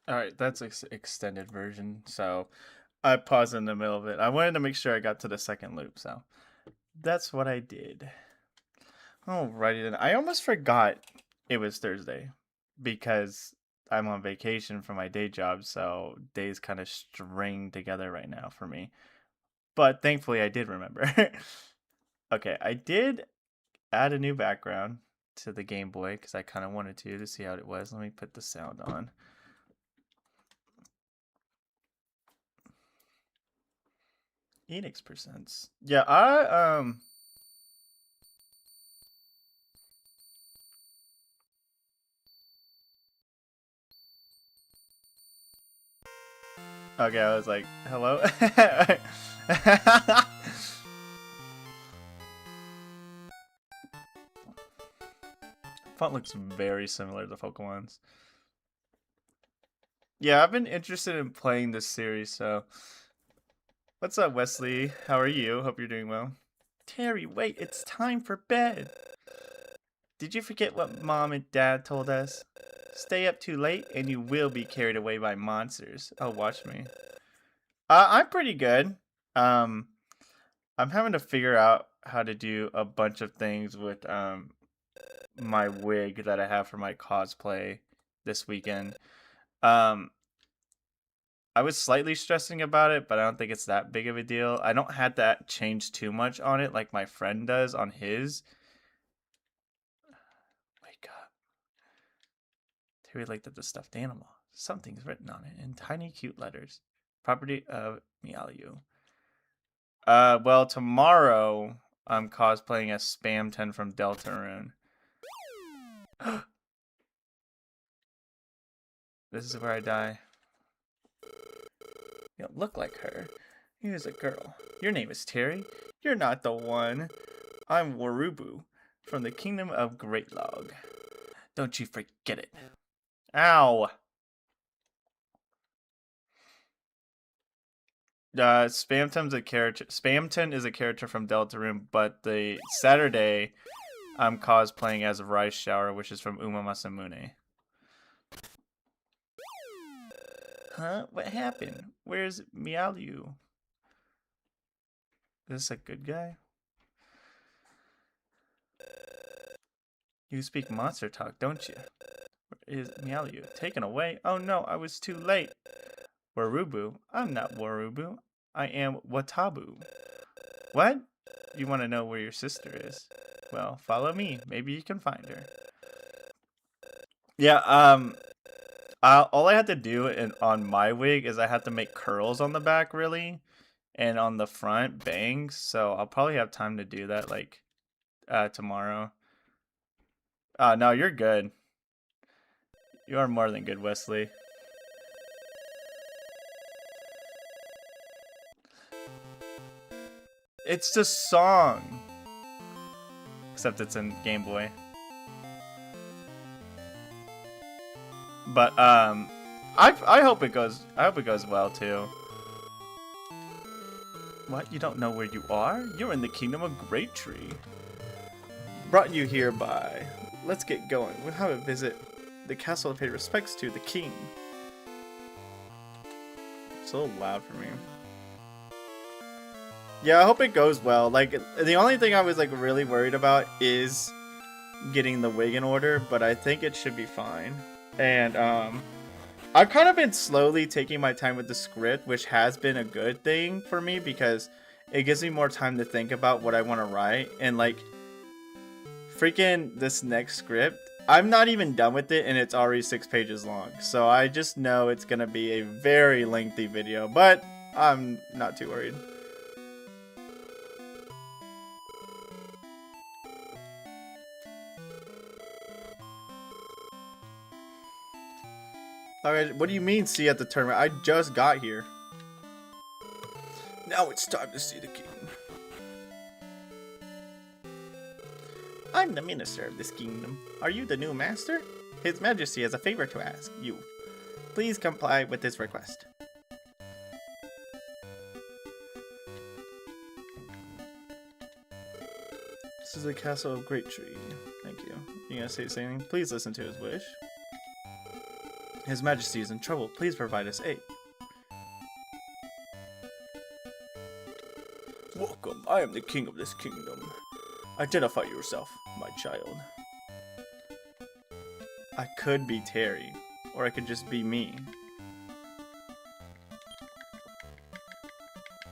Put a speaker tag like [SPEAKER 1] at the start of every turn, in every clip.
[SPEAKER 1] All right, that's extended version. So I paused in the middle of it. I wanted to make sure I got to the second loop, so that's what I did. Alrighty then. I almost forgot it was Thursday because I'm on vacation from my day job, so days kind of string together right now for me. But thankfully, I did remember. Okay, I did add a new background to the Game Boy because I kind of wanted to see how it was. Let me put the sound on. Enix presents. Yeah, I. Okay, I was like, hello. Font looks very similar to Pokemon's. Yeah, I've been interested in playing this series, so. What's up, Wesley? How are you? Hope you're doing well. Terry, wait, it's time for bed. Did you forget what mom and dad told us? Stay up too late and you will be carried away by monsters. Oh, watch me. I'm pretty good. Um, I'm having to figure out how to do a bunch of things with my wig that I have for my cosplay this weekend. Um, I was slightly stressing about it, but I don't think it's that big of a deal. I don't have to change too much on it like my friend does on his. Wake up. Terry looked at the stuffed animal. Something's written on it in tiny, cute letters. Property of Meowlu. Well, tomorrow I'm cosplaying as Spamton from Deltarune. This is where I die. You don't look like her. Here's a girl. Your name is Terry. You're not the one. I'm Warubu from the Kingdom of Great Log. Don't you forget it. Ow! Spamton's a character. Spamton is a character from Deltarune, but the Saturday I'm cosplaying as Rice Shower, which is from Uma Masamune. Huh? What happened? Where's Meowlu? Is this a good guy? You speak monster talk, don't you? Where is Meowlu? Taken away? Oh no, I was too late. Warubu? I'm not Warubu. I am Watabu. What? You want to know where your sister is? Well, follow me. Maybe you can find her. Yeah, all I had to do on my wig is I had to make curls on the back, really, and on the front, bangs. So I'll probably have time to do that, like, tomorrow. No, you're good. You are more than good, Wesley. It's the song. Except it's in Game Boy. But I hope it goes well too. What? You don't know where you are? You're in the Kingdom of Great Tree. Brought you here by. Let's get going. We'll have a visit the castle to pay respects to the king. It's a little loud for me. Yeah, I hope it goes well. Like, the only thing I was like really worried about is getting the wig in order, but I think it should be fine. And I've kind of been slowly taking my time with the script, which has been a good thing for me because it gives me more time to think about what I want to write. And like, freaking this next script, I'm not even done with it and it's already 6 pages long. So I just know it's going to be a very lengthy video, but I'm not too worried. Alright, what do you mean see at the tournament? I just got here. Now it's time to see the king. I'm the minister of this kingdom. Are you the new master? His Majesty has a favor to ask you. Please comply with his request. This is the castle of Great Tree. Thank you. You gonna say something? Please listen to his wish. His Majesty is in trouble. Please provide us aid. Welcome. I am the king of this kingdom. Identify yourself, my child. I could be Terry, or I could just be me.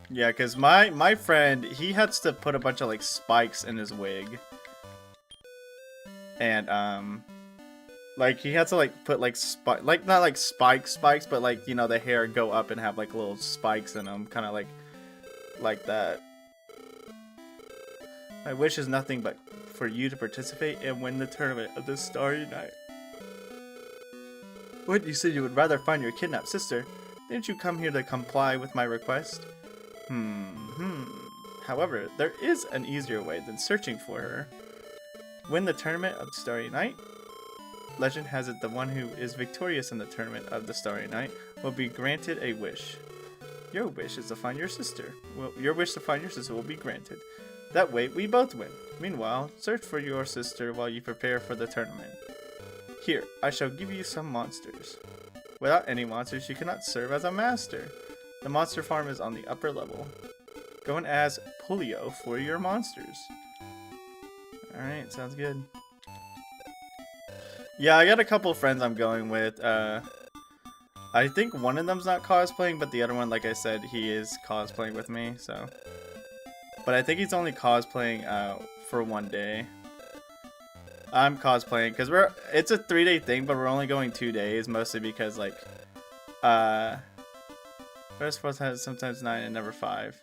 [SPEAKER 1] Yeah, because my friend, he has to put a bunch of like spikes in his wig. And like he had to like put like not like spikes, but like, you know, the hair go up and have like little spikes in them, kind of like that. My wish is nothing but for you to participate and win the tournament of the Starry Night. What, you said you would rather find your kidnapped sister? Didn't you come here to comply with my request? However, there is an easier way than searching for her. Win the tournament of the Starry Night. Legend has it the one who is victorious in the tournament of the Starry Night will be granted a wish. Your wish is to find your sister. Well, your wish to find your sister will be granted. That way, we both win. Meanwhile, search for your sister while you prepare for the tournament. Here, I shall give you some monsters. Without any monsters, you cannot serve as a master. The monster farm is on the upper level. Go and ask Pulio for your monsters. Alright, sounds good. Yeah, I got a couple friends I'm going with. I think one of them's not cosplaying, but the other one, like I said, he is cosplaying with me, so. But I think he's only cosplaying for one day. I'm cosplaying because it's a 3-day thing, but we're only going 2 days, mostly because like first supposed to have sometimes 9 and never 5.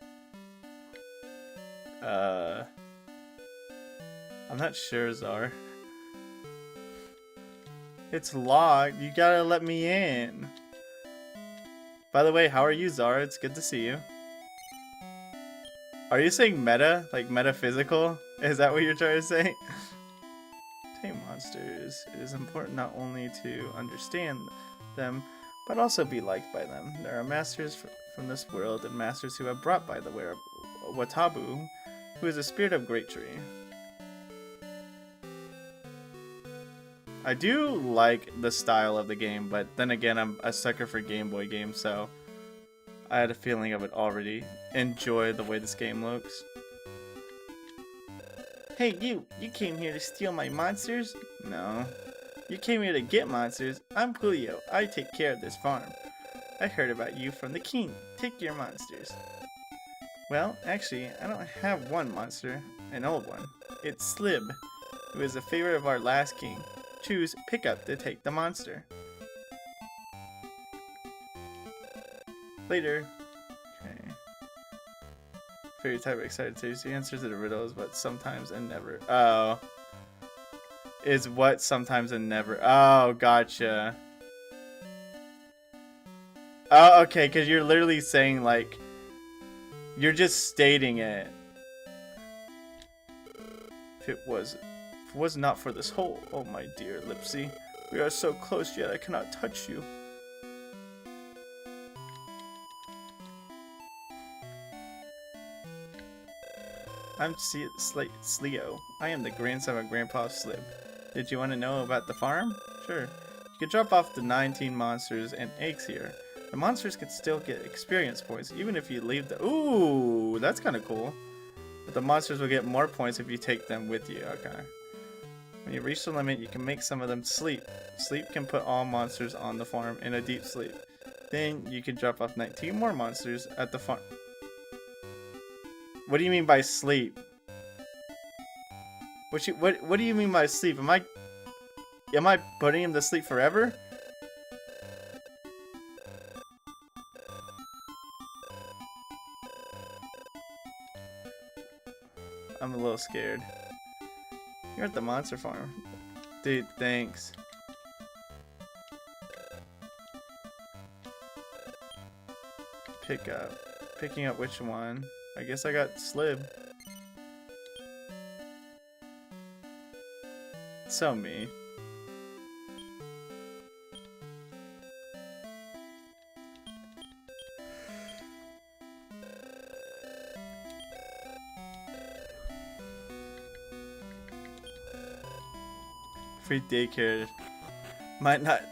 [SPEAKER 1] I'm not sure, Zar. It's locked. You gotta let me in. By the way, how are you, Zara? It's good to see you. Are you saying meta? Like metaphysical? Is that what you're trying to say? Tame monsters. It is important not only to understand them, but also be liked by them. There are masters from this world and masters who have brought by the way of Watabu, who is a spirit of great tree. I do like the style of the game, but then again, I'm a sucker for Game Boy games, so I had a feeling I would already enjoy the way this game looks. Hey, you came here to steal my monsters? No. You came here to get monsters? I'm Julio. I take care of this farm. I heard about you from the king. Take your monsters. Well, actually, I don't have one monster, an old one. It's Slib, who is a favorite of our last king. Choose Pickup to take the monster. Later. Okay. Fairy type excited to see answers to the riddles, but sometimes and never. Oh. Is what sometimes and never. Oh, gotcha. Oh, okay, because you're literally saying, like, you're just stating it. If it was not for this hole, oh my dear Lipsy, we are so close yet I cannot touch you. I'm Slio. I am the grandson of Grandpa Slib. Did you want to know about the farm? Sure. You can drop off the 19 monsters and eggs here. The monsters can still get experience points even if you leave the— Ooh, that's kind of cool. But the monsters will get more points if you take them with you. Okay. When you reach the limit, you can make some of them sleep. Sleep can put all monsters on the farm in a deep sleep. Then you can drop off 19 more monsters at the farm. What do you mean by sleep? What do you mean by sleep? Am I putting him to sleep forever? I'm a little scared. You're at the monster farm. Dude, thanks. Picking up which one? I guess I got Slib. So me. Free daycare might not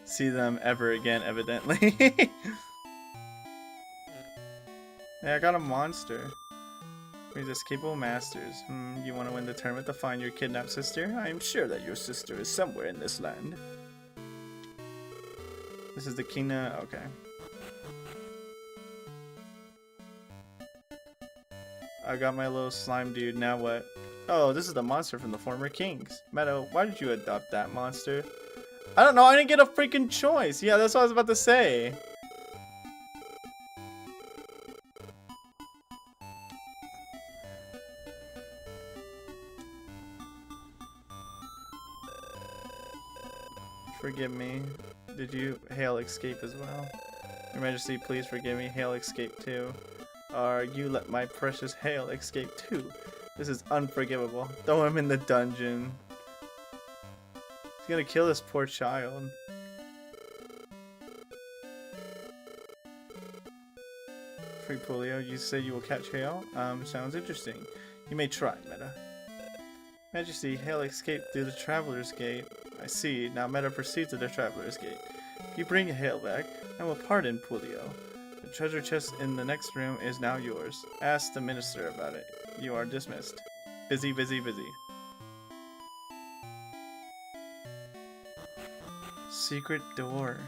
[SPEAKER 1] see them ever again, evidently. Yeah, I got a monster. These escapable masters. You want to win the tournament to find your kidnapped sister? I am sure that your sister is somewhere in this land. This is the Kina. Okay. I got my little slime dude. Now what? Oh, this is the monster from the former kings. Meadow, why did you adopt that monster? I don't know. I didn't get a freaking choice. Yeah, that's what I was about to say. Forgive me. Did you hail escape as well? Your Majesty, please forgive me. Hail escape too. Or you let my precious hail escape too. This is unforgivable. Throw him in the dungeon. He's gonna kill this poor child. Free Pulio, you say you will catch hail? Sounds interesting. You may try, Meta. Majesty, hail escaped through the Traveler's Gate. I see. Now Meta proceeds to the Traveler's Gate. If you bring hail back, I will pardon Pulio. The treasure chest in the next room is now yours. Ask the minister about it. You are dismissed. Busy, busy, busy. Secret door.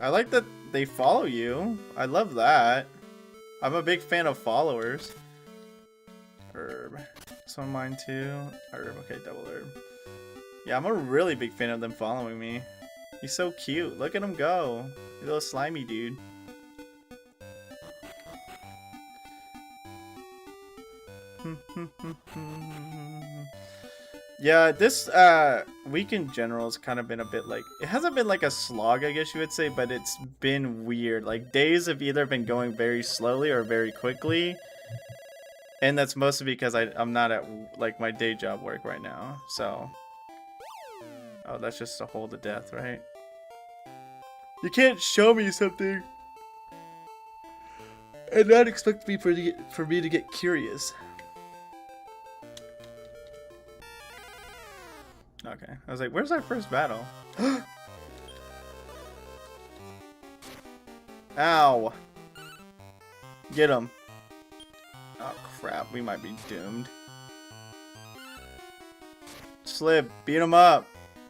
[SPEAKER 1] I like that they follow you. I love that. I'm a big fan of followers. Herb. Some of mine too. Herb. Okay, double herb. Yeah, I'm a really big fan of them following me. He's so cute. Look at him go. He's a little slimy dude. Yeah, this week in general has kind of been a bit like, it hasn't been like a slog, I guess you would say, but it's been weird. Like, days have either been going very slowly or very quickly. And that's mostly because I'm not at like my day job work right now, so. Oh, that's just a hole to death, right? You can't show me something and not expect me for me to get curious. Okay, I was like, where's our first battle? Ow! Get him. Oh crap, we might be doomed. Slip, beat him up.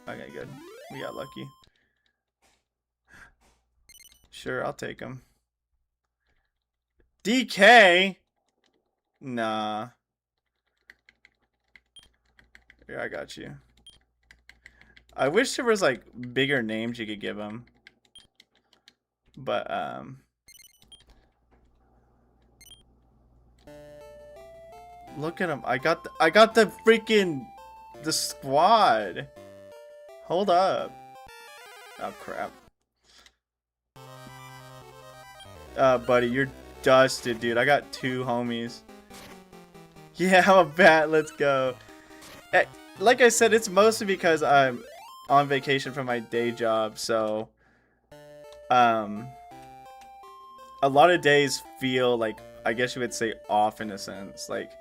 [SPEAKER 1] Okay, good. We got lucky. Sure, I'll take him. DK? Nah. Here, I got you. I wish there was like bigger names you could give him. But look at him. I got the freaking the squad. Hold up. Oh crap. Buddy, you're dusted, dude. I got 2 homies. Yeah, I'm a bat. Let's go. Like I said, it's mostly because I'm on vacation from my day job, so a lot of days feel like, I guess you would say, off in a sense. Like,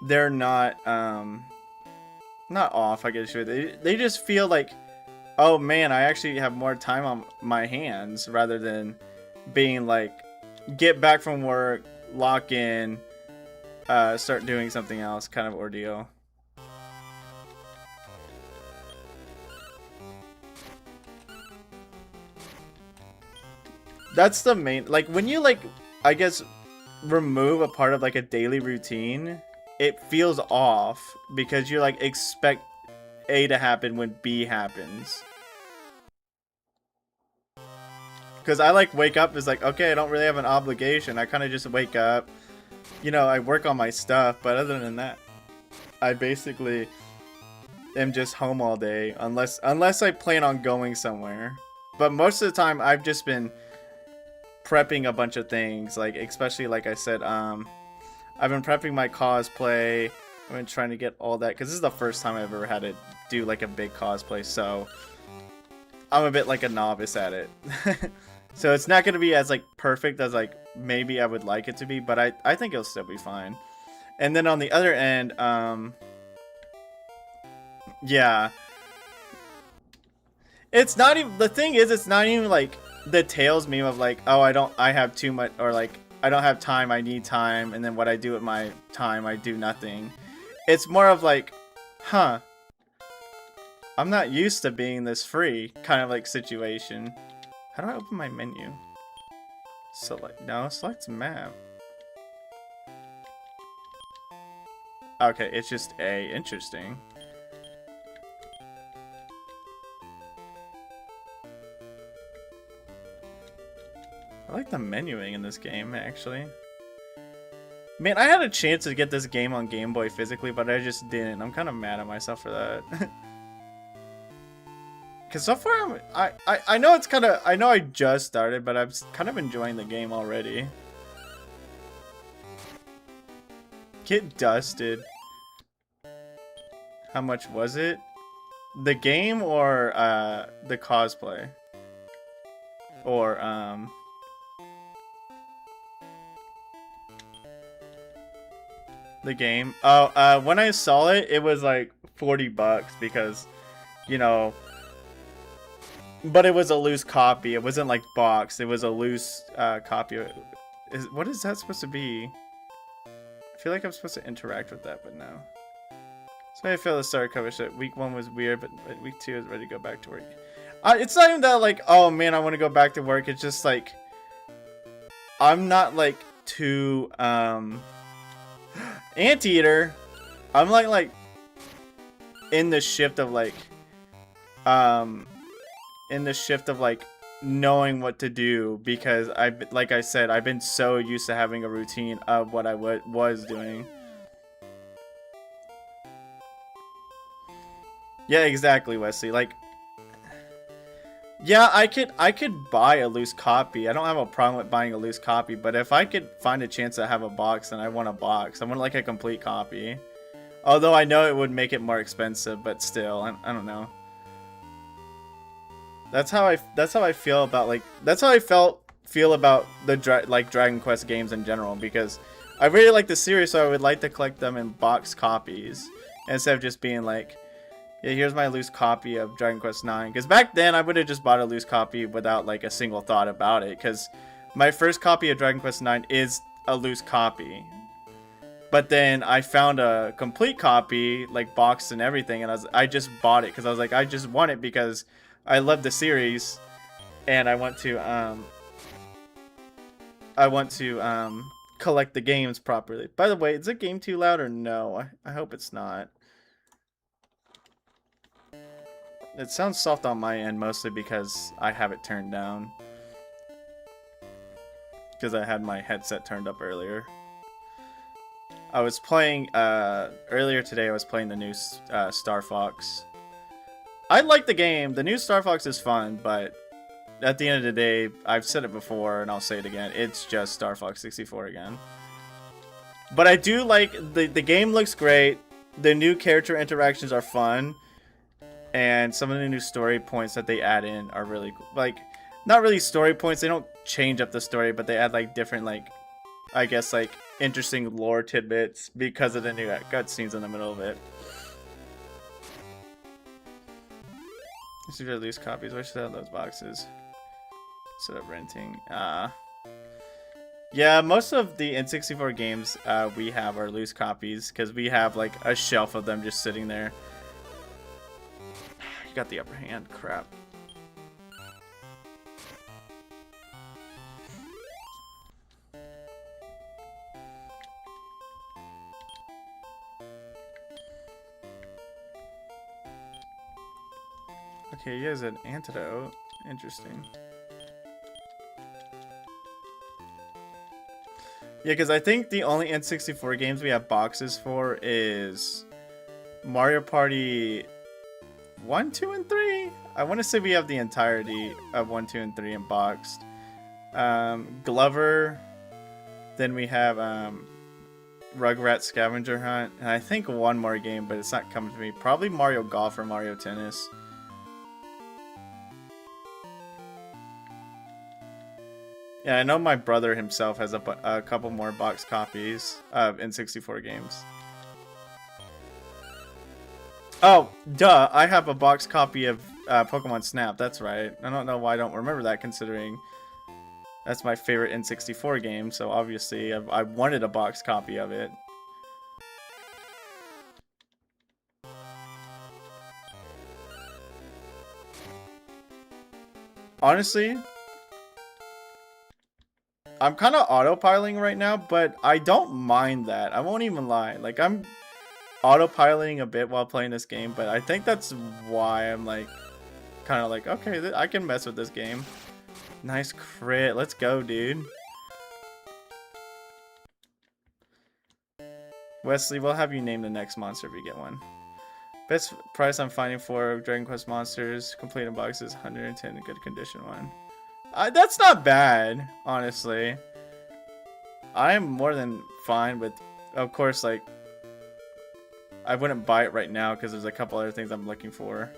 [SPEAKER 1] they're not off, I guess you would. They just feel like, oh man, I actually have more time on my hands rather than being like, get back from work, lock in, start doing something else kind of ordeal. That's the main, like, when you, like, I guess, remove a part of, like, a daily routine, it feels off, because you, like, expect A to happen when B happens. Because I, like, wake up, it's like, okay, I don't really have an obligation, I kind of just wake up, you know, I work on my stuff, but other than that, I basically am just home all day, unless I plan on going somewhere. But most of the time, I've just been prepping a bunch of things, like, especially like I said, I've been prepping my cosplay. I've been trying to get all that, because this is the first time I've ever had to do like a big cosplay, so I'm a bit like a novice at it. So it's not going to be as like perfect as like maybe I would like it to be, but I think it'll still be fine. And then on the other end, yeah. It's not even, the thing is, it's not even like the Tails meme of like, oh, I have too much, or like, I don't have time, I need time, and then what I do with my time, I do nothing. It's more of like, huh, I'm not used to being this free kind of like situation. How do I open my menu? Select map. Okay, it's just A. Interesting. I like the menuing in this game, actually. Man, I had a chance to get this game on Game Boy physically, but I just didn't. I'm kind of mad at myself for that. Because so far, I know it's kind of... I know I just started, but I'm kind of enjoying the game already. Get dusted. How much was it? The game or the cosplay? Or, the game. Oh, when I saw it, it was like $40 because, you know, but it was a loose copy. It wasn't like boxed. It was a loose copy. What is that supposed to be? I feel like I'm supposed to interact with that, but no. So I feel the start cover shit. Week 1 was weird, but week 2 is ready to go back to work. It's not even that like, oh man, I want to go back to work. It's just like, I'm not like too Anteater. I'm like in the shift of like knowing what to do, because like I said, I've been so used to having a routine of what I was doing. Yeah, exactly, Wesley. Like, yeah, I could buy a loose copy. I don't have a problem with buying a loose copy, but if I could find a chance to have a box, then I want a box. I want like a complete copy. Although I know it would make it more expensive, but still, I don't know. That's how I feel about like, that's how I feel about the Dragon Quest games in general, because I really like the series, so I would like to collect them in box copies instead of just being like, yeah, here's my loose copy of Dragon Quest IX. Because back then, I would have just bought a loose copy without, like, a single thought about it. Because my first copy of Dragon Quest IX is a loose copy. But then I found a complete copy, like, boxed and everything. And I just bought it because I was like, I just want it because I love the series. And I want to collect the games properly. By the way, is the game too loud or no? I hope it's not. It sounds soft on my end, mostly because I have it turned down. Because I had my headset turned up earlier. I was playing, earlier today I was playing the new Star Fox. I like the game. The new Star Fox is fun, but at the end of the day, I've said it before and I'll say it again, it's just Star Fox 64 again. But I do like, the game looks great. The new character interactions are fun. And some of the new story points that they add in are really cool. Like, not really story points, they don't change up the story, but they add like different, like, I guess like interesting lore tidbits because of the new cutscenes in the middle of it. These are loose copies. I should have those boxes instead of renting. Yeah, most of the N64 games we have are loose copies because we have like a shelf of them just sitting there. You got the upper hand, crap. Okay, he has an antidote. Interesting. Yeah, because I think the only N64 games we have boxes for is Mario Party 1, 2, and 3. I want to say we have the entirety of 1, 2, and 3 unboxed. Glover. Then we have Rugrats Scavenger Hunt. And I think one more game, but it's not coming to me. Probably Mario Golf or Mario Tennis. Yeah, I know my brother himself has a couple more box copies of N64 games. Oh, duh! I have a box copy of Pokemon Snap. That's right. I don't know why I don't remember that, considering that's my favorite N64 game. So obviously, I wanted a box copy of it. Honestly, I'm kind of autopiloting right now, but I don't mind that. I won't even lie. Like, I'm autopiloting a bit while playing this game, but I think that's why I'm like, kind of like, okay, I can mess with this game. Nice crit. Let's go, dude. Wesley, we'll have you name the next monster if you get one. Best price I'm finding for Dragon Quest monsters, complete in boxes, 110 in good condition one. That's not bad, honestly. I am more than fine with, of course, like, I wouldn't buy it right now because there's a couple other things I'm looking for.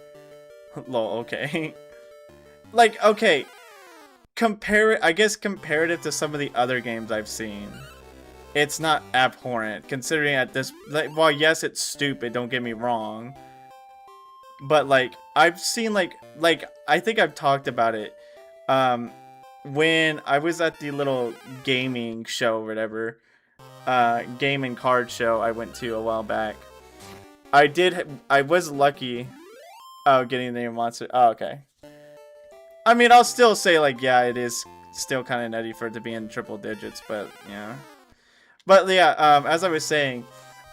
[SPEAKER 1] Lol, okay. Like, okay, I guess comparative to some of the other games I've seen, it's not abhorrent, considering at this, like, while yes, it's stupid, don't get me wrong, but, like, I've seen, like, I think I've talked about it, when I was at the little gaming show or whatever, game and card show I went to a while back, I was lucky, getting the name monster, oh, okay. I mean, I'll still say, like, yeah, it is still kind of nutty for it to be in triple digits, but, yeah. But, yeah, as I was saying,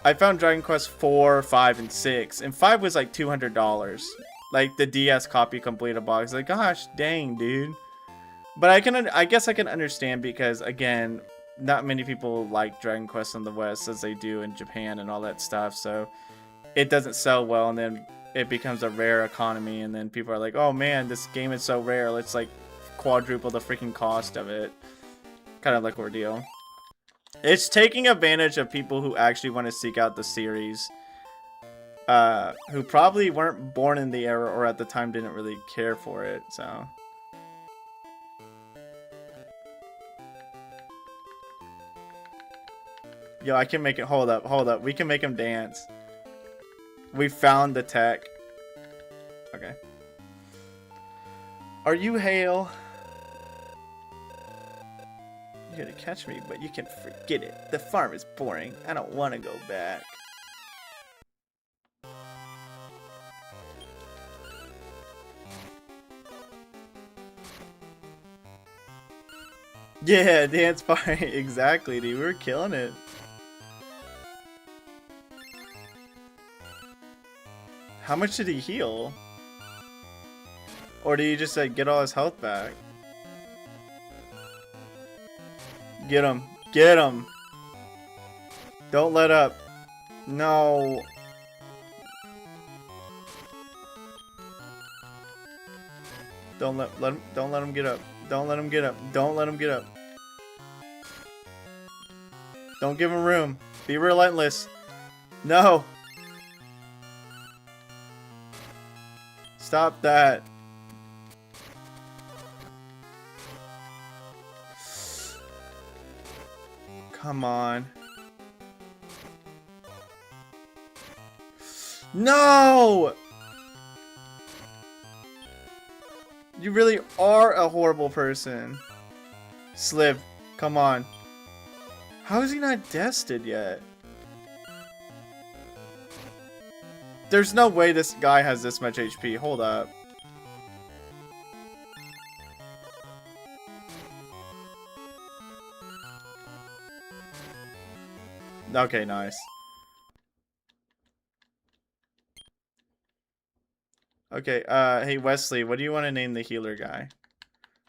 [SPEAKER 1] I found Dragon Quest 4, 5, and 6, and 5 was, like, $200. Like, the DS copy completed box. Like, gosh, dang, dude. But I guess I can understand because, again, not many people like Dragon Quest in the West as they do in Japan and all that stuff, so it doesn't sell well, and then it becomes a rare economy, and then people are like, oh man, this game is so rare, let's like quadruple the freaking cost of it. Kind of like ordeal. It's taking advantage of people who actually want to seek out the series, who probably weren't born in the era or at the time didn't really care for it, so. Yo, I can make it, hold up, we can make him dance. We found the tech. Okay. Are you Hale? You're here to catch me, but you can forget it. The farm is boring. I don't want to go back. Yeah, dance party. Exactly, dude. We're killing it. How much did he heal? Or did he just like get all his health back? Get him. Get him. Don't let up. No. Don't let him get up. Don't let him get up. Don't let him get up. Don't give him room. Be relentless. No. Stop that. Come on. No! You really are a horrible person. Sliv, come on. How is he not dested yet? There's no way this guy has this much HP. Hold up. Okay, nice. Okay, hey Wesley, what do you want to name the healer guy?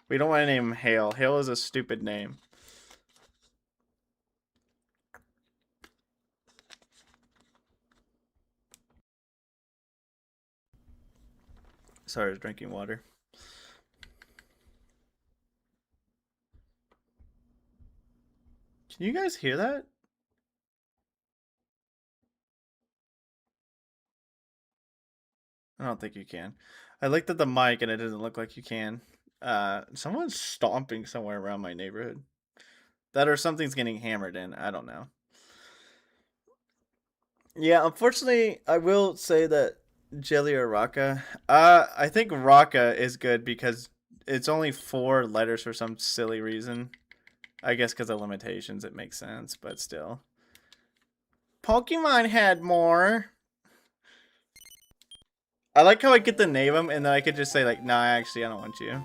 [SPEAKER 1] We don't want to name him Hale. Hale is a stupid name. Sorry, I was drinking water. Can you guys hear that? I don't think you can. I looked at the mic and it doesn't look like you can. Someone's stomping somewhere around my neighborhood. That or something's getting hammered in. I don't know. Yeah, unfortunately, I will say that Jelly or Raka. I think Raka is good because it's only 4 letters for some silly reason. I guess because of limitations, it makes sense, but still. Pokemon had more. I like how I get to name them, and then I could just say, like, nah, actually, I don't want you.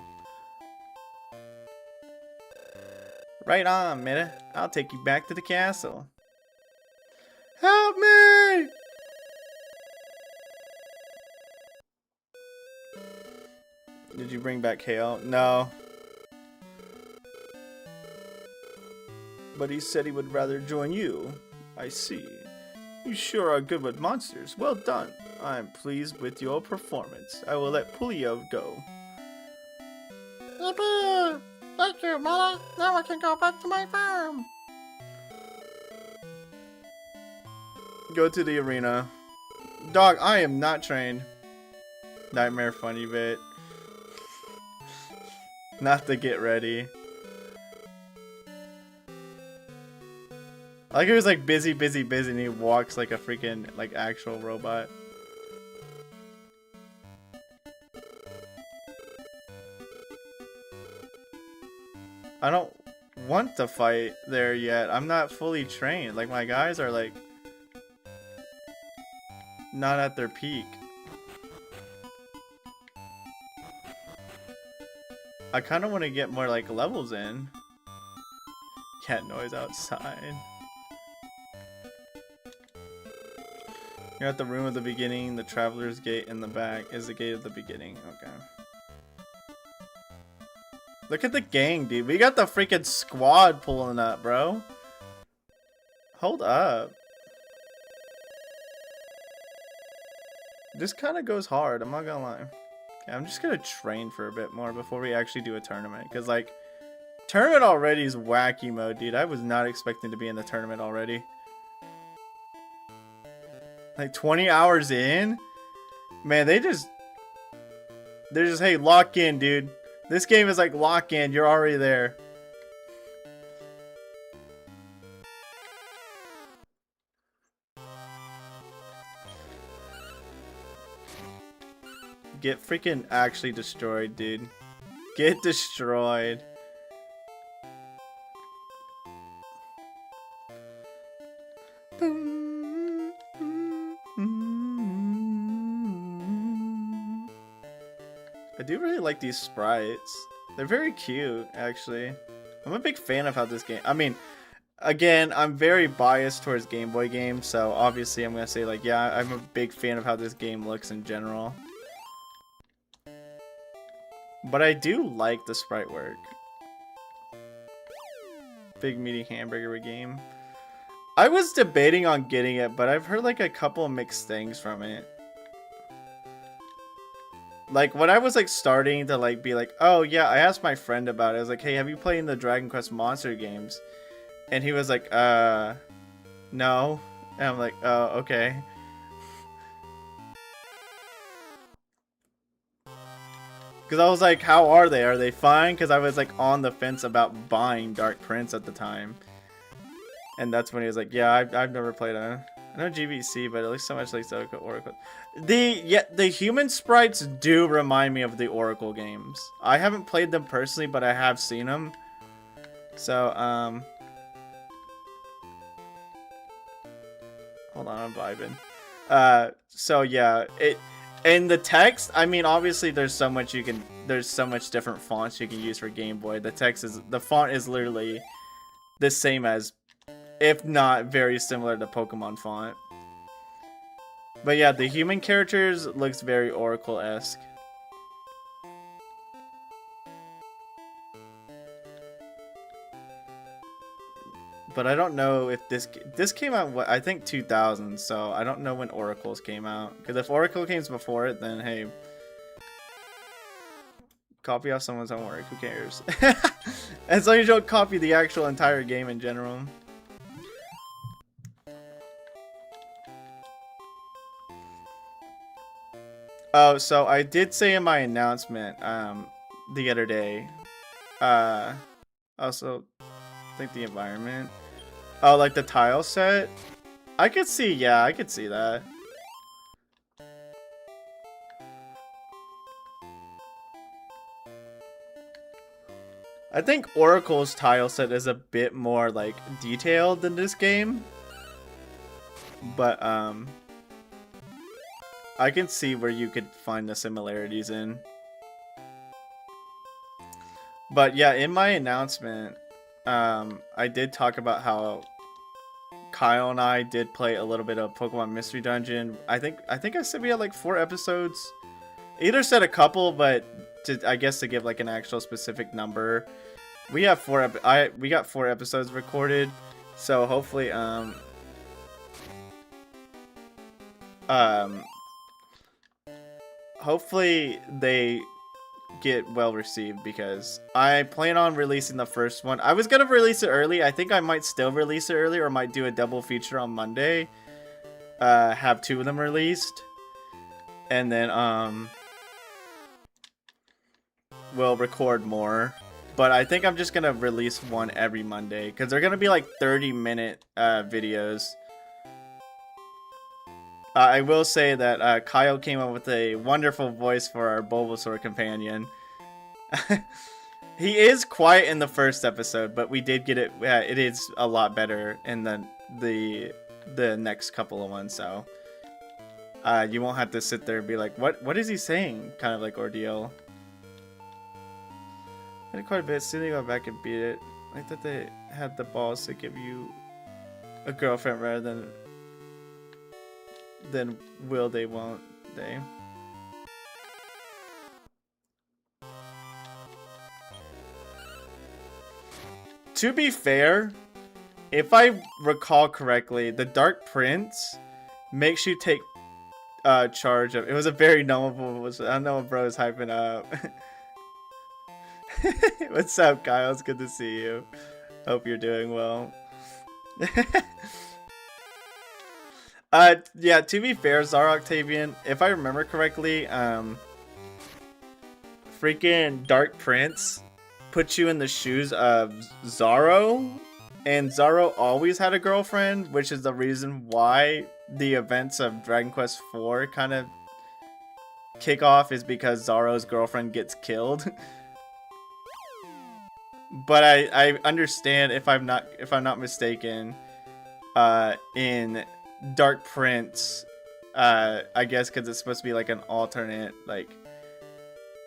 [SPEAKER 1] Right on, Meta. I'll take you back to the castle. Help me! Did you bring back Hale? No. But he said he would rather join you. I see. You sure are good with monsters. Well done. I am pleased with your performance. I will let Pulio go.
[SPEAKER 2] Yippee! Thank you, Meta. Now I can go back to my farm.
[SPEAKER 1] Go to the arena. Dog, I am not trained. Nightmare funny bit. Not to get ready. I like he was like busy, and he walks like a freaking like actual robot. I don't want to fight there yet. I'm not fully trained. Like my guys are like not at their peak. I kind of want to get more like levels in. Cat noise outside. You're at the room of the beginning. The traveler's gate in the back is the gate of the beginning. Okay. Look at the gang, dude. We got the freaking squad pulling up, bro. Hold up. This kind of goes hard. I'm not gonna lie. Okay, I'm just gonna train for a bit more before we actually do a tournament. Because, like, tournament already is wacky mode, dude. I was not expecting to be in the tournament already. Like 20 hours in? Man, they're just, hey, lock in, dude. This game is like lock in, you're already there. Get freaking actually destroyed, dude. Get destroyed. I do really like these sprites. They're very cute, actually. I'm a big fan of how this game... I mean, again, I'm very biased towards Game Boy games, so obviously I'm going to say, like, yeah, I'm a big fan of how this game looks in general. But I do like the sprite work. Big meaty hamburger game. I was debating on getting it, but I've heard, like, a couple mixed things from it. Like, when I was, like, starting to, like, be like, oh, yeah, I asked my friend about it. I was like, hey, have you played the Dragon Quest Monster games? And he was like, no. And I'm like, oh, okay. Because I was like, how are they? Are they fine? Because I was, like, on the fence about buying Dark Prince at the time. And that's when he was like, yeah, I've never played a... I know GBC, but it looks so much like Zelda Oracle. The human sprites do remind me of the Oracle games. I haven't played them personally, but I have seen them. So, hold on, I'm vibing. So yeah, and the text, I mean, obviously there's so much different fonts you can use for Game Boy. The font is literally the same as, if not very similar to Pokemon font. But yeah, the human characters looks very Oracle-esque. But I don't know if this came out, what, I think 2000, so I don't know when Oracles came out. Because if Oracle came before it, then hey, copy off someone's homework, who cares? As long as you don't copy the actual entire game in general. Oh, so I did say in my announcement, the other day. Also think the environment. Oh, like the tile set? I could see, yeah, I could see that. I think Oracle's tile set is a bit more like detailed than this game. But I can see where you could find the similarities in. But yeah, in my announcement, I did talk about how Kyle and I did play a little bit of Pokemon Mystery Dungeon. I think I said we had like 4 episodes. Either said a couple, but I guess to give like an actual specific number, we have 4. We got 4 episodes recorded, so hopefully hopefully they get well received, because I plan on releasing the first one. I was gonna release it early. I think I might still release it early, or might do a double feature on Monday. Have 2 of them released, and then we'll record more. But I think I'm just gonna release one every Monday, because they're gonna be like 30-minute videos. I will say that Kyle came up with a wonderful voice for our Bulbasaur companion. He is quiet in the first episode, but we did get it. It is a lot better in the next couple of ones. So you won't have to sit there and be like, "What is he saying?" Kind of like ordeal. I did quite a bit. Soon they go back and beat it. I thought they had the balls to give you a girlfriend rather than will they, won't they? To be fair, if I recall correctly, the Dark Prince makes you take charge of. It was a very knowable. I know bro is hyping up. What's up, Kyle? It's good to see you. Hope you're doing well. Yeah, to be fair, Zara Octavian, if I remember correctly, freaking Dark Prince puts you in the shoes of Zaro, and Zaro always had a girlfriend, which is the reason why the events of Dragon Quest IV kind of kick off, is because Zaro's girlfriend gets killed. But I understand, if I'm not mistaken, in Dark Prince, I guess because it's supposed to be like an alternate like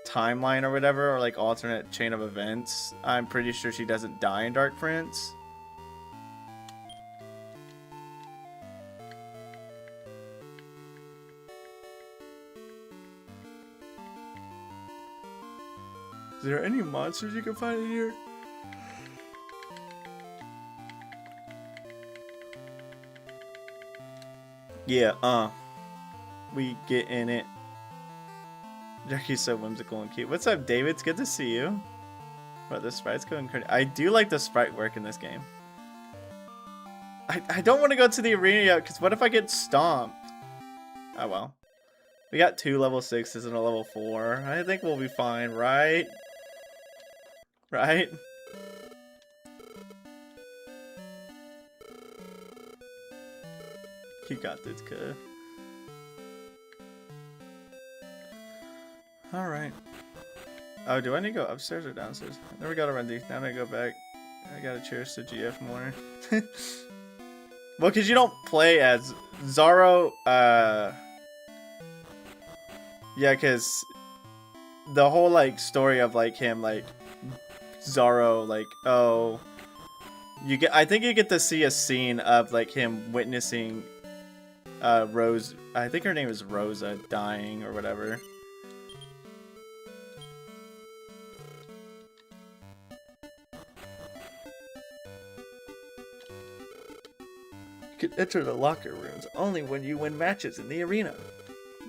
[SPEAKER 1] timeline or whatever, or like alternate chain of events. I'm pretty sure she doesn't die in Dark Prince. Is there any monsters you can find in here? Yeah, we get in it. Jackie's so whimsical and cute. What's up, David? It's good to see you. But the sprites go incredible. I do like the sprite work in this game. I don't want to go to the arena yet, because what if I get stomped? Oh well. We got 2 level 6s and a level 4. I think we'll be fine, right? Right? You got this, kid. Alright. Oh, do I need to go upstairs or downstairs? I never got to run these. Now I go back. I gotta cheers to GF more. Well, because you don't play as Zaro. Yeah, because the whole like story of like him, like Zaro, like, oh, you get. I think you get to see a scene of like him witnessing Rose. I think her name is Rosa dying or whatever. You can enter the locker rooms only when you win matches in the arena.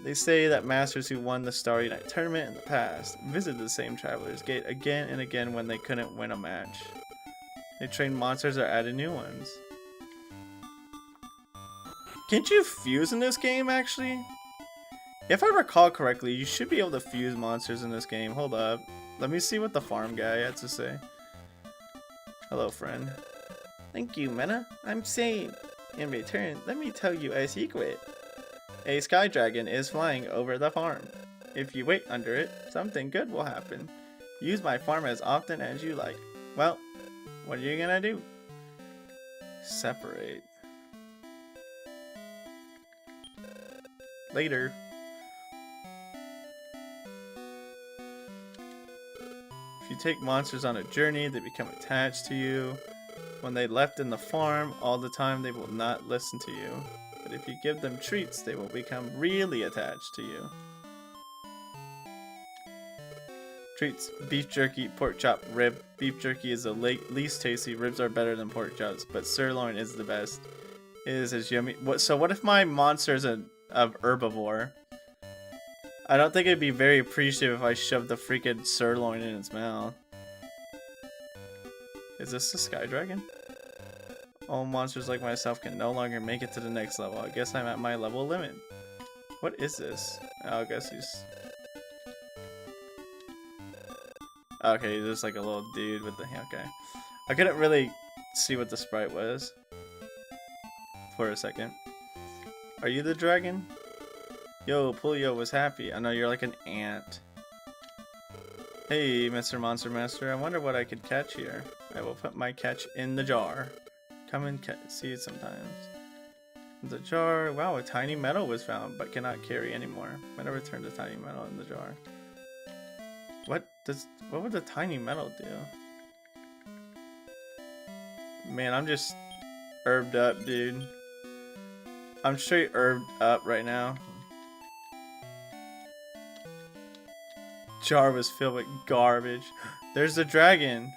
[SPEAKER 1] They say that masters who won the Starry Night tournament in the past visited the same Traveler's Gate again and again when they couldn't win a match. They train monsters or added new ones. Can't you fuse in this game, actually? If I recall correctly, you should be able to fuse monsters in this game. Hold up. Let me see what the farm guy had to say. Hello, friend. Thank you, Mena. I'm safe. In return, let me tell you a secret. A sky dragon is flying over the farm. If you wait under it, something good will happen. Use my farm as often as you like. Well, what are you gonna do? Separate. Later. If you take monsters on a journey, they become attached to you. When they left in the farm all the time, they will not listen to you. But if you give them treats, they will become really attached to you. Treats: beef jerky, pork chop, rib. Beef jerky is the least tasty. Ribs are better than pork chops, but sirloin is the best. It is as yummy. So what if my monster is an herbivore? I don't think it'd be very appreciative if I shoved the freaking sirloin in its mouth. Is this the sky dragon? All monsters like myself can no longer make it to the next level. I guess I'm at my level limit. What is this? Oh, I guess he's... Okay, he's just like a little dude with the... Okay. I couldn't really see what the sprite was for a second. Are you the dragon? Yo, Pulio was happy. I know you're like an ant. Hey, Mr. Monster Master. I wonder what I could catch here. I will put my catch in the jar. Come and see it sometimes. The jar. Wow, a tiny metal was found, but cannot carry anymore. I'm gonna return the tiny metal in the jar. What would the tiny metal do? Man, I'm just herbed up, dude. I'm straight herbed up right now. Jar was filled with garbage. There's the dragon.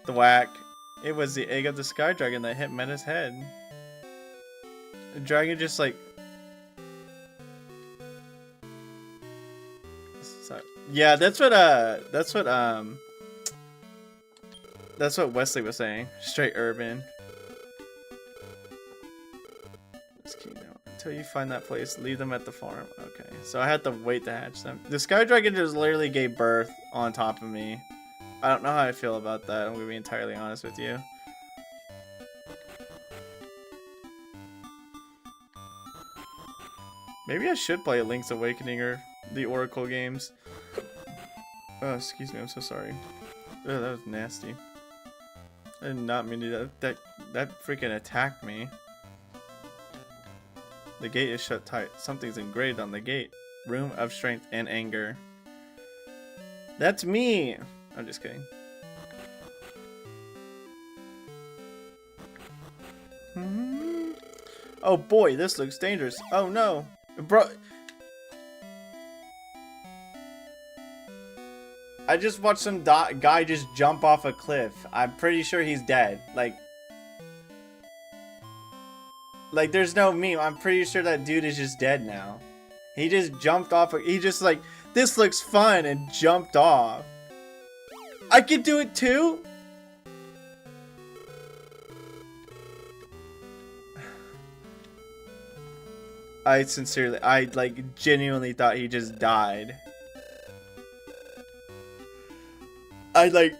[SPEAKER 1] The whack. It was the egg of the sky dragon that hit Mena's head. The dragon just like... Yeah, that's what Wesley was saying. Straight urban. Let's keep going. Until you find that place, leave them at the farm. Okay, so I had to wait to hatch them. The sky dragon just literally gave birth on top of me. I don't know how I feel about that. I'm gonna be entirely honest with you. Maybe I should play Link's Awakening or the Oracle games. Oh, excuse me, I'm so sorry. Oh, that was nasty. I did not mean to do that. That freaking attacked me. The gate is shut tight. Something's engraved on the gate. Room of strength and anger. That's me! I'm just kidding. Oh boy, this looks dangerous. Oh no. Bro. I just watched some guy just jump off a cliff. I'm pretty sure he's dead. Like there's no meme. I'm pretty sure that dude is just dead now. He just jumped off. He just like, this looks fun, and jumped off. I could do it too? I like genuinely thought he just died. I like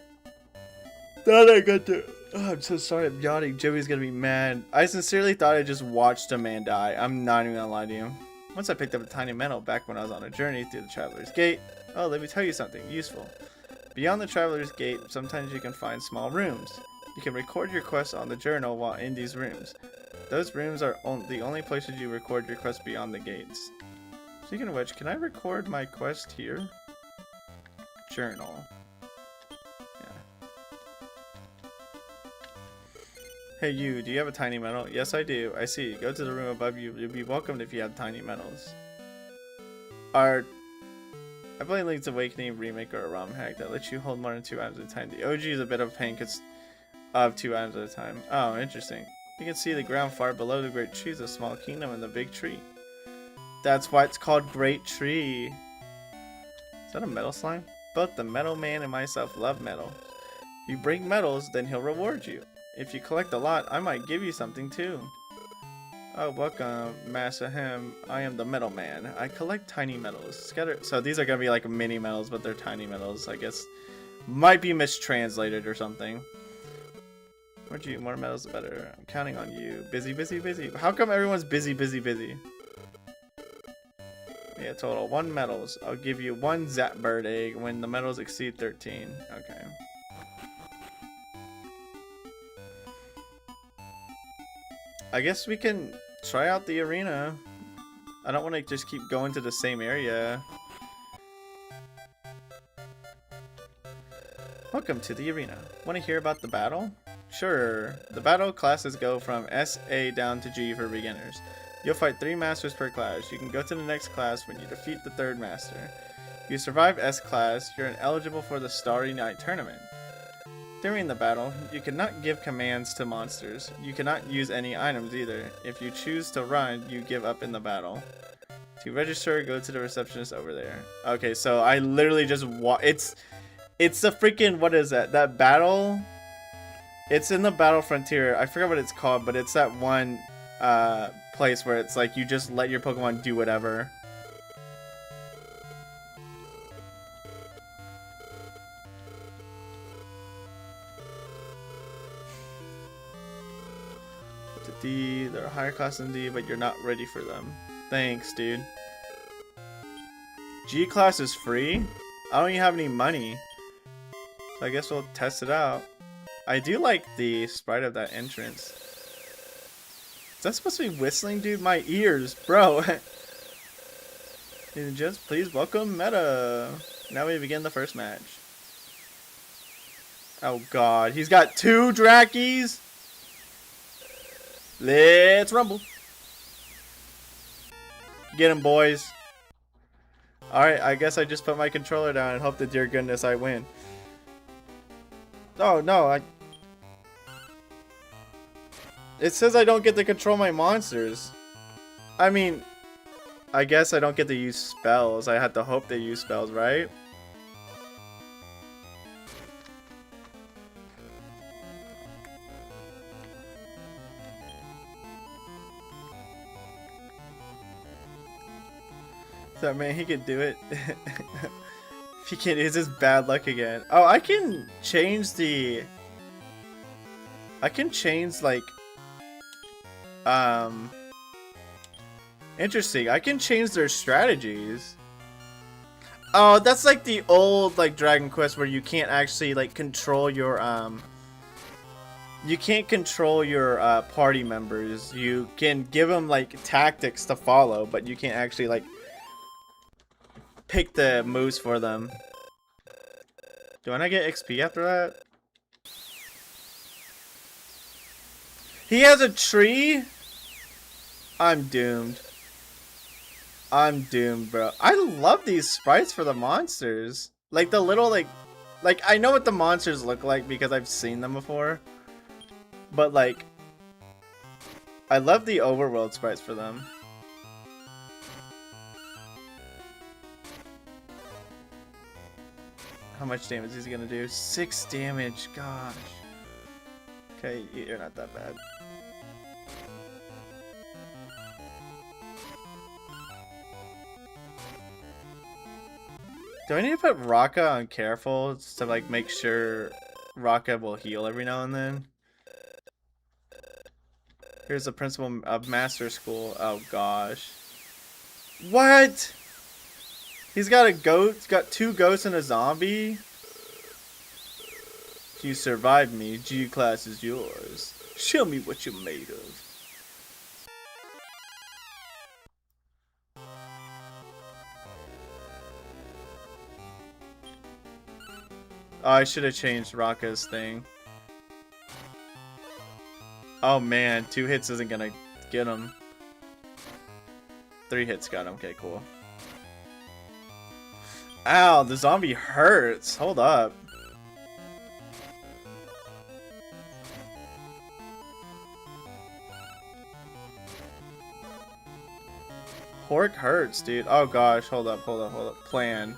[SPEAKER 1] thought I got to... Oh, I'm so sorry, I'm yawning. Joey's gonna be mad. I sincerely thought I just watched a man die. I'm not even gonna lie to you. Once I picked up a tiny metal back when I was on a journey through the Traveler's Gate. Oh, let me tell you something useful. Beyond the Traveler's Gate, sometimes you can find small rooms. You can record your quests on the journal while in these rooms. Those rooms are the only places you record your quests beyond the gates. Speaking of which, can I record my quest here? Journal. Hey you, do you have a tiny metal? Yes I do. I see. Go to the room above you. You'll be welcomed if you have tiny metals. I play Link's Awakening remake or a ROM hack that lets you hold more than 2 items at a time. The OG is a bit of a pain because of 2 items at a time. Oh, interesting. You can see the ground far below the great tree is a small kingdom and the big tree. That's why it's called Great Tree. Is that a metal slime? Both the Metal Man and myself love metal. If you bring metals, then he'll reward you. If you collect a lot, I might give you something too. Oh, welcome, Master Him. I am the metal man. I collect tiny metals. Scatter. So these are gonna be like mini metals, but they're tiny metals. I guess might be mistranslated or something. More metals, the better. I'm counting on you. Busy, busy, busy. How come everyone's busy, busy, busy? Yeah, total 1 metals. I'll give you 1 Zapbird egg when the metals exceed 13. Okay. I guess we can try out the arena. I don't want to just keep going to the same area. Welcome to the arena. Want to hear about the battle? Sure. The battle classes go from SA down to G for beginners. You'll fight 3 masters per class. You can go to the next class when you defeat the 3rd master. If you survive S class, you're eligible for the Starry Night tournament. During the battle, you cannot give commands to monsters. You cannot use any items either. If you choose to run, you give up in the battle. To register, go to the receptionist over there. Okay, so I literally just it's the freaking, what is that? That battle? It's in the Battle Frontier. I forgot what it's called, but it's that one place where it's like you just let your Pokemon do whatever. To D, they're a higher class than D, but you're not ready for them. Thanks, dude. G class is free? I don't even have any money. So I guess we'll test it out. I do like the sprite of that entrance. Is that supposed to be whistling, dude? My ears, bro. And just please welcome Meta. Now we begin the first match. Oh god, he's got 2 Drakis. Let's rumble. Get him, boys. Alright, I guess I just put my controller down and hope to dear goodness I win. Oh no, it says I don't get to control my monsters. I mean, I guess I don't get to use spells. I have to hope they use spells, right? That man, he can do it. If he can't, it's just bad luck again. Oh, I can change the... I can change, like... Interesting. I can change their strategies. Oh, that's like the old, like, Dragon Quest where you can't actually, like, control your, You can't control your, party members. You can give them, like, tactics to follow, but you can't actually, like... pick the moves for them. Do I not get XP after that? He has a tree? I'm doomed. I'm doomed, bro. I love these sprites for the monsters. Like the little, like I know what the monsters look like because I've seen them before. But like, I love the overworld sprites for them. How much damage is he gonna do? 6 damage, gosh. Okay, you're not that bad. Do I need to put Raka on careful just to like make sure Raka will heal every now and then? Here's the principal of Master School. Oh gosh. What? He's got a goat. He's got 2 ghosts and a zombie. You survived me. G class is yours. Show me what you're made of. Oh, I should have changed Raka's thing. Oh man, 2 hits isn't gonna get him. 3 hits got him. Okay, cool. Ow, the zombie hurts. Hold up. Hork hurts, dude. Oh gosh, hold up. Plan.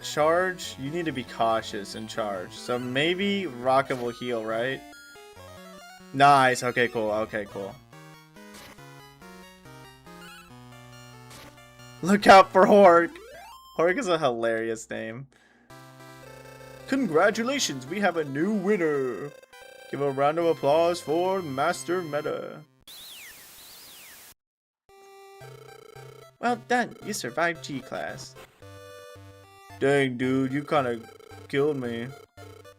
[SPEAKER 1] Charge. You need to be cautious and charge. So maybe Raka will heal, right? Nice. Okay, cool. Look out for Hork. Hork is a hilarious name. Congratulations, we have a new winner. Give a round of applause for Master Meta. Well done, you survived G-Class. Dang, dude, you kind of killed me.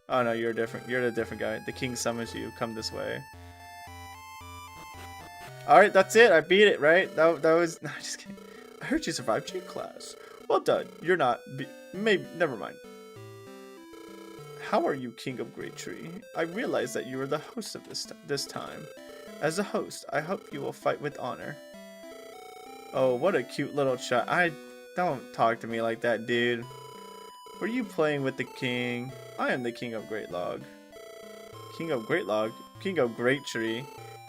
[SPEAKER 1] Oh no, you're different. You're the different guy. The king summons you. Come this way. Alright, that's it. I beat it, right? That was... No, just kidding. I heard you survived G-Class. Well done. You're not... Maybe... Never mind. How are you, King of Great Tree? I realize that you are the host of this time. As a host, I hope you will fight with honor. Oh, what a cute little child. Don't talk to me like that, dude. Were you playing with the king? I am the King of Great Log. King of Great Log? King of Great Tree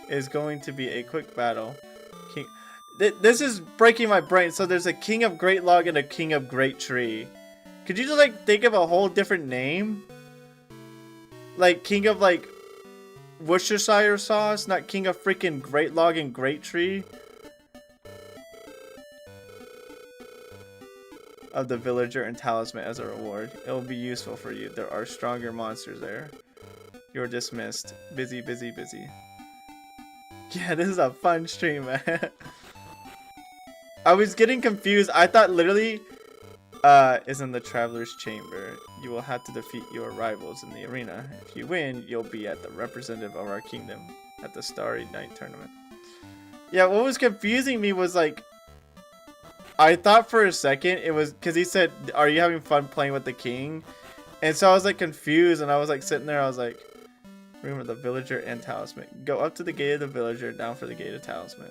[SPEAKER 1] is going to be a quick battle. This is breaking my brain. So there's a King of Great Log and a King of Great Tree. Could you just like think of a whole different name? Like King of like Worcestershire sauce, not King of freaking Great Log and Great Tree. Of the villager and talisman as a reward. It will be useful for you. There are stronger monsters there. You're dismissed. Busy, busy, busy. Yeah, this is a fun stream, man. I was getting confused. I thought literally is in the Traveler's Chamber. You will have to defeat your rivals in the arena. If you win, you'll be at the representative of our kingdom at the Starry Night tournament. Yeah, what was confusing me was like I thought for a second it was because he said, "Are you having fun playing with the king?" And so I was like confused, and I was like sitting there. I was like, "Room of the villager and talisman. Go up to the gate of the villager, down for the gate of talisman."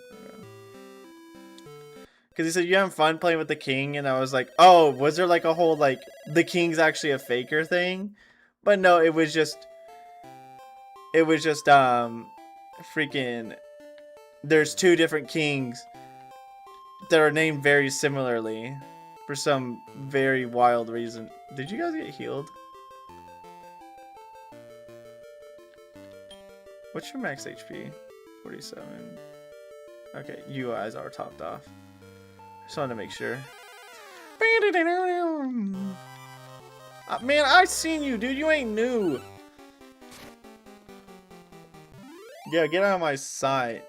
[SPEAKER 1] Because he said, "You having fun playing with the king?" And I was like, "Oh, was there like a whole like the king's actually a faker thing?" But no, it was just freaking. There's two different kings that are named very similarly for some very wild reason. Did you guys get healed? What's your max HP? 47. Okay, you guys are topped off. Just wanted to make sure. Man, I seen you, dude. You ain't new. Yeah, get out of my sight.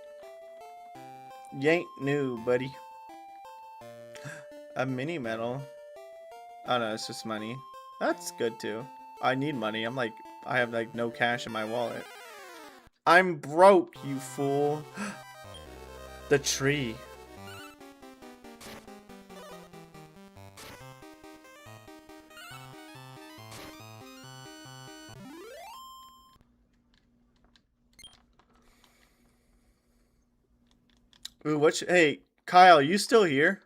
[SPEAKER 1] You ain't new, buddy. A mini medal. Oh no, it's just money. That's good too. I need money. I have like no cash in my wallet. I'm broke, you fool. The tree. Ooh, hey, Kyle, you still here?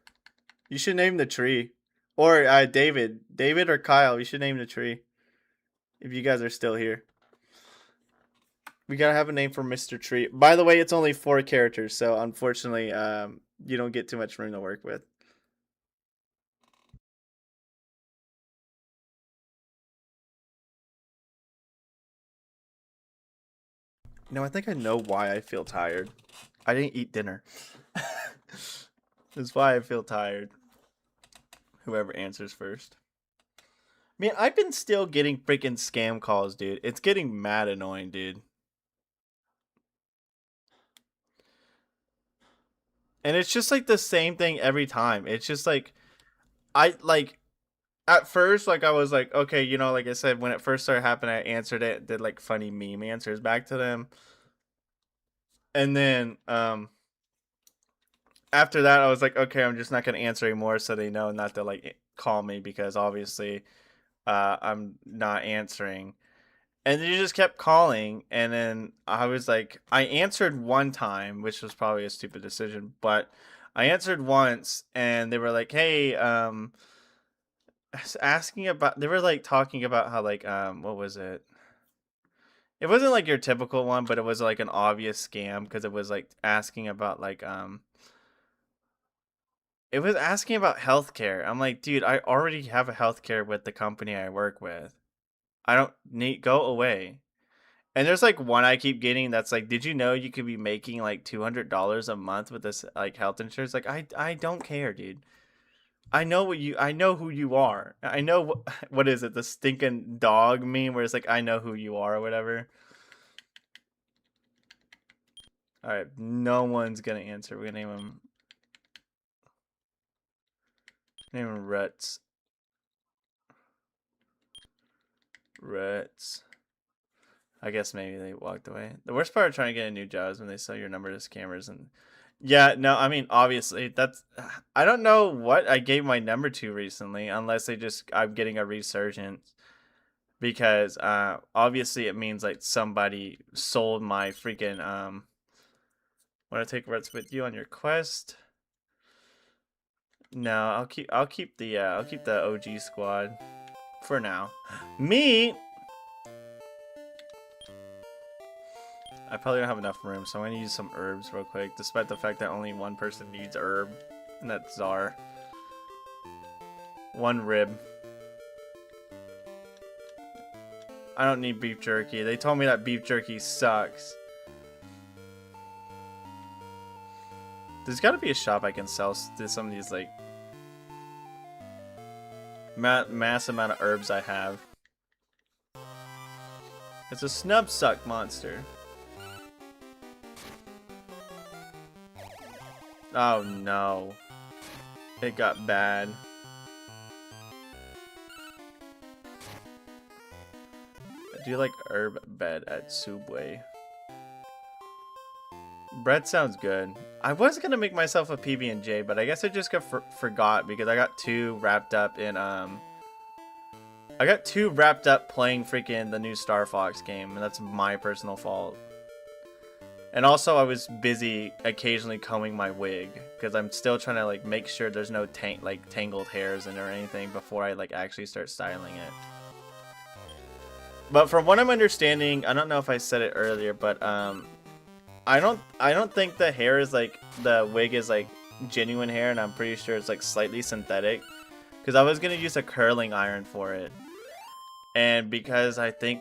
[SPEAKER 1] You should name the tree. Or David or Kyle, you should name the tree. If you guys are still here. We gotta have a name for Mr. Tree. By the way, it's only 4 characters, so unfortunately, you don't get too much room to work with. I think I know why I feel tired. I didn't eat dinner. That's why I feel tired. Whoever answers first. Man, I've been still getting freaking scam calls, dude. It's getting mad annoying, dude. And it's just like the same thing every time. It's just like at first, like I was like, okay, like I said, when it first started happening, I answered it, did like funny meme answers back to them. And then after that, I was like, okay, I'm just not gonna answer anymore, so they know not to like call me because obviously I'm not answering. And then you just kept calling, and then I was like, I answered one time, which was probably a stupid decision, but I answered once, and they were like, hey, asking about, they were like talking about how like, what was it? It wasn't like your typical one, but it was like an obvious scam because it was like asking about like, it was asking about healthcare. I'm like, dude, I already have a healthcare with the company I work with. I don't need, go away. And there's like one I keep getting that's like, did you know you could be making like $200 a month with this like health insurance? Like, I don't care, dude. I know what you. I know who you are. I know what. What is it? The stinking dog meme where it's like, I know who you are or whatever. All right, no one's gonna answer. We're gonna name him Ruts. Ruts. I guess maybe they walked away. The worst part of trying to get a new job is when they sell your number to scammers. And yeah, no, I mean, obviously that's, I don't know what I gave my number to recently, unless I'm getting a resurgence, because obviously it means like somebody sold my freaking want to take Ruts with you on your quest? No, I'll keep the OG squad for now. Me, I probably don't have enough room, so I'm gonna use some herbs real quick, despite the fact that only one person needs herb, and that's Czar. One rib. I don't need beef jerky. They told me that beef jerky sucks. There's gotta be a shop I can sell to some of these, like, mass amount of herbs I have. It's a snub suck monster. Oh no. It got bad. I do like herb bed at Subway. Bread sounds good. I was gonna make myself a PB&J, but I guess I just forgot because I got too wrapped up in playing freaking the new Star Fox game, and that's my personal fault. And also, I was busy occasionally combing my wig because I'm still trying to like make sure there's no tangled hairs in it or anything before I like actually start styling it. But from what I'm understanding, I don't know if I said it earlier, but I don't think the hair is like, the wig is like genuine hair, and I'm pretty sure it's like slightly synthetic, because I was gonna use a curling iron for it, and because I think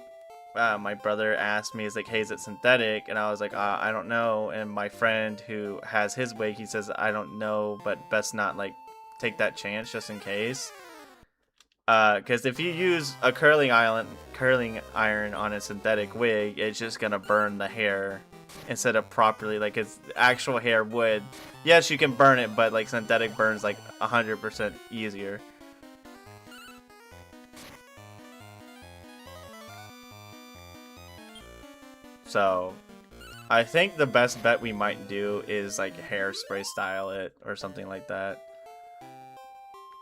[SPEAKER 1] my brother asked me, is like, hey, is it synthetic? And I was like, I don't know. And my friend who has his wig, he says, I don't know, but best not like take that chance just in case. Because if you use a curling iron on a synthetic wig, it's just gonna burn the hair instead of properly like its actual hair would. Yes, you can burn it, but like synthetic burns like 100% easier. So I think the best bet we might do is like hairspray style it or something like that.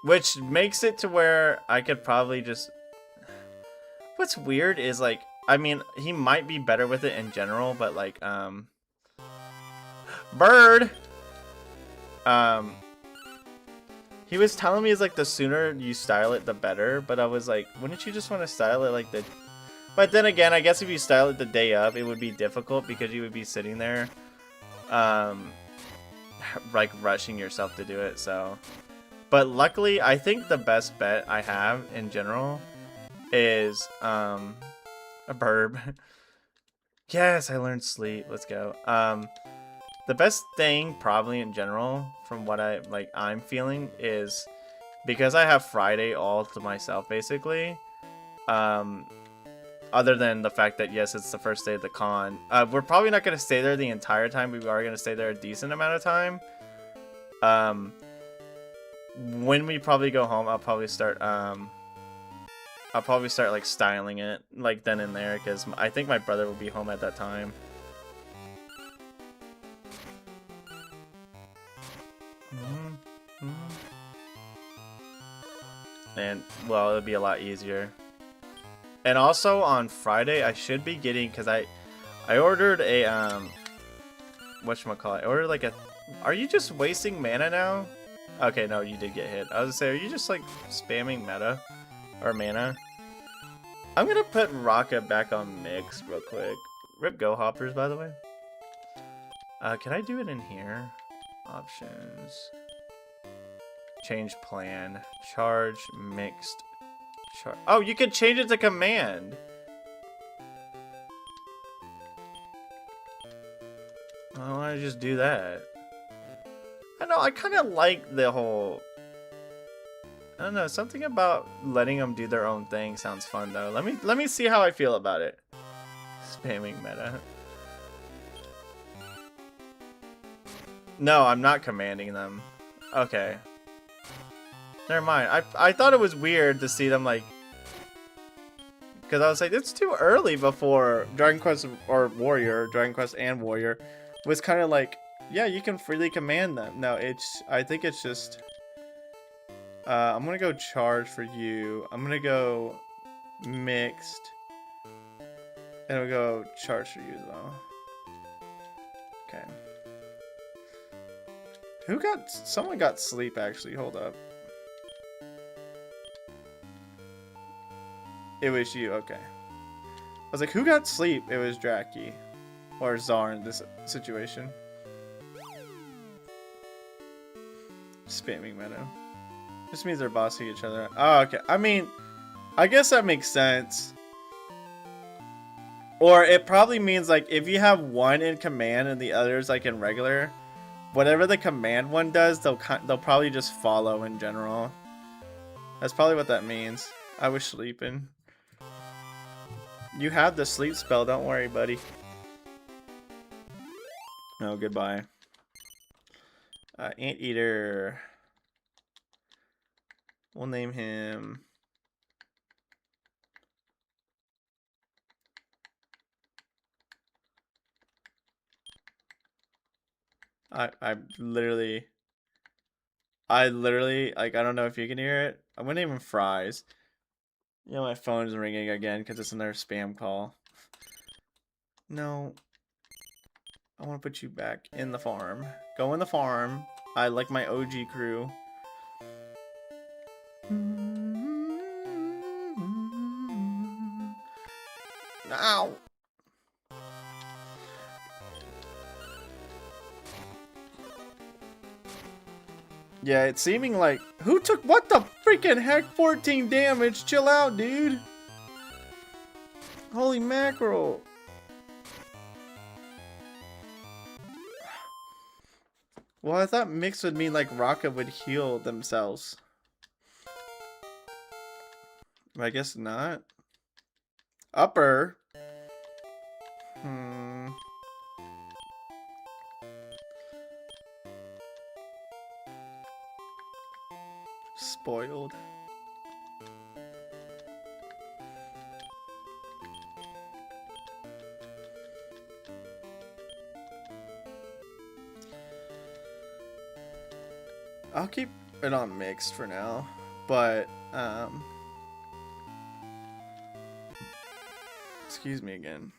[SPEAKER 1] Which makes it to where I could probably just... What's weird is like, I mean, he might be better with it in general, but like, Bird! He was telling me it's like the sooner you style it, the better, but I was like, wouldn't you just want to style it like the... But then again, I guess if you style it the day of, it would be difficult because you would be sitting there, like rushing yourself to do it, so... But luckily, I think the best bet I have in general is a burb. Yes, I learned sleep. Let's go. The best thing probably in general from what I'm feeling is because I have Friday all to myself basically. Other than the fact that yes, it's the first day of the con. We're probably not going to stay there the entire time. We are going to stay there a decent amount of time. When we probably go home, I'll probably start like styling it like then and there, because I think my brother will be home at that time. And well, it'll be a lot easier. And also on Friday I should be getting, because I ordered a whatchamacallit, I ordered like a... Are you just wasting mana now? Okay, no, you did get hit. I was gonna say, are you just like spamming meta or mana? I'm gonna put Rocket back on mixed real quick. Rip Go Hoppers, by the way. Can I do it in here? Options. Change plan. Charge mixed. Oh, you can change it to command. Why don't I just do that? I know, I kind of like the whole... I don't know, something about letting them do their own thing sounds fun though. Let me see how I feel about it. Spamming meta. No, I'm not commanding them. Okay. Never mind. I thought it was weird to see them like, because I was like, it's too early before Dragon Quest or Warrior, Dragon Quest and Warrior was kind of like, yeah, you can freely command them. No, I think it's just, I'm gonna go charge for you. I'm gonna go mixed. And we'll go charge for you though. Okay. Someone got sleep actually, hold up. It was you, okay. I was like, who got sleep? It was Draki. Or Czar in this situation. Spamming meta. This means they're bossing each other. Oh, okay. I mean, I guess that makes sense. Or it probably means like if you have one in command and the others like in regular, whatever the command one does, they'll probably just follow in general. That's probably what that means. I was sleeping. You have the sleep spell, don't worry, buddy. No, goodbye. Anteater. We'll name him. I literally, like, I don't know if you can hear it. I'm gonna name him Fries. You know, my phone's ringing again because it's another spam call. No. I want to put you back in the farm. Go in the farm. I like my OG crew. Ow! Yeah, it's seeming like... Who took... What the freaking heck? 14 damage? Chill out, dude. Holy mackerel. Well, I thought mix would mean like Rocket would heal themselves. I guess not. Upper. Spoiled. I'll keep it on mixed for now, but excuse me again.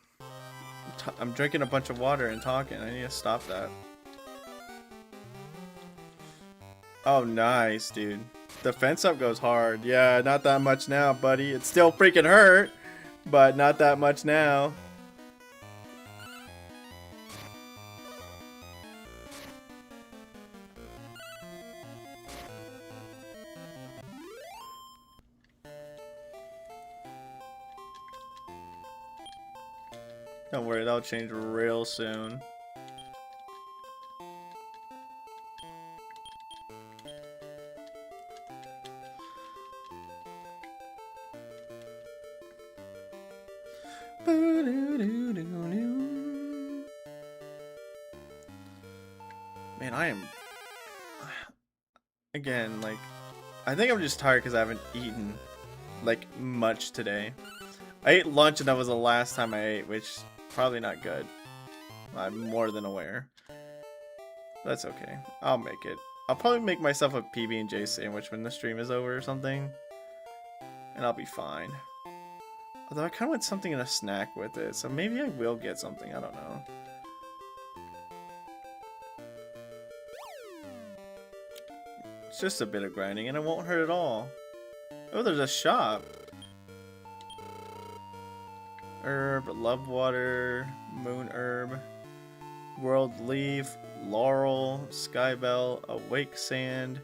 [SPEAKER 1] I'm drinking a bunch of water and talking. I need to stop that. Oh, nice, dude. The fence up goes hard. Yeah, not that much now, buddy. It still freaking hurt, but not that much now. Don't worry, that'll change real soon. Man, I am... Again, like... I think I'm just tired because I haven't eaten, like, much today. I ate lunch and that was the last time I ate, which... Probably not good. I'm more than aware. That's okay. I'll make it. I'll probably make myself a PB&J sandwich when the stream is over or something. And I'll be fine. Although I kind of want something in a snack with it. So maybe I will get something. I don't know. It's just a bit of grinding and it won't hurt at all. Oh, there's a shop. Herb, love water, moon herb, world leaf, laurel, skybell, awake sand.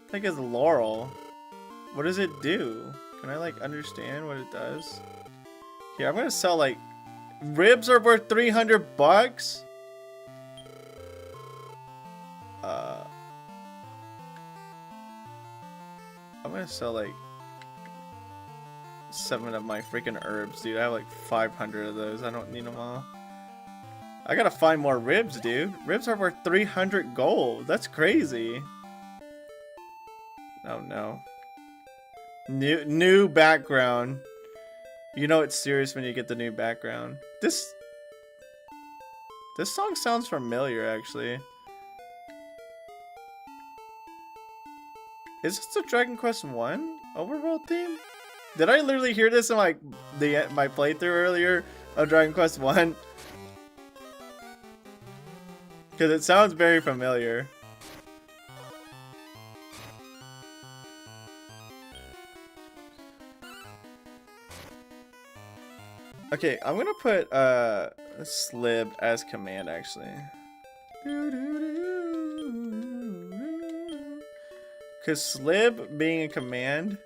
[SPEAKER 1] I think it's laurel. What does it do? Can I like understand what it does? Here, I'm gonna sell like ribs are worth 300 bucks. I'm gonna sell like 7 of my freaking herbs, dude. I have like 500 of those. I don't need them all. I gotta find more ribs, dude. Ribs are worth 300 gold. That's crazy. Oh no. New background. You know it's serious when you get the new background. This song sounds familiar, actually. Is this the Dragon Quest 1 overworld theme? Did I literally hear this in like my playthrough earlier of Dragon Quest 1? Because it sounds very familiar. Okay, I'm gonna put Slib as command actually. Because Slib being a command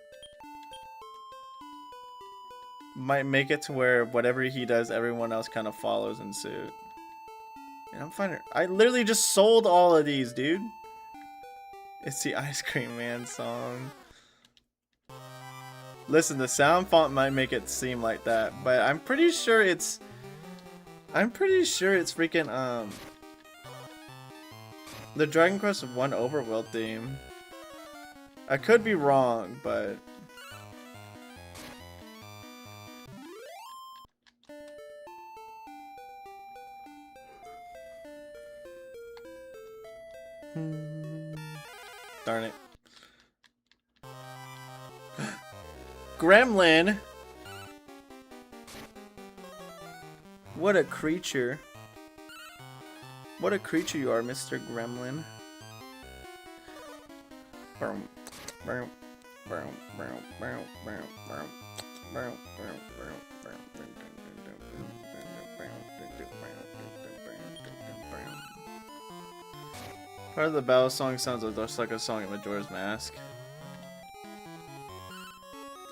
[SPEAKER 1] might make it to where whatever he does, everyone else kind of follows in suit. And I'm finding, I literally just sold all of these, dude. It's the Ice Cream Man song. Listen, the sound font might make it seem like that, but I'm pretty sure it's freaking the Dragon Quest 1 overworld theme. I could be wrong, but darn it. Gremlin. What a creature. What a creature you are, Mr. Gremlin. Part of the battle song sounds just like a song in Majora's Mask.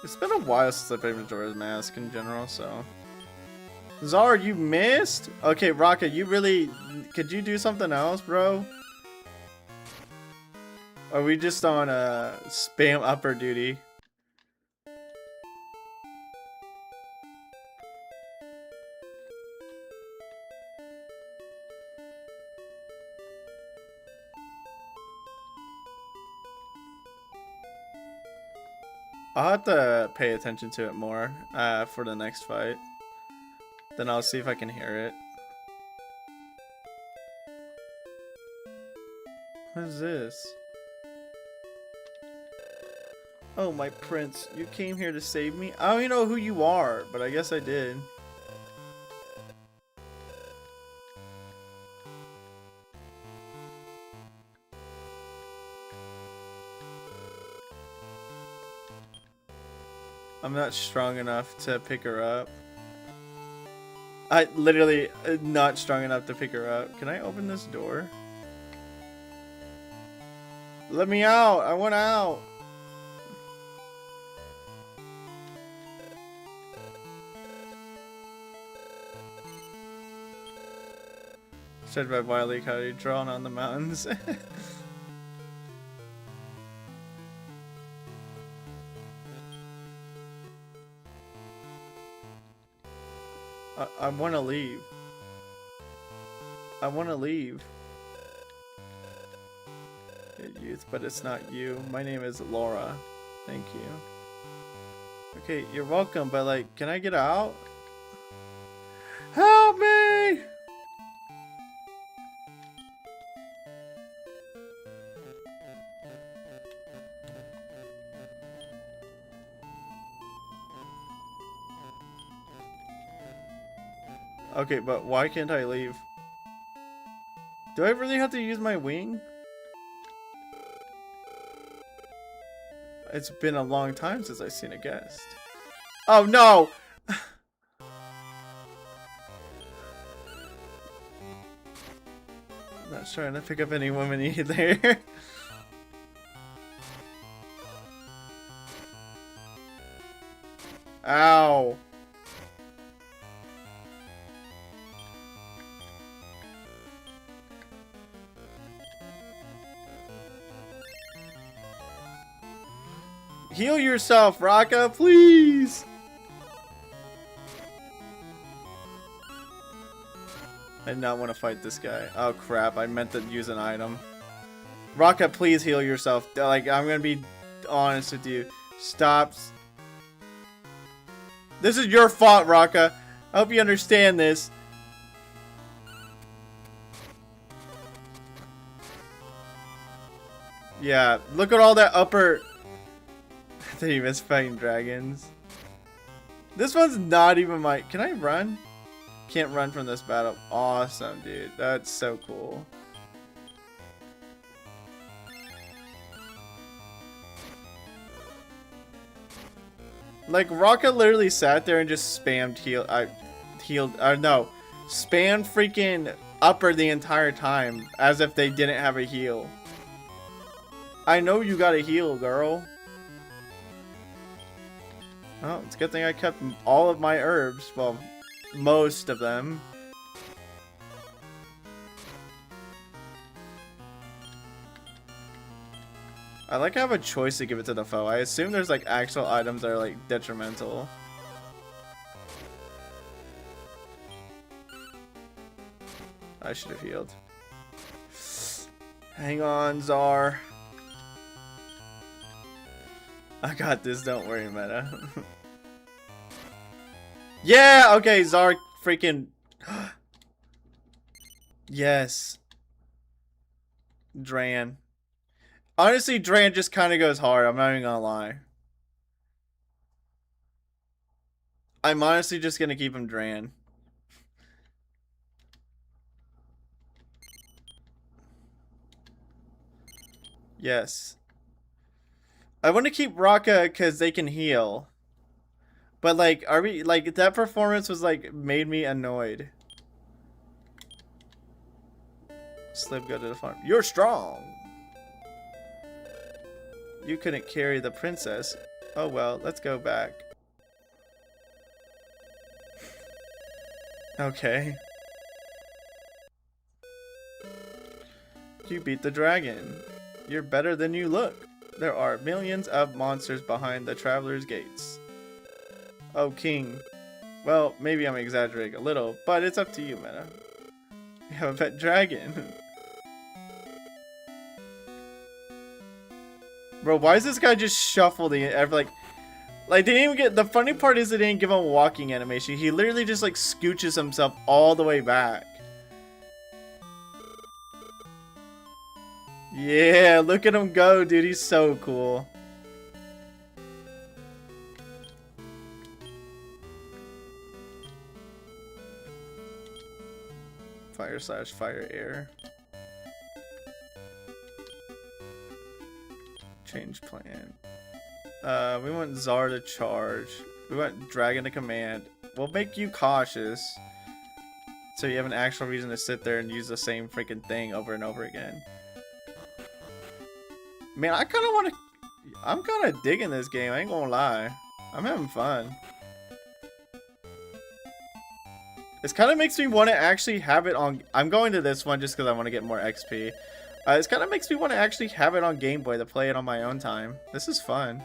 [SPEAKER 1] It's been a while since I played Majora's Mask in general, so. Zara, you missed? Okay, Raka, you really... Could you do something else, bro? Are we just on spam upper duty? I'll have to pay attention to it more for the next fight. Then I'll see if I can hear it. What is this? Oh, my prince. You came here to save me? I don't even know who you are, but I guess I did. I'm not strong enough to pick her up. I literally not strong enough to pick her up. Can I open this door? Let me out! I want out! Said by Wile E. Coyote, drawn on the mountains. I want to leave. I want to leave. Good youth, but it's not you. My name is Laura. Thank you. Okay, you're welcome, but like, can I get out? Help me! Okay, but why can't I leave? Do I really have to use my wing? It's been a long time since I've seen a guest. Oh no! I'm not trying to pick up any woman either. Ow! Heal yourself, Raka, please! I did not want to fight this guy. Oh crap, I meant to use an item. Raka, please heal yourself. Like, I'm gonna be honest with you. Stop. This is your fault, Raka. I hope you understand this. Yeah, look at all that upper... I think you miss fighting dragons. This one's not even my... Can I run? Can't run from this battle. Awesome, dude. That's so cool. Like, Raka literally sat there and just spammed heal... no. Spammed freaking upper the entire time. As if they didn't have a heal. I know you got a heal, girl. Oh, it's a good thing I kept all of my herbs. Well, most of them. I like I have a choice to give it to the foe. I assume there's like actual items that are like detrimental. I should have healed. Hang on, Czar. I got this, don't worry, Meta. Yeah, okay, Czar freaking... Yes. Dran. Honestly, Dran just kind of goes hard, I'm not even gonna lie. I'm honestly just gonna keep him Dran. Yes. I want to keep Raka because they can heal. But like, are we like that performance was like made me annoyed. Slip, go to the farm. You're strong. You couldn't carry the princess. Oh well, let's go back. Okay. You beat the dragon. You're better than you look. There are millions of monsters behind the traveler's gates. Oh, king. Well, maybe I'm exaggerating a little, but it's up to you, Meta. You have a pet dragon. Bro, why is this guy just shuffled like they didn't even get... The funny part is they didn't give him a walking animation. He literally just like scooches himself all the way back. Yeah, look at him go, dude. He's so cool. Fire/fire air. Change plan. We want Czar to charge. We want Dragon to command. We'll make you cautious. So you have an actual reason to sit there and use the same freaking thing over and over again. Man, I kind of want to... I'm kind of digging this game, I ain't gonna lie. I'm having fun. This kind of makes me want to actually have it on... I'm going to this one just because I want to get more XP. This kind of makes me want to actually have it on Game Boy to play it on my own time. This is fun.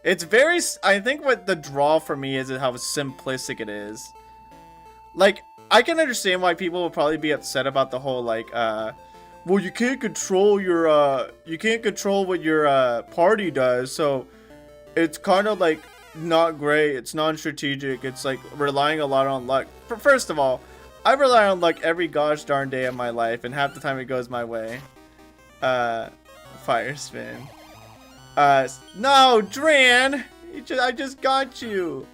[SPEAKER 1] It's very... I think what the draw for me is how simplistic it is. Like... I can understand why people will probably be upset about the whole, like, well, you can't control your, you can't control what your, party does, so it's kind of, like, not great, it's non-strategic, it's, like, relying a lot on luck. First of all, I rely on luck every gosh darn day of my life, and half the time it goes my way. Fire spin. No, Dran! I just got you!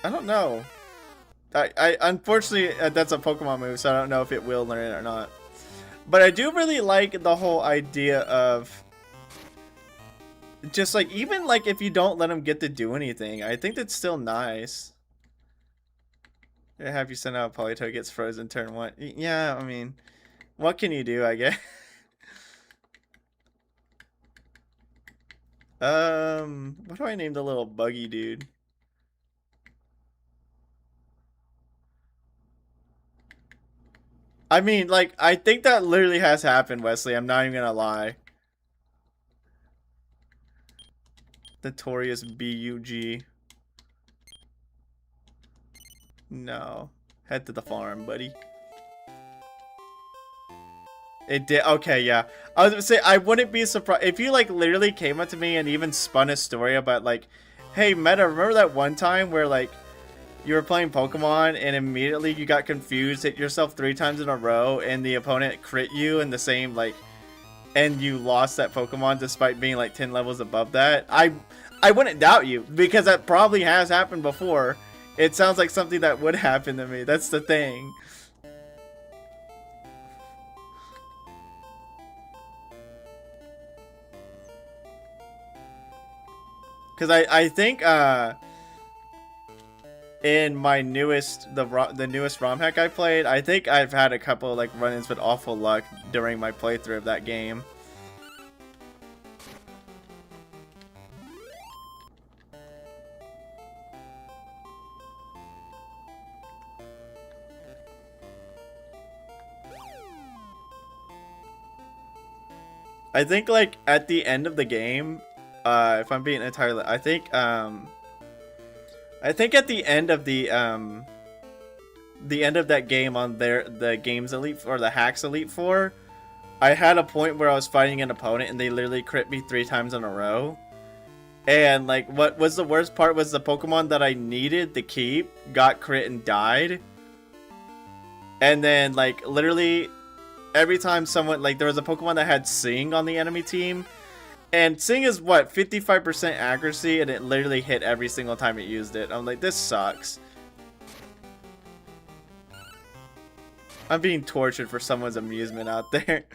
[SPEAKER 1] I don't know. I unfortunately, that's a Pokemon move, so I don't know if it will learn it or not. But I do really like the whole idea of just like, even like if you don't let him get to do anything, I think that's still nice. Have you send out Politoed gets frozen turn 1. Yeah, I mean, what can you do, I guess? What do I name the little buggy dude? I mean, like, I think that literally has happened, Wesley. I'm not even gonna lie. Notorious BUG. No. Head to the farm, buddy. It did. Okay, yeah. I was gonna say, I wouldn't be surprised if you, like, literally came up to me and even spun a story about, like, hey, Meta, remember that one time where, like, you were playing Pokemon and immediately you got confused, hit yourself 3 times in a row, and the opponent crit you in the same, like, and you lost that Pokemon despite being, like, 10 levels above that? I wouldn't doubt you, because that probably has happened before. It sounds like something that would happen to me. That's the thing. Because I think, in my newest, the newest ROM hack I played, I think I've had a couple, like, run-ins with awful luck during my playthrough of that game. I think, like, at the end of the game, if I'm being entirely, I think at the end of the end of that game on the game's Elite, or the Hacks Elite 4, I had a point where I was fighting an opponent and they literally crit me 3 times in a row. And, like, what was the worst part was the Pokemon that I needed to keep got crit and died. And then, like, literally every time someone, like, there was a Pokemon that had Sing on the enemy team, and Sing is, what, 55% accuracy, and it literally hit every single time it used it. I'm like, this sucks. I'm being tortured for someone's amusement out there.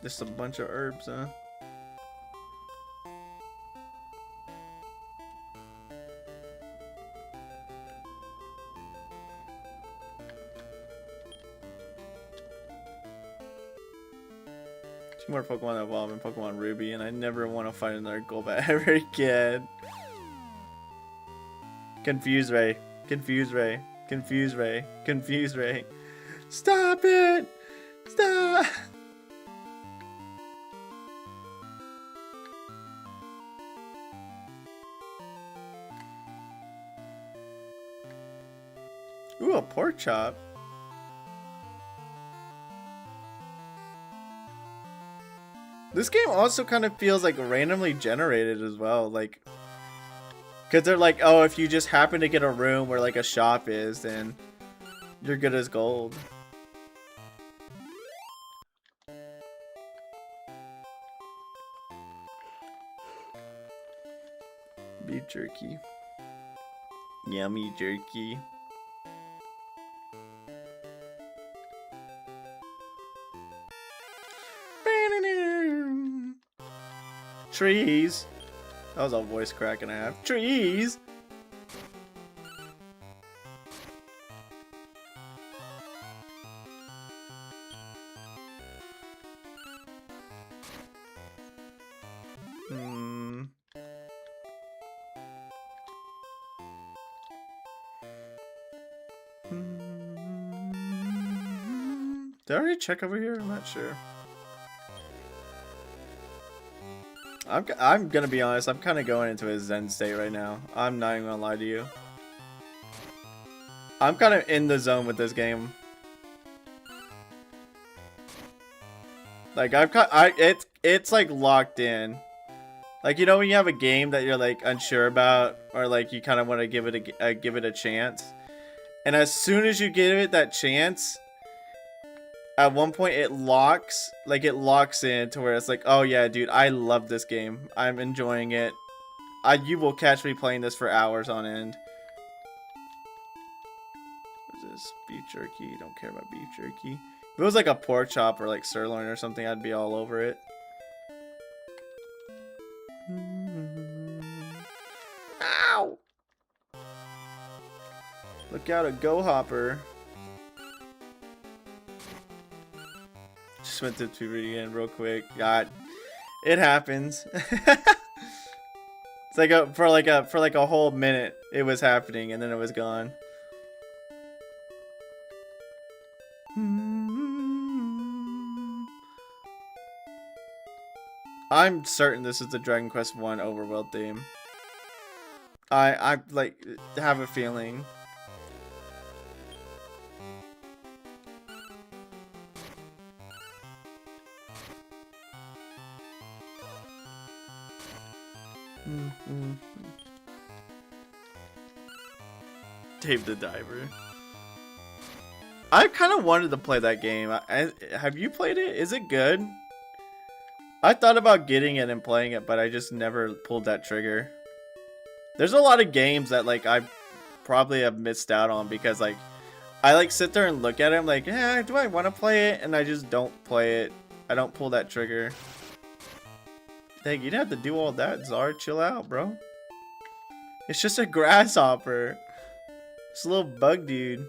[SPEAKER 1] Just a bunch of herbs, huh? Two more Pokemon evolve in Pokemon Ruby, and I never want to fight another Golbat ever again. Confuse Ray. Confuse Ray. Confuse Ray. Confuse Ray. Stop it! Stop! Ooh, a pork chop. This game also kind of feels like randomly generated as well, like, because they're like, oh, if you just happen to get a room where, like, a shop is, then you're good as gold. Beef jerky. Yummy jerky. Trees. That was a voice crack and a half. Trees. Did I already check over here? I'm not sure. I'm gonna be honest, I'm kind of going into a zen state right now. I'm not even gonna lie to you. I'm kind of in the zone with this game. Like, it's like locked in. Like, you know when you have a game that you're, like, unsure about, or, like, you kind of want to give it a chance, and as soon as you give it that chance, at one point it locks in to where it's like, oh yeah, dude, I love this game. I'm enjoying it. You will catch me playing this for hours on end. What is this? Beef jerky. Don't care about beef jerky. If it was like a pork chop or like sirloin or something, I'd be all over it. Ow! Look out, a Go Hopper. Just went to puberty again real quick. God, it happens. It's like for like a whole minute it was happening and then it was gone. I'm certain this is the Dragon Quest 1 overworld theme. I like have a feeling. Dave the Diver. I kind of wanted to play that game. Have you played it? Is it good? I thought about getting it and playing it, but I just never pulled that trigger. There's a lot of games that like I probably have missed out on because like I like sit there and look at it. I'm like, yeah, do I want to play it? And I just don't play it. I don't pull that trigger. Dang, you didn't have to do all that, Zara. Chill out, bro. It's just a grasshopper. It's a little bug dude.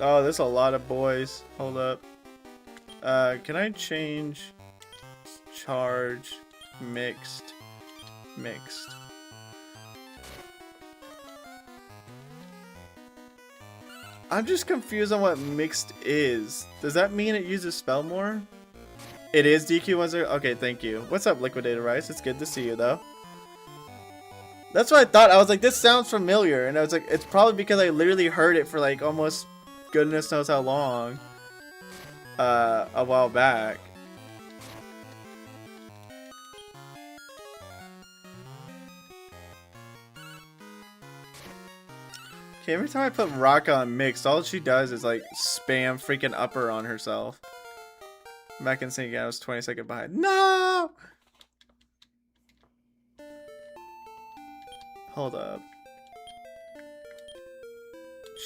[SPEAKER 1] Oh, there's a lot of boys. Hold up. Can I change charge mixed? I'm just confused on what mixed is. Does that mean it uses spell more? It is DQ10. Okay, thank you. What's up, Liquidated Rice? It's good to see you, though. That's what I thought. I was like, this sounds familiar. And I was like, it's probably because I literally heard it for like almost goodness knows how long. A while back. Okay, every time I put Raka on mixed, all she does is like spam freaking upper on herself. I'm back in sync again, I was 20 seconds behind. No! Hold up.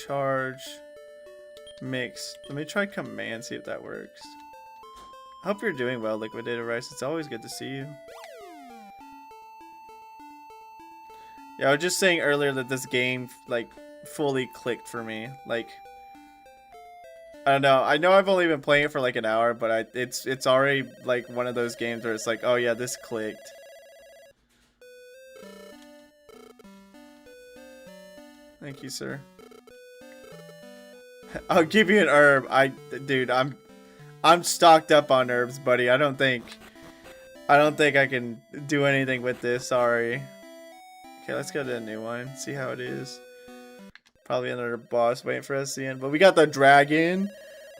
[SPEAKER 1] Charge. Mix. Let me try command, see if that works. I hope you're doing well, Liquidated Rice. It's always good to see you. Yeah, I was just saying earlier that this game, like, fully clicked for me. Like, I don't know. I know I've only been playing it for like an hour, but it's already like one of those games where it's like, oh yeah, this clicked. Thank you, sir. I'll give you an herb. Dude, I'm stocked up on herbs, buddy. I don't think I can do anything with this. Sorry. Okay, let's go to a new one. See how it is. Probably another boss waiting for us at the end. But we got the dragon.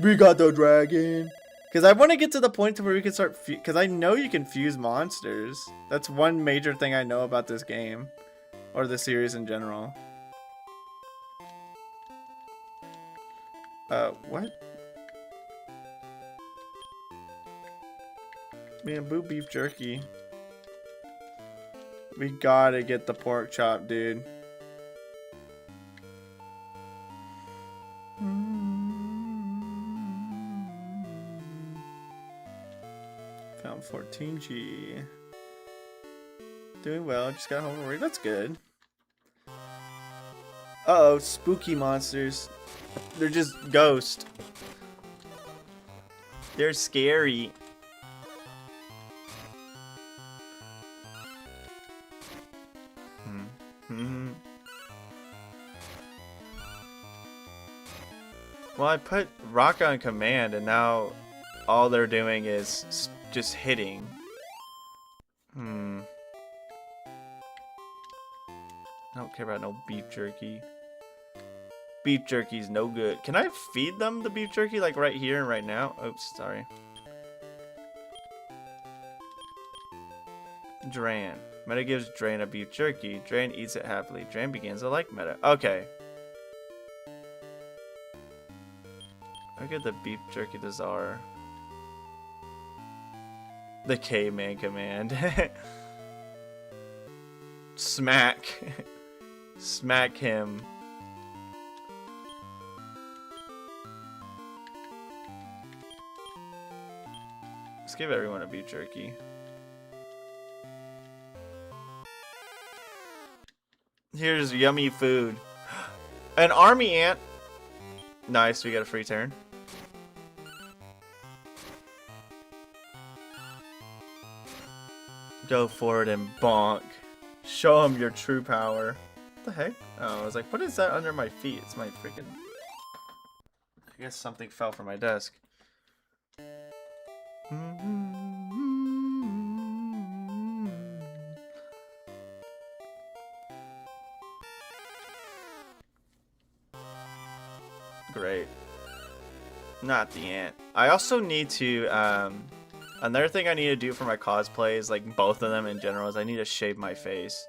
[SPEAKER 1] We got the dragon. Because I want to get to the point to where we can start... Because I know you can fuse monsters. That's one major thing I know about this game. Or the series in general. What? Bamboo beef jerky. We gotta get the pork chop, dude. Found 14G. Doing well, just got home already. That's good. Uh-oh, spooky monsters. They're just ghosts. They're scary. Well, I put Rock on command, and now all they're doing is just hitting. I don't care about no beef jerky. Beef jerky's no good. Can I feed them the beef jerky like right here and right now? Oops, sorry. Dran. Meta gives Dran a beef jerky. Dran eats it happily. Dran begins to like Meta. Okay. I get the beef jerky to Czar. The K-Man command. Smack. Smack him. Let's give everyone a beef jerky. Here's yummy food. An army ant. Nice, we get a free turn. Go forward and bonk. Show him your true power. What the heck? Oh, I was like, what is that under my feet? It's my freaking... I guess something fell from my desk. Great. Not the ant. I also need to, another thing I need to do for my cosplays, like both of them in general, is I need to shave my face.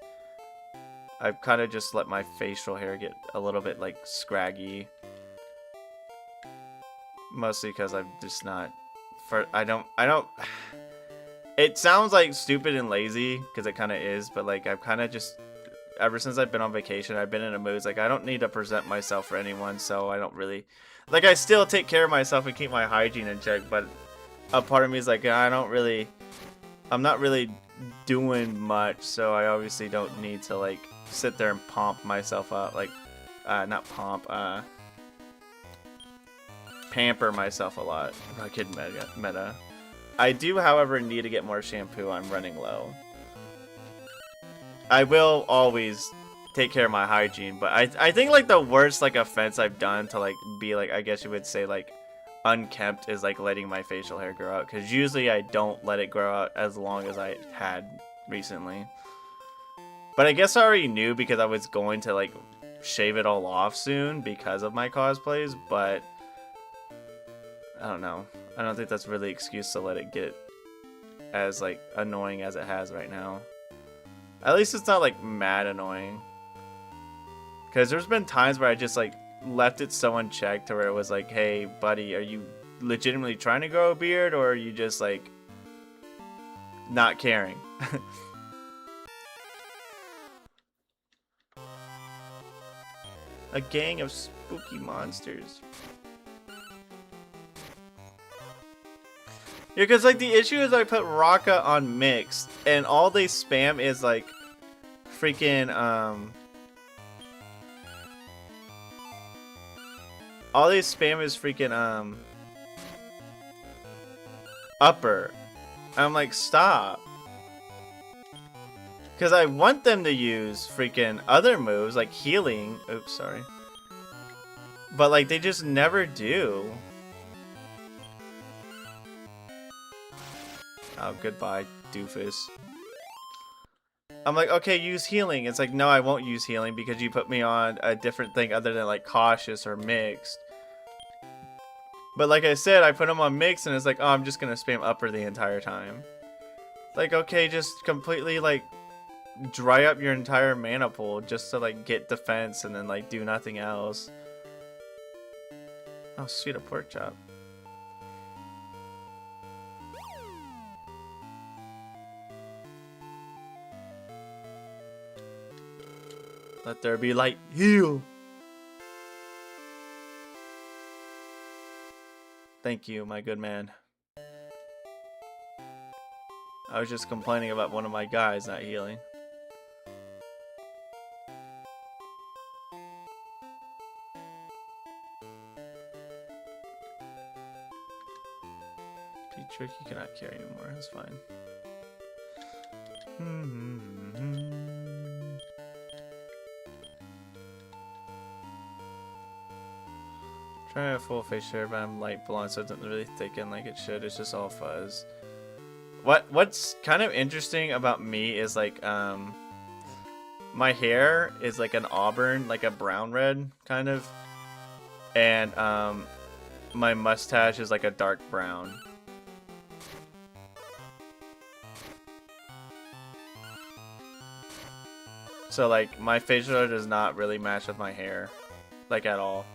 [SPEAKER 1] I've kind of just let my facial hair get a little bit, like, scraggy. Mostly because I'm just not, I don't, it sounds like stupid and lazy, because it kind of is, but like, I've kind of just, ever since I've been on vacation, I've been in a mood, like, I don't need to present myself for anyone, so I don't really, like, I still take care of myself and keep my hygiene in check, but a part of me is like, I'm not really doing much, so I obviously don't need to, like, sit there and pomp myself up, like, not pomp, pamper myself a lot. Rugged meta. I do, however, need to get more shampoo. I'm running low. I will always take care of my hygiene, but I think like the worst like offense I've done to like be like, I guess you would say like unkempt, is like letting my facial hair grow out, because usually I don't let it grow out as long as I had recently. But I guess I already knew because I was going to like shave it all off soon because of my cosplays, but I don't know. I don't think that's really an excuse to let it get as like annoying as it has right now. At least it's not like mad annoying. Because there's been times where I just like left it so unchecked to where it was like, hey buddy, are you legitimately trying to grow a beard, or are you just like not caring? A gang of spooky monsters. Yeah, because like the issue is I put Raka on mixed, and all they spam is like freaking all they spam is freaking upper. I'm like, stop. Because I want them to use freaking other moves like healing. Oops, sorry. But like they just never do. Oh, goodbye, doofus. I'm like, okay, use healing. It's like, no, I won't use healing because you put me on a different thing other than like cautious or mixed. But like I said, I put them on mixed and it's like, oh, I'm just gonna spam upper the entire time. Like, okay, just completely like dry up your entire mana pool just to like get defense and then like do nothing else. Oh, sweet, a pork chop. Let there be light. Heal. Thank you, my good man. I was just complaining about one of my guys not healing. Trick, you cannot carry anymore. That's fine. Trying a full face share, but I'm light blonde, so it doesn't really thicken like it should. It's just all fuzz. What's kind of interesting about me is like my hair is like an auburn, like a brown red kind of, and my mustache is like a dark brown. So like my facial hair does not really match with my hair, like at all.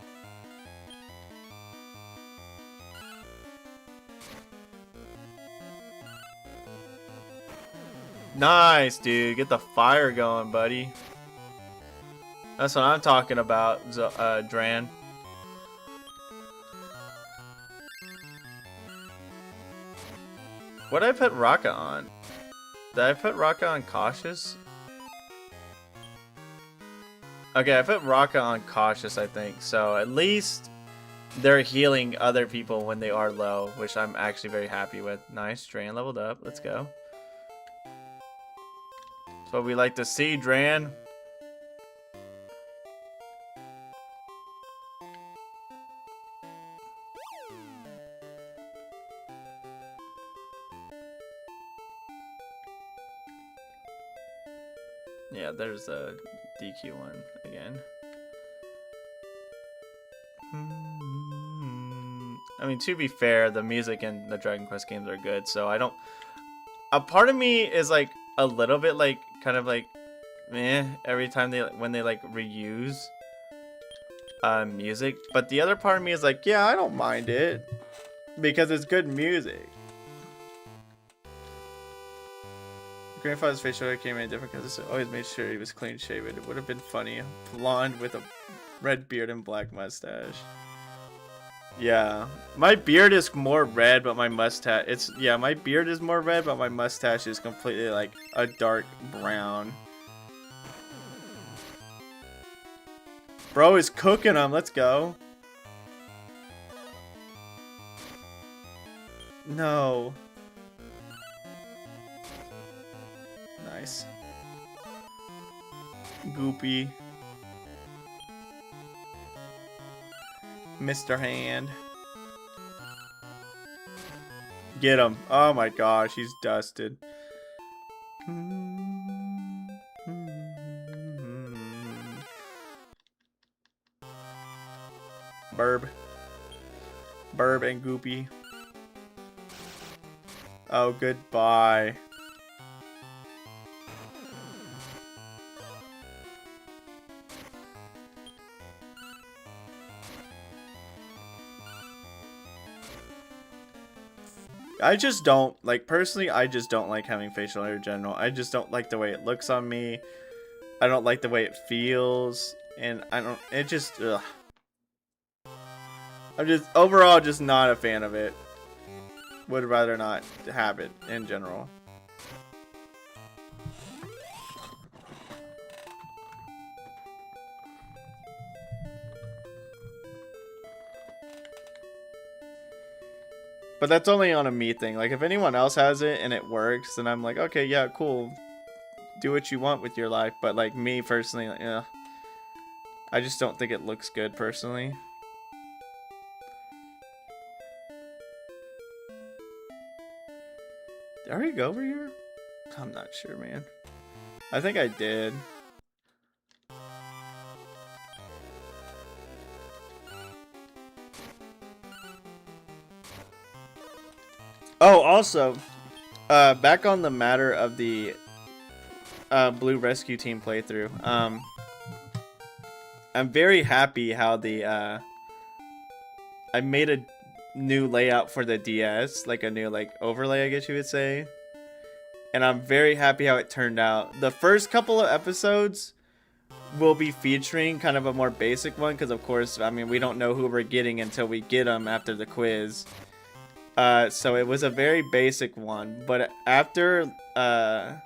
[SPEAKER 1] Nice, dude. Get the fire going, buddy. That's what I'm talking about, Dran. What did I put Raka on? Did I put Raka on cautious? Okay, I put Raka on cautious, I think. So at least they're healing other people when they are low, which I'm actually very happy with. Nice, Dran leveled up. Let's go. That's what we like to see, Dran. Yeah, there's a DQ one again. I mean, to be fair, the music in the Dragon Quest games are good, so I don't... A part of me is, like, a little bit, like, kind of, like, meh, every time when they, like, reuse music. But the other part of me is like, yeah, I don't mind it, because it's good music. Grandfather's facial hair came in different because it always made sure he was clean shaven. It would have been funny. Blonde with a red beard and black mustache. Yeah. My beard is more red, but my mustache... Yeah, my beard is more red, but my mustache is completely, like, a dark brown. Bro is cooking them. Let's go. No. Nice. Goopy. Mr. Hand. Get him. Oh my gosh, he's dusted. Burb. Burb and Goopy. Oh, goodbye. I just don't, like, personally, I just don't like having facial hair in general. I just don't like the way it looks on me. I don't like the way it feels. And it just, ugh. I'm just, overall, just not a fan of it. Would rather not have it in general. But that's only on a me thing. Like, if anyone else has it and it works, then I'm like, okay, yeah, cool. Do what you want with your life. But, like, me personally, like, yeah. I just don't think it looks good, personally. Did I already go over here? I'm not sure, man. I think I did. Oh, also, back on the matter of the Blue Rescue Team playthrough, I'm very happy how I made a new layout for the DS, like a new overlay, I guess you would say. And I'm very happy how it turned out. The first couple of episodes will be featuring kind of a more basic one, because of course, I mean, we don't know who we're getting until we get them after the quiz. So it was a very basic one, but after a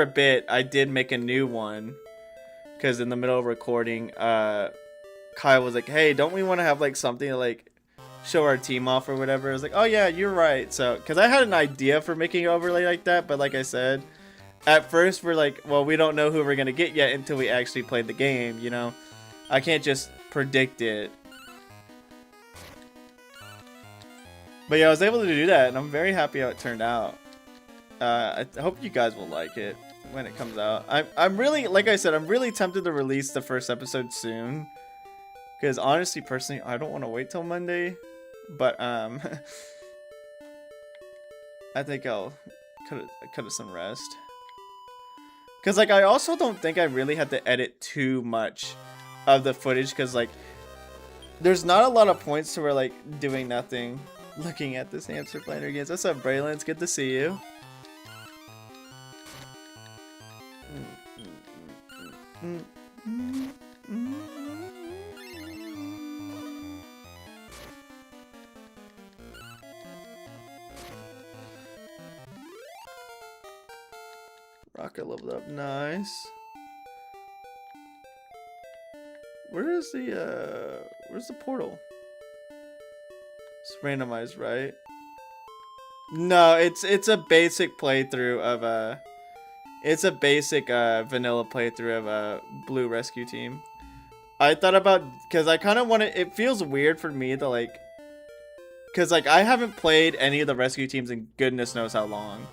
[SPEAKER 1] bit, I did make a new one, because in the middle of recording, Kyle was like, hey, don't we want to have like something to like show our team off or whatever? I was like, oh yeah, you're right. So, because I had an idea for making an overlay like that, but like I said, at first we're like, well, we don't know who we're going to get yet until we actually play the game, you know? I can't just predict it. But yeah, I was able to do that, and I'm very happy how it turned out. I hope you guys will like it when it comes out. I'm really, like I said, I'm really tempted to release the first episode soon. Because honestly, personally, I don't want to wait till Monday. But, I think I'll cut it some rest. Because, like, I also don't think I really had to edit too much of the footage. Because, like, there's not a lot of points to where, like, doing nothing. Looking at this hamster planner again. What's up, Braylon? It's good to see you. Rocket leveled up, nice. Where's the portal? It's randomized, right? No, it's a basic playthrough of it's a basic vanilla playthrough of Blue Rescue Team. I thought about, because I kind of want to, it feels weird for me to like, because like I haven't played any of the rescue teams in goodness knows how long.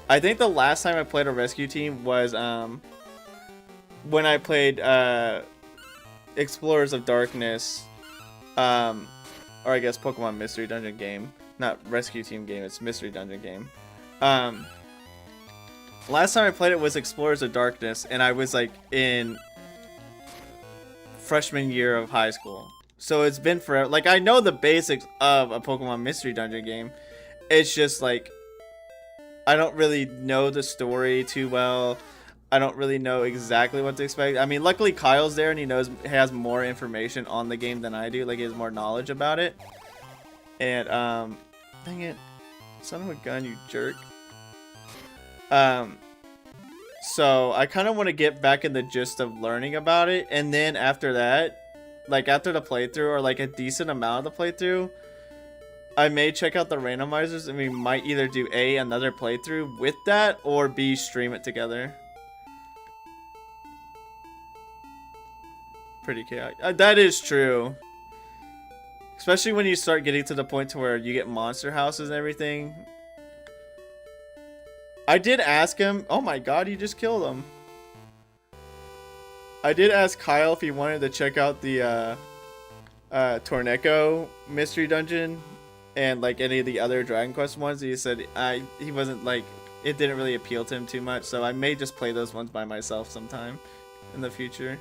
[SPEAKER 1] I think the last time I played a rescue team was when I played Explorers of Darkness, or I guess Pokemon Mystery Dungeon game. Not rescue team game, it's Mystery Dungeon game. Last time I played it was Explorers of Darkness, and I was like in freshman year of high school. So it's been forever. Like, I know the basics of a Pokemon Mystery Dungeon game. It's just like, I don't really know the story too well. I don't really know exactly what to expect. I mean, luckily Kyle's there and he has more information on the game than I do. Like, he has more knowledge about it. And dang it, son of a gun, you jerk. So I kind of want to get back in the gist of learning about it, and then after that, like after the playthrough or like a decent amount of the playthrough, I may check out the randomizers, and we might either do another playthrough with that, or B, stream it together. Pretty chaotic. That is true. Especially when you start getting to the point to where you get monster houses and everything. I did ask him. Oh my god, you just killed him. I did ask Kyle if he wanted to check out the Torneco Mystery Dungeon and like any of the other Dragon Quest ones. He said he wasn't like, it didn't really appeal to him too much, so I may just play those ones by myself sometime in the future.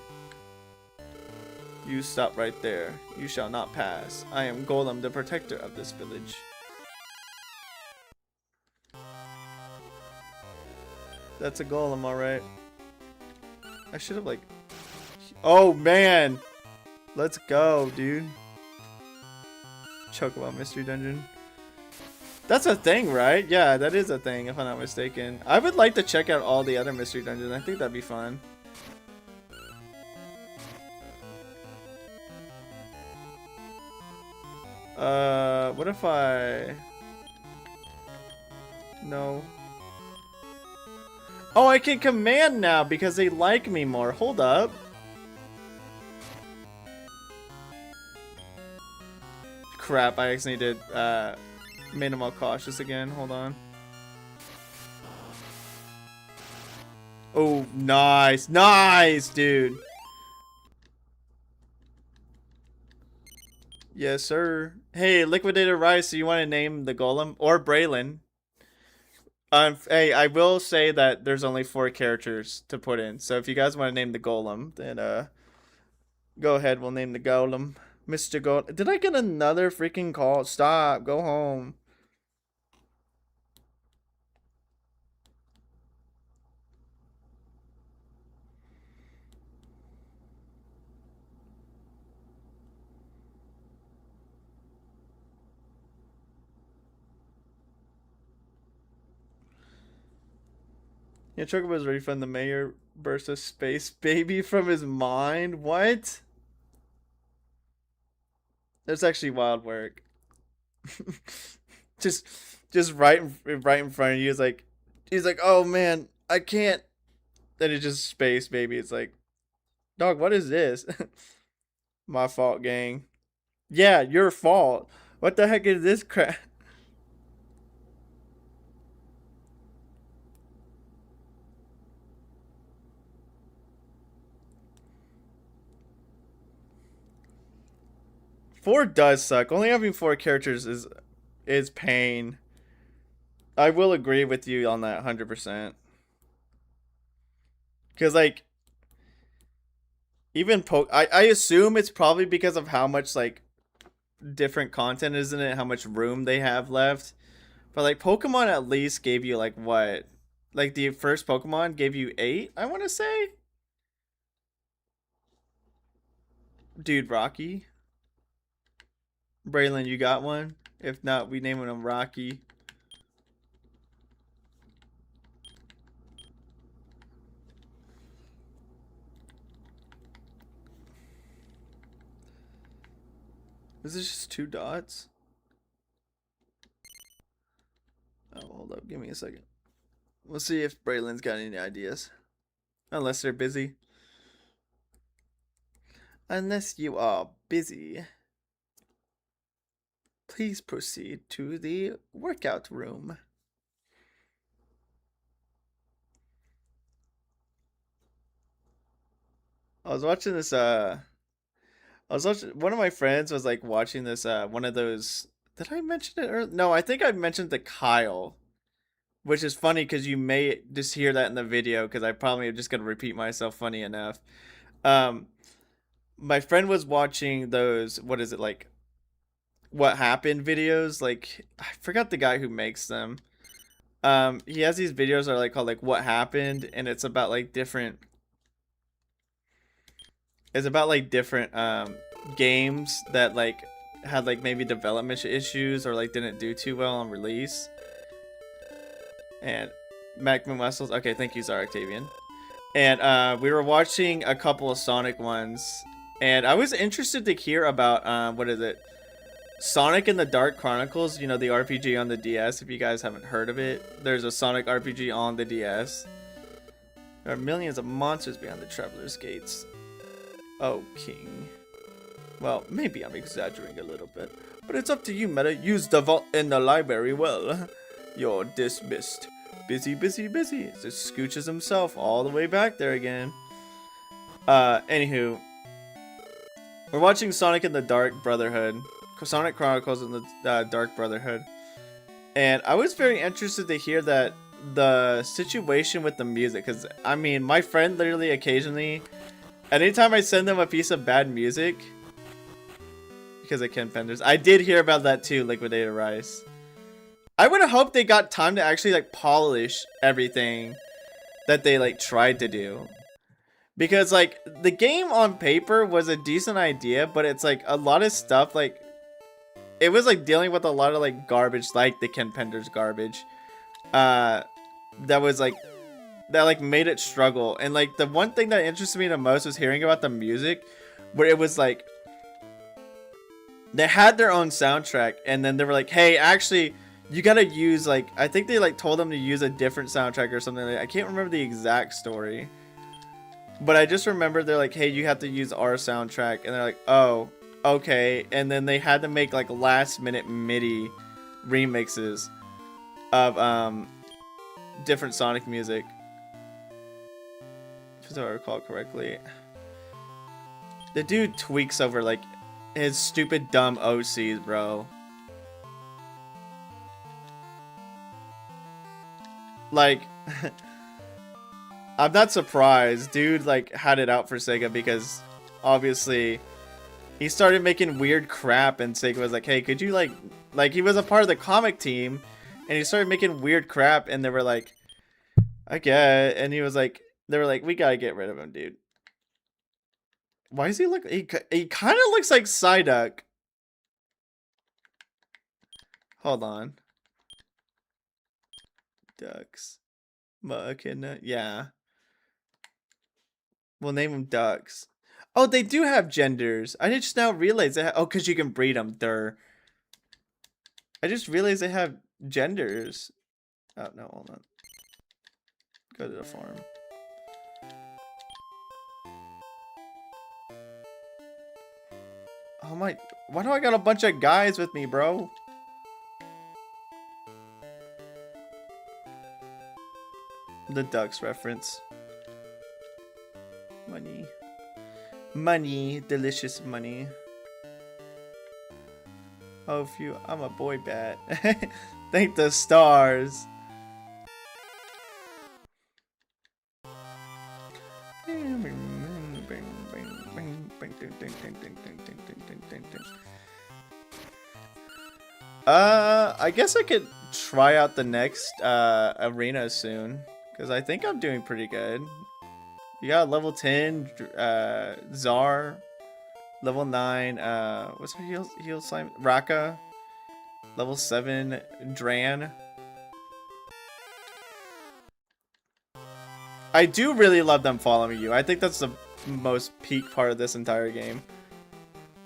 [SPEAKER 1] You stop right there. You shall not pass. I am Golem, the protector of this village. That's a Golem, alright. I should have like... Oh, man! Let's go, dude. Chocobo Mystery Dungeon. That's a thing, right? Yeah, that is a thing, if I'm not mistaken. I would like to check out all the other Mystery Dungeons. I think that'd be fun. What if I... No. Oh, I can command now because they like me more. Hold up. Crap, I actually did made them all cautious again. Hold on. Oh, nice. Nice, dude. Yes, sir. Hey, Liquidator Rice, so you want to name the Golem? Or Braylon? Hey, I will say that there's only 4 characters to put in. So if you guys want to name the Golem, then go ahead, we'll name the Golem. Mr. Golem. Did I get another freaking call? Stop, go home. Yeah, Chocobo's ready from the mayor burst a space baby from his mind. What? That's actually wild work. just right in front of you. He's like, oh man, I can't. Then it's just space baby. It's like, dog, what is this? My fault, gang. Yeah, your fault. What the heck is this crap? Four does suck. Only having 4 characters is pain. I will agree with you on that 100%. Cause like even I assume it's probably because of how much like different content is in it, how much room they have left. But like Pokemon at least gave you like what? Like the first Pokemon gave you 8, I want to say. Dude, Rocky. Braylon, you got one? If not, we naming him Rocky. Is this just 2 dots? Oh, hold up. Give me a second. We'll see if Braylon's got any ideas. Unless they're busy. Unless you are busy. Please proceed to the workout room. I was watching this, one of my friends was like watching this, one of those, did I mention it earlier? No, I think I mentioned the Kyle, which is funny because you may just hear that in the video because I probably am just going to repeat myself funny enough. My friend was watching those, what is it, like, what happened videos, like, I forgot the guy who makes them. He has these videos that are like called like what happened, and it's about like different games that like had like maybe development issues or like didn't do too well on release. And Magma Muscles, okay, thank you, Zara Octavian. And we were watching a couple of Sonic ones, and I was interested to hear about what is it, Sonic and the Dark Chronicles, you know, the RPG on the DS. If you guys haven't heard of it, there's a Sonic RPG on the DS. There are millions of monsters beyond the Traveler's Gates. Oh, King. Well, maybe I'm exaggerating a little bit, but it's up to you, Meta. Use the vault in the library well. You're dismissed. Busy, busy, busy. Just scooches himself all the way back there again. Anywho. We're watching Sonic and the Dark Brotherhood. Sonic Chronicles and the Dark Brotherhood. And I was very interested to hear that the situation with the music. Because, I mean, my friend literally occasionally, anytime I send them a piece of bad music, because of Ken Penders, I did hear about that too, Liquidated Rice. I would have hoped they got time to actually like polish everything that they like tried to do. Because like the game on paper was a decent idea, but it's like a lot of stuff like it was like dealing with a lot of like garbage, like the Ken Penders garbage. That was like made it struggle. And like the one thing that interested me the most was hearing about the music, where it was like they had their own soundtrack, and then they were like, hey, actually you gotta use like, I think they like told them to use a different soundtrack or something like that. I can't remember the exact story, but I just remember they're like, hey, you have to use our soundtrack, and they're like, oh, okay. And then they had to make like last minute MIDI remixes of different Sonic music, if I recall correctly. The dude tweaks over like his stupid dumb OCs, bro. Like, I'm not surprised. Dude, like, had it out for Sega because, obviously, he started making weird crap, and Sega was like, hey, could you, like, he was a part of the comic team, and he started making weird crap, and they were like, I get it. And he was like, they were like, we gotta get rid of him, dude. Why does he look, he kind of looks like Psyduck. Hold on. Ducks. Machina. Yeah. We'll name them ducks. Oh, they do have genders. I just now realized that. Oh, because you can breed them. Durr. I just realized they have genders. Oh, no, hold on. Go to the farm. Oh my. Why do I got a bunch of guys with me, bro? The ducks reference. Money. Money. Delicious money. Oh, phew. I'm a boy bat. Thank the stars. I guess I could try out the next arena soon, because I think I'm doing pretty good. You got level 10 Czar, level 9 what's her heal slime, Raka, level 7 Dran. I do really love them following you. I think that's the most peak part of this entire game.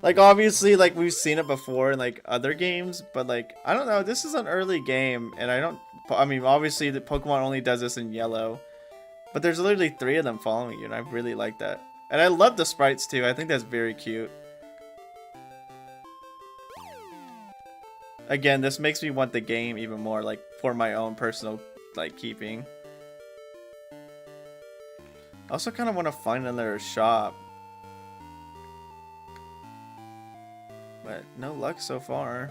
[SPEAKER 1] Like, obviously, like, we've seen it before in, like, other games, but, like, I don't know, this is an early game, and I mean, obviously, the Pokemon only does this in yellow, but there's literally 3 of them following you, and I really like that. And I love the sprites, too. I think that's very cute. Again, this makes me want the game even more, like, for my own personal, like, keeping. I also kind of want to find another shop. But no luck so far.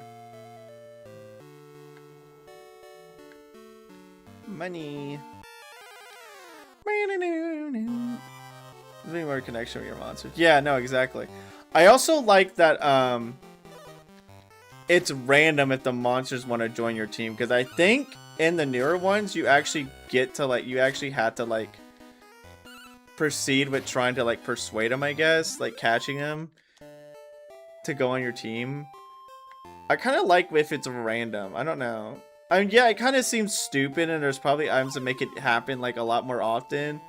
[SPEAKER 1] Money. There's more connection with your monsters. Yeah, no, exactly. I also like that it's random if the monsters want to join your team, because I think in the newer ones you actually get to like had to like proceed with trying to like persuade them, I guess, like catching them to go on your team. I kind of like if it's random. I don't know. I mean, yeah, it kind of seems stupid, and there's probably items that make it happen like a lot more often.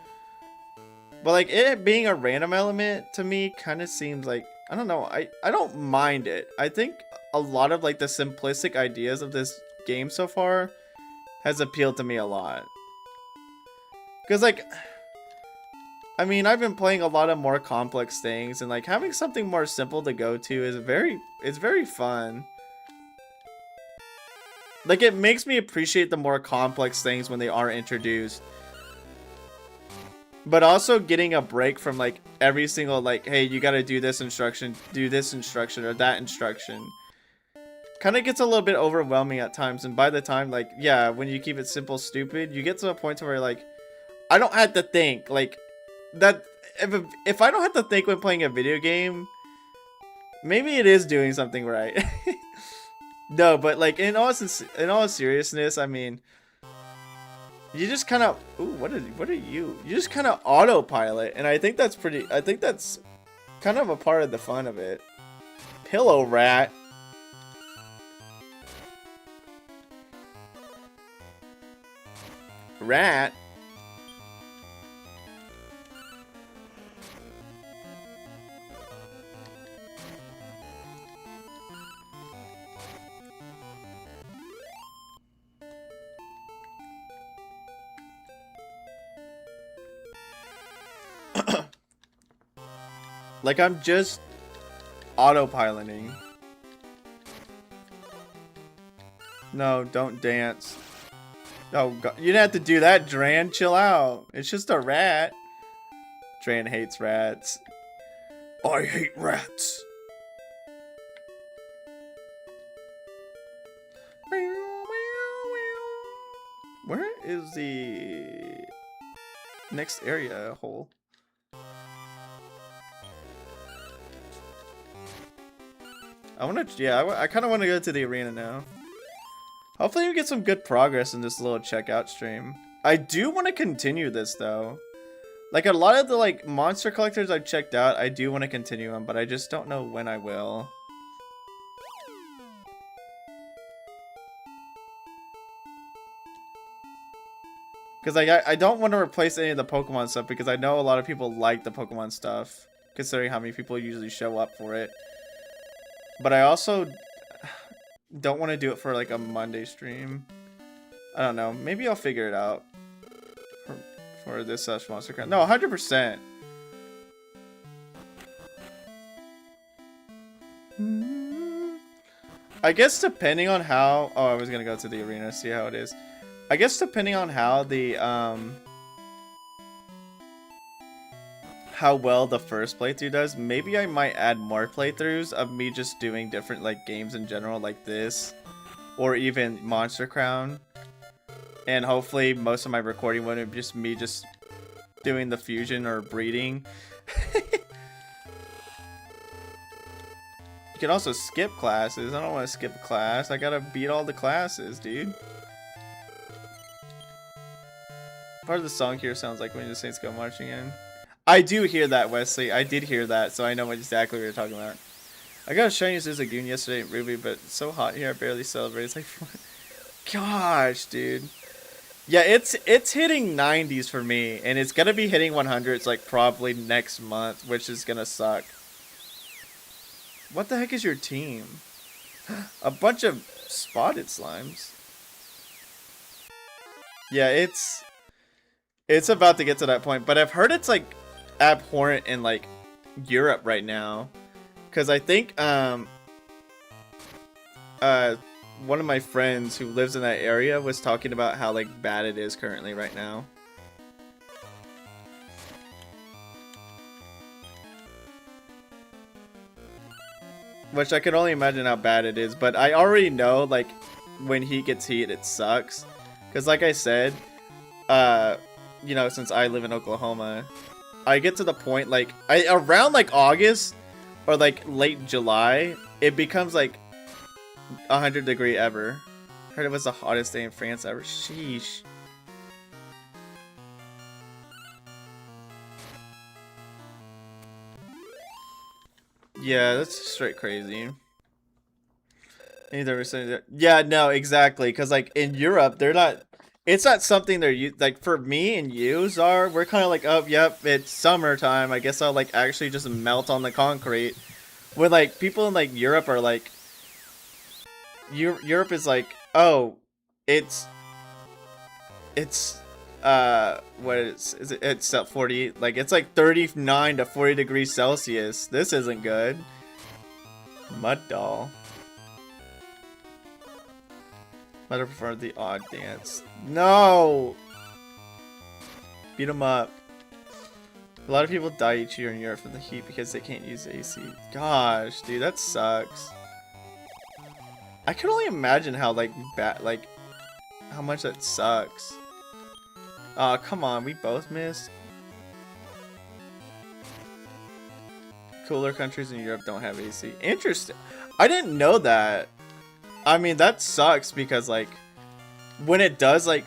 [SPEAKER 1] But like it being a random element to me kind of seems like, I don't know, I don't mind it. I think a lot of like the simplistic ideas of this game so far has appealed to me a lot. Cause like, I mean, I've been playing a lot of more complex things, and like having something more simple to go to is very fun. Like, it makes me appreciate the more complex things when they are introduced. But also getting a break from like every single like, hey, you gotta do this instruction, or that instruction, kind of gets a little bit overwhelming at times. And by the time, like, yeah, when you keep it simple, stupid, you get to a point where like, I don't have to think. Like, that if I don't have to think when playing a video game, maybe it is doing something right. No, but like in all seriousness, I mean, you just kind of, ooh, what are you? You just kind of autopilot, and I think that's kind of a part of the fun of it. Pillow rat. Rat. Like, I'm just autopiloting. No, don't dance. Oh god, you didn't have to do that, Dran. Chill out. It's just a rat. Dran hates rats. I hate rats. Where is the next area hole? I kind of want to go to the arena now. Hopefully we get some good progress in this little checkout stream. I do want to continue this though. Like, a lot of the like monster collectors I've checked out, I do want to continue them, but I just don't know when I will. Because like, I don't want to replace any of the Pokemon stuff, because I know a lot of people like the Pokemon stuff, considering how many people usually show up for it. But I also don't want to do it for like a Monday stream. I don't know. Maybe I'll figure it out for this Monster Crown. No, 100%. I guess depending on how... Oh, I was going to go to the arena, see how it is. I guess depending on how the... how well the first playthrough does, maybe I might add more playthroughs of me just doing different like games in general, like this, or even Monster Crown. And hopefully most of my recording wouldn't be just me just doing the fusion or breeding. You can also skip classes. I don't want to skip a class. I gotta beat all the classes, dude. Part of the song here sounds like when the Saints go marching in. I do hear that, Wesley. I did hear that, so I know exactly what you're talking about. I got a shiny Zigzagoon yesterday at Ruby, but it's so hot here I barely celebrate. It's like, gosh, dude. Yeah, it's hitting 90s for me, and it's gonna be hitting 100s like probably next month, which is gonna suck. What the heck is your team? A bunch of spotted slimes. Yeah, it's about to get to that point, but I've heard it's like abhorrent in like Europe right now, because I think one of my friends who lives in that area was talking about how like bad it is currently right now. Which I can only imagine how bad it is, but I already know like when heat gets heat, it sucks. Cause like I said, you know, since I live in Oklahoma, I get to the point like around like August or like late July, it becomes like 100-degree ever. Heard it was the hottest day in France ever. Sheesh. Yeah, that's straight crazy. Yeah, no, exactly. Because like in Europe, they're not. It's not something they're like for me and you, Czar. We're kind of like, oh, yep, it's summertime. I guess I'll like actually just melt on the concrete. When like people in like Europe are like, Europe is like, oh, it's what is it? It's at 40, like it's like 39 to 40 degrees Celsius. This isn't good. Mud doll. Might have preferred the odd dance. No! Beat him up. A lot of people die each year in Europe from the heat because they can't use AC. Gosh, dude, that sucks. I can only imagine how like bad, like how much that sucks. Oh, come on, we both missed. Cooler countries in Europe don't have AC. Interesting. I didn't know that. I mean, that sucks because like when it does like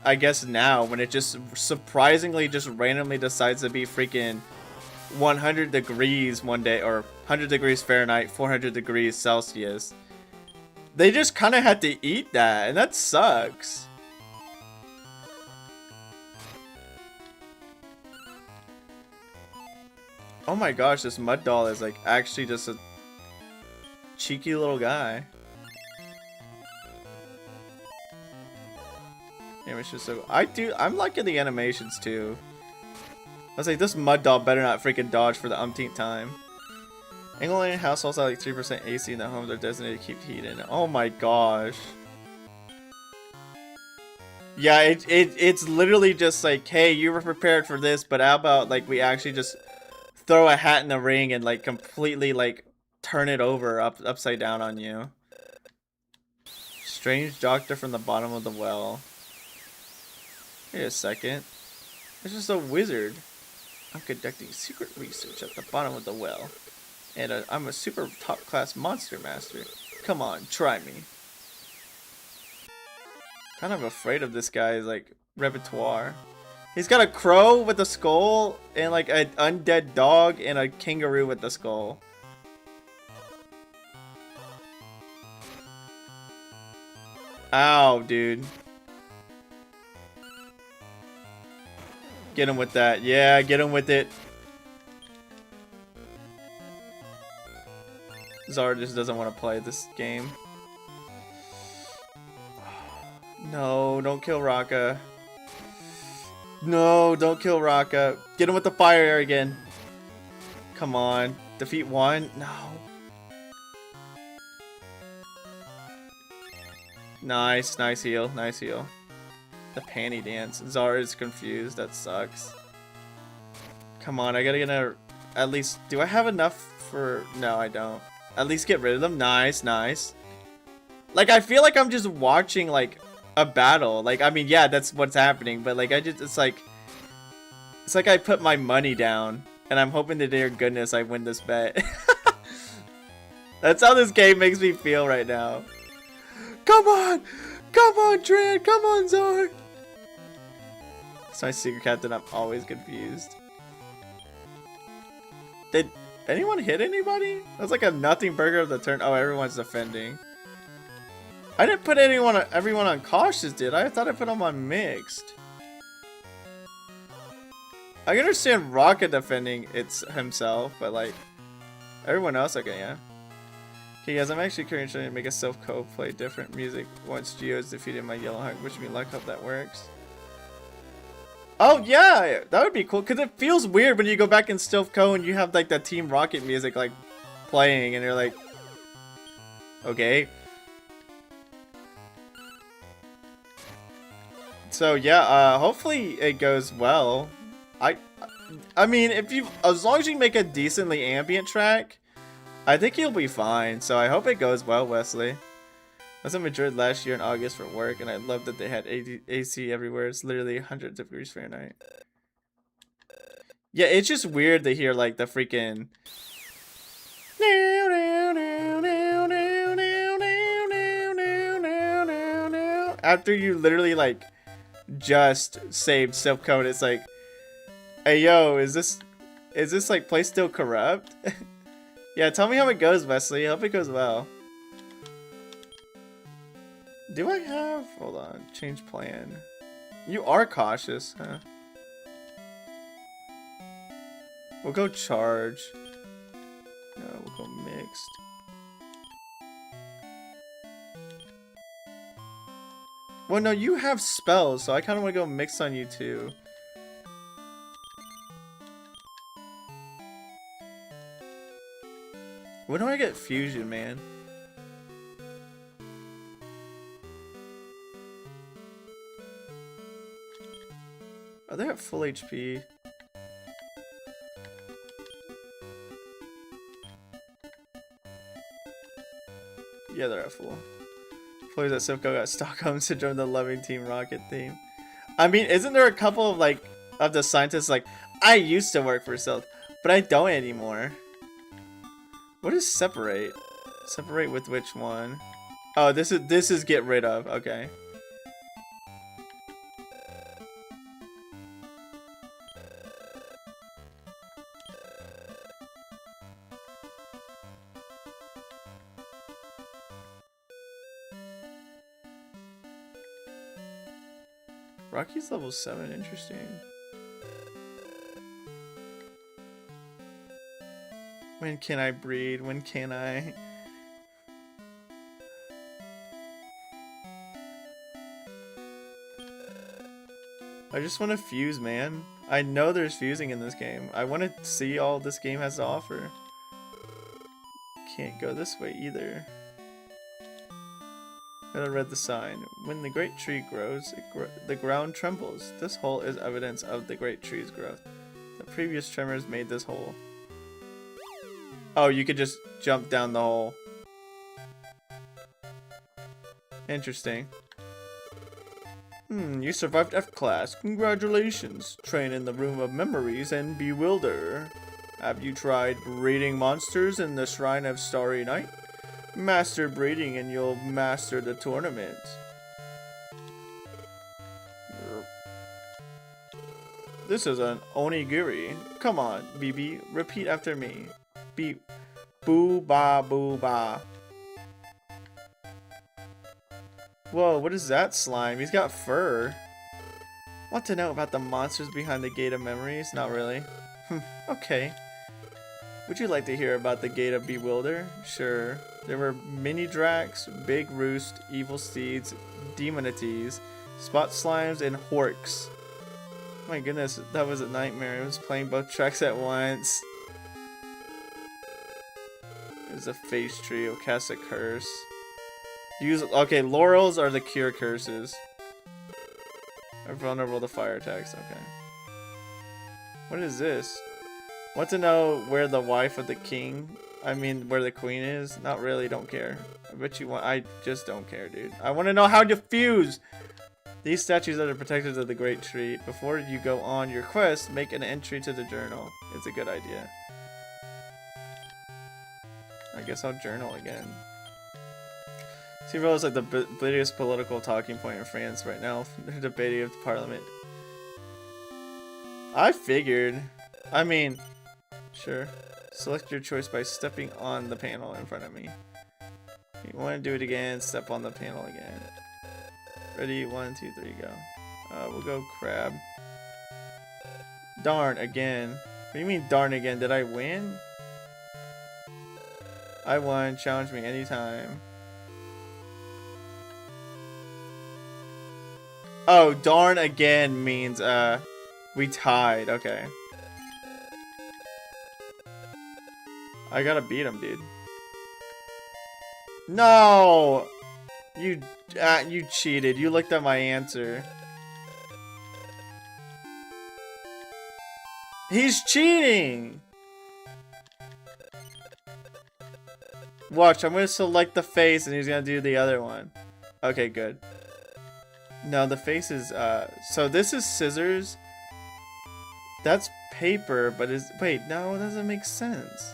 [SPEAKER 1] I guess now when it just surprisingly just randomly decides to be freaking 100 degrees one day or 100 degrees Fahrenheit, 400 degrees Celsius. They just kind of had to eat that, and that sucks. Oh my gosh, this mud doll is like actually just a cheeky little guy. Animation is so I'm liking the animations too. I was like, this mud doll better not freaking dodge for the umpteenth time. England households have like 3% AC in the homes are designated to keep heat in. Oh my gosh. Yeah, it's literally just like, hey, you were prepared for this, but how about like we actually just throw a hat in the ring and like completely like turn it over upside down on you. Strange doctor from the bottom of the well. Wait a second. It's just a wizard. I'm conducting secret research at the bottom of the well. And I'm a super top class monster master. Come on, try me. Kind of afraid of this guy's like repertoire. He's got a crow with a skull and like an undead dog and a kangaroo with the skull. Ow, dude. Get him with that. Yeah, get him with it. Zara just doesn't want to play this game. No, don't kill Raka. No, don't kill Raka. Get him with the fire again. Come on. Defeat one? No. Nice, nice heal, nice heal. The panty dance. Zara is confused. That sucks. Come on, I gotta get at least. Do I have enough for? No, I don't. At least get rid of them. Nice, nice. Like I feel like I'm just watching like a battle. Like I mean, yeah, that's what's happening. But like it's like I put my money down and I'm hoping to dear goodness I win this bet. That's how this game makes me feel right now. Come on! Come on, Tran! Come on, Zar! It's my secret captain, I'm always confused. Did anyone hit anybody? That was like a nothing burger of the turn. Oh, everyone's defending. I didn't put everyone on cautious, did I? I thought I put them on mixed. I can understand Rocket defending himself, but like everyone else, okay, yeah. Okay, guys, I'm actually currently trying to make a self-co play different music once Geo's defeated my Yellow Hawk. Wish me luck, hope that works. Oh yeah, that would be cool, because it feels weird when you go back in Stealth Co and you have like that Team Rocket music like playing and you're like, okay. So yeah, hopefully it goes well. I mean, as long as you make a decently ambient track, I think you'll be fine. So I hope it goes well, Wesley. I was in Madrid last year in August for work, and I love that they had AC everywhere. It's literally 100 degrees Fahrenheit. Yeah, it's just weird to hear like the freaking after you literally like just saved Silk Code. It's like, hey yo, is this like place still corrupt? Yeah, tell me how it goes, Wesley. I hope it goes well. Do I have... Hold on. Change plan. You are cautious, huh? We'll go charge. No, we'll go mixed. Well, no, you have spells, so I kind of want to go mixed on you too. When do I get fusion, man? Oh, they're at full HP. Yeah, they're at full. Players at Silco got Stockholm Syndrome, the loving Team Rocket theme. I mean, isn't there a couple of like of the scientists like, I used to work for Stealth, but I don't anymore. What is separate? Separate with which one? Oh, this is get rid of. Okay. Rocky's level 7, interesting. When can I breed? When can I? I just want to fuse, man. I know there's fusing in this game. I want to see all this game has to offer. Can't go this way either. And I read the sign. When the great tree grows, the ground trembles. This hole is evidence of the great tree's growth. The previous tremors made this hole. Oh, you could just jump down the hole. Interesting. You survived F-Class. Congratulations. Train in the Room of Memories and Bewilder. Have you tried breeding monsters in the Shrine of Starry Night? Master breeding and you'll master the tournament. This is an onigiri. Come on, BB, repeat after me. Boo ba boo ba. Whoa, what is that slime? He's got fur. Want to know about the monsters behind the Gate of Memories? Not really. Okay. Would you like to hear about the Gate of Bewilder? Sure. There were mini Dracs, Big Roost, Evil Steeds, Demonities, Spot Slimes, and Horks. My goodness, that was a nightmare. I was playing both tracks at once. There's a face tree. Will cast a curse. Okay, laurels are the cure curses. Are vulnerable to fire attacks. Okay. What is this? Want to know where the wife of the king? I mean, where the queen is? Not really. Don't care. I bet you want. I just don't care, dude. I want to know how to fuse. These statues are the protectors of the great tree. Before you go on your quest, make an entry to the journal. It's a good idea. I guess I'll journal again. Seavril is like the biggest political talking point in France right now. They're debating with the parliament. I figured. I mean, sure. Select your choice by stepping on the panel in front of me. You want to do it again, step on the panel again. Ready? 1, 2, 3, go. We'll go crab. Darn, again. What do you mean darn again? Did I win? I won. Challenge me anytime. Oh, darn again means, we tied. Okay. I gotta beat him, dude. No! You cheated. You looked at my answer. He's cheating! Watch, I'm gonna select the face and he's gonna do the other one. Okay, good. No, the face is, so this is scissors. That's paper, but is, wait, no, it doesn't make sense.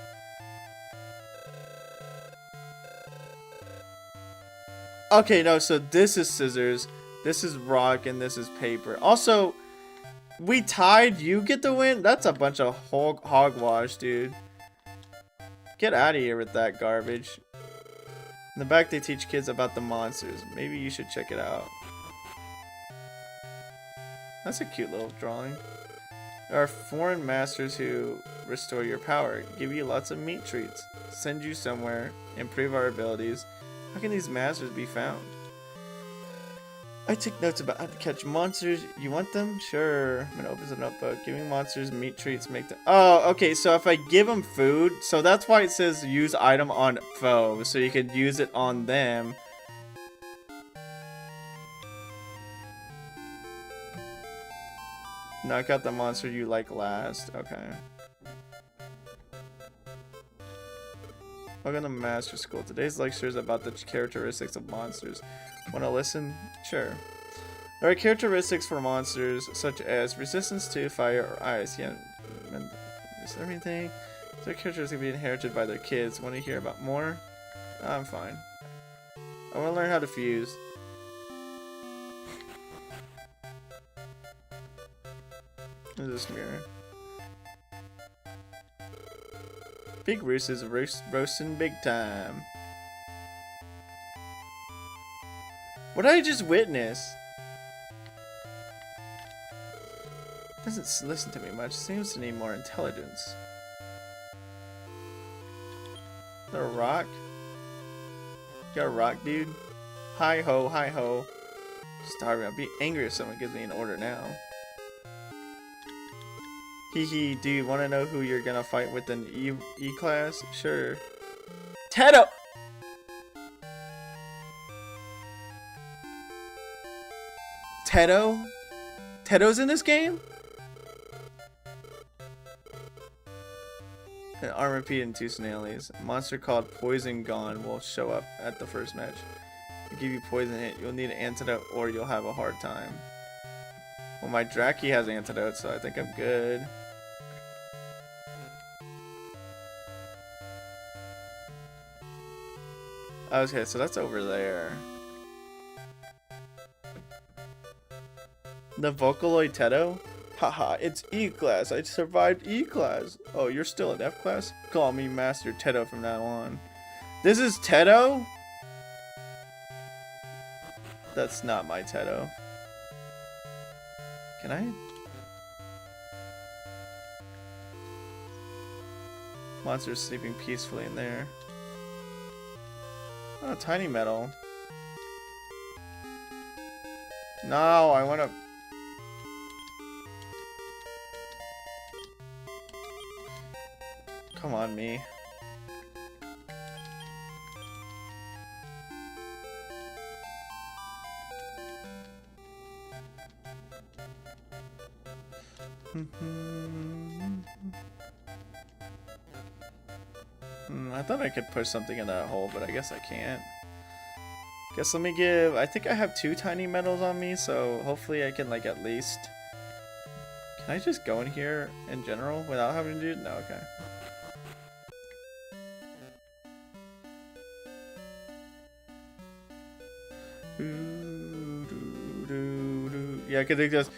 [SPEAKER 1] Okay, no, so this is scissors, this is rock, and this is paper. Also, we tied, you get the win? That's a bunch of hogwash, dude. Get out of here with that garbage. In the back, they teach kids about the monsters. Maybe you should check it out. That's a cute little drawing. There are foreign masters who restore your power, give you lots of meat treats, send you somewhere, improve our abilities. How can these masters be found? I take notes about how to catch monsters. You want them? Sure. I'm gonna open the notebook. Giving monsters meat treats make them. Oh, okay. So if I give them food, so that's why it says use item on foe. So you could use it on them. Knock out the monster you like last. Okay. Welcome to Master School. Today's lecture is about the characteristics of monsters. Wanna listen? Sure. There are characteristics for monsters such as resistance to fire or ice. Yeah, is everything. Their characteristics can be inherited by their kids. Want to hear about more? I'm fine. I want to learn how to fuse. What is this mirror? Big Roos is roasting big time. What did I just witness? Doesn't listen to me much. Seems to need more intelligence. Is there a rock? You got a rock, dude? Hi ho, hi ho. Starving. I'll be angry if someone gives me an order now. Hee, do you want to know who you're gonna fight with in E-class? Sure. Tedo! Tedo? Tedo's in this game? An armor repeat and 2 snailies. A monster called Poison Gone will show up at the first match. If give you poison hit, you'll need an antidote or you'll have a hard time. Well, my Draki has antidote, so I think I'm good. Okay, so that's over there. The Vocaloid Tedo? Haha, it's E-class. I survived E-class. Oh, you're still in F-class? Call me Master Tedo from now on. This is Tedo? That's not my Tedo. Can I? Monster's sleeping peacefully in there. Oh, tiny metal. No, I want to... Come on, me. I thought I could push something in that hole, but I guess I can't. Guess let me give... I think I have 2 tiny metals on me, so hopefully I can, like, at least... Can I just go in here in general without having to do... No, okay. Yeah, because it goes...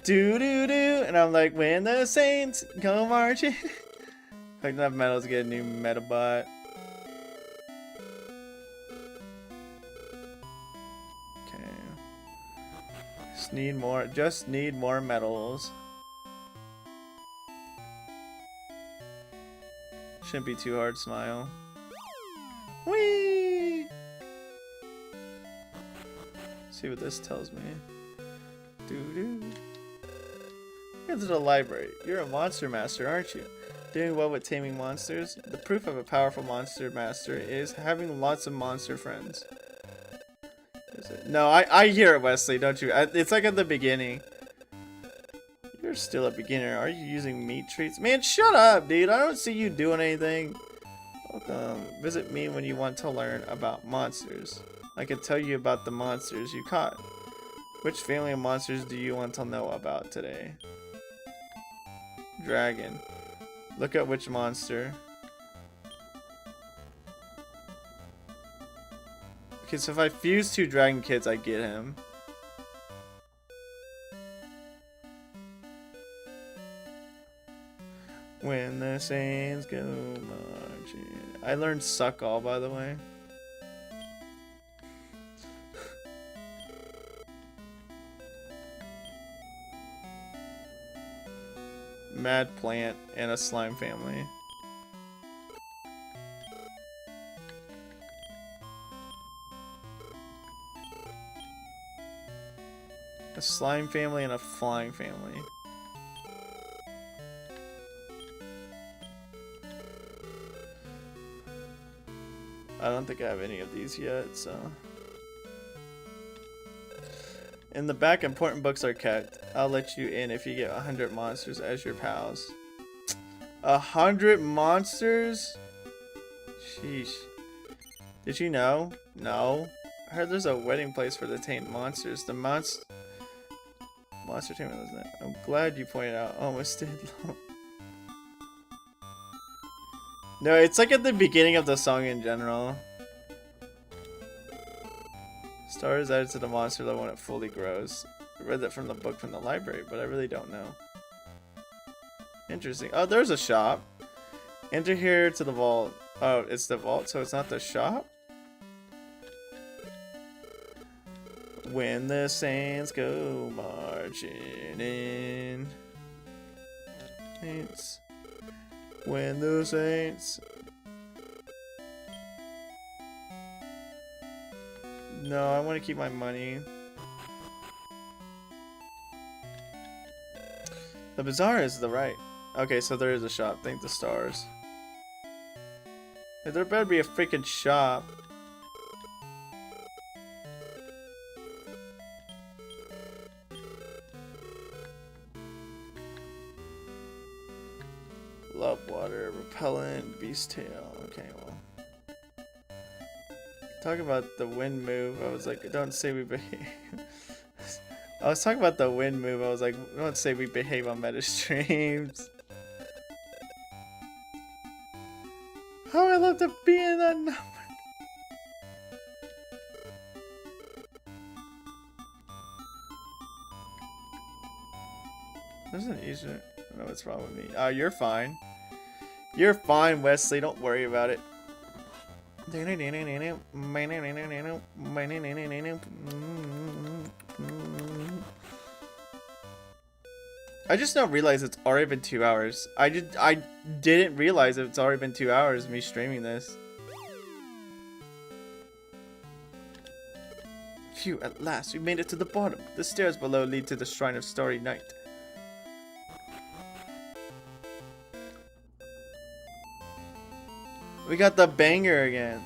[SPEAKER 1] Do-do-do, and I'm like, when the Saints go marching... Like, enough metals to get a new Metabot. Okay. Just need more metals. Shouldn't be too hard, smile. Whee! See what this tells me. Doo-doo. Get to the library. You're a monster master, aren't you? Doing well with taming monsters? The proof of a powerful monster master is having lots of monster friends. Is it? No, I hear it, Wesley, don't you? It's like at the beginning. You're still a beginner. Are you using meat treats? Man, shut up, dude. I don't see you doing anything. Welcome. Visit me when you want to learn about monsters. I can tell you about the monsters you caught. Which family of monsters do you want to know about today? Dragon. Look at which monster. Okay, so if I fuse 2 dragon kids, I get him. When the saints go marching. I learned suck all, by the way. Mad plant and a slime family. A slime family and a flying family. I don't think I have any of these yet, so. In the back, important books are kept. I'll let you in if you get 100 monsters as your pals. 100 monsters? Sheesh. Did you know? No. I heard there's a wedding place for the tamed monsters. The monster taming, wasn't it? I'm glad you pointed out. Almost did. No, it's like at the beginning of the song in general. Stars added to the monster level when it fully grows. I read that from the book from the library, but I really don't know. Interesting. Oh, there's a shop. Enter here to the vault. Oh, it's the vault, so it's not the shop? When the saints go marching in. Saints. When the saints... No, I want to keep my money. The bazaar is the right. Okay, so there is a shop. Thank the stars. Hey, there better be a freaking shop. Love water, repellent, beast tail. Okay, well. Talking about the wind move, I was like, don't say we behave. I was talking about the wind move, I was like, don't say we behave on meta streams. How I love to be in that number. There's an Easter. I don't know what's wrong with me. Oh, you're fine. You're fine, Wesley. Don't worry about it. I just don't realize it's already been 2 hours. I didn't realize it's already been 2 hours of me streaming this. Phew, at last, we made it to the bottom. The stairs below lead to the Shrine of Starry Night. We got the banger again.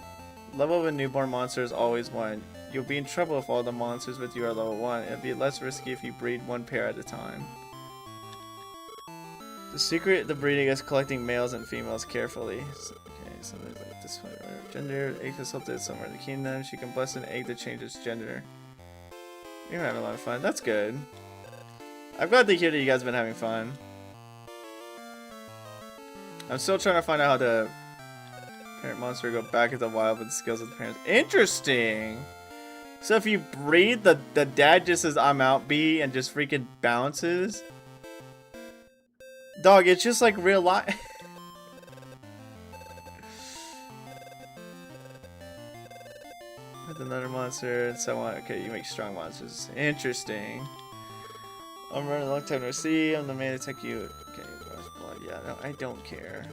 [SPEAKER 1] Level of a newborn monster is always 1. You'll be in trouble if all the monsters with you are level 1. It'll be less risky if you breed 1 pair at a time. The secret of the breeding is collecting males and females carefully. So, okay, something like this one. Gender, egg consulted somewhere in the kingdom. She can bless an egg to change its gender. You're having a lot of fun. That's good. I'm glad to hear that you guys have been having fun. I'm still trying to find out how to parent monster go back into the wild with the skills of the parents. Interesting. So if you breed, the dad just says I'm out B and just freaking bounces. Dog, it's just like real life. With another monster and so on. Okay, you make strong monsters. Interesting. I'm running a long time no see. I'm the man to take you. Okay, blood. Yeah, no, I don't care.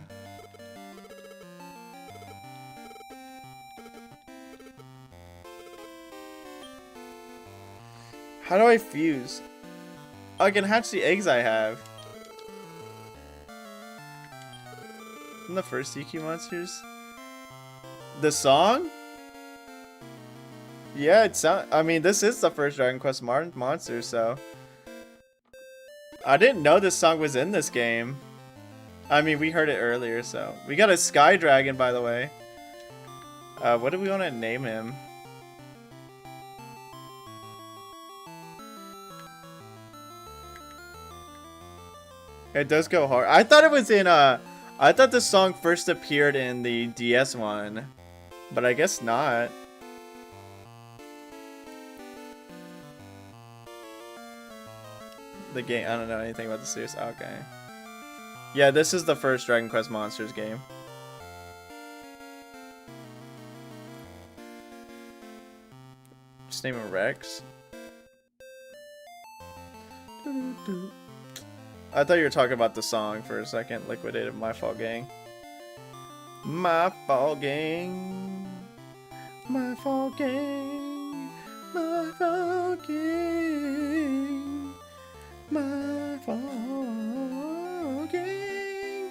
[SPEAKER 1] How do I fuse? Oh, I can hatch the eggs I have. From the first DQ monsters? The song? Yeah, it sound. I mean, this is the first Dragon Quest monster, so I didn't know this song was in this game. I mean, we heard it earlier, so we got a Sky Dragon, by the way. What do we want to name him? It does go hard. I thought it was in I thought this song first appeared in the DS one, but I guess not. The game, I don't know anything about the series. Okay. Yeah, this is the first Dragon Quest Monsters game. Just name him Rex. I thought you were talking about the song for a second. Liquidated My Fault Gang. My Fault Gang. My Fault Gang. My Fault Gang. My Fault Gang.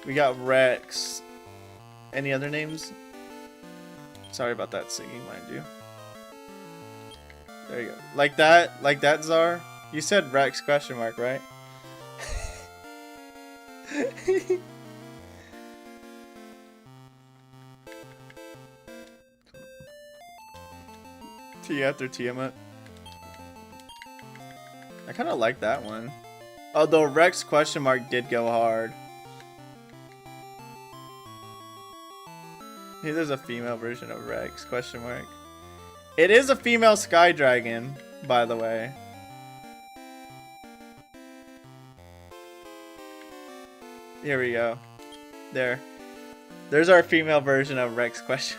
[SPEAKER 1] We got Rex. Any other names? Sorry about that singing, mind you. There you go. Like that, Czar? You said Rex question mark, right? T after Tiamat. I kind of like that one. Although Rex question mark did go hard. Here there's a female version of Rex question mark. It is a female Sky Dragon, by the way. Here we go. There. There's our female version of Rex question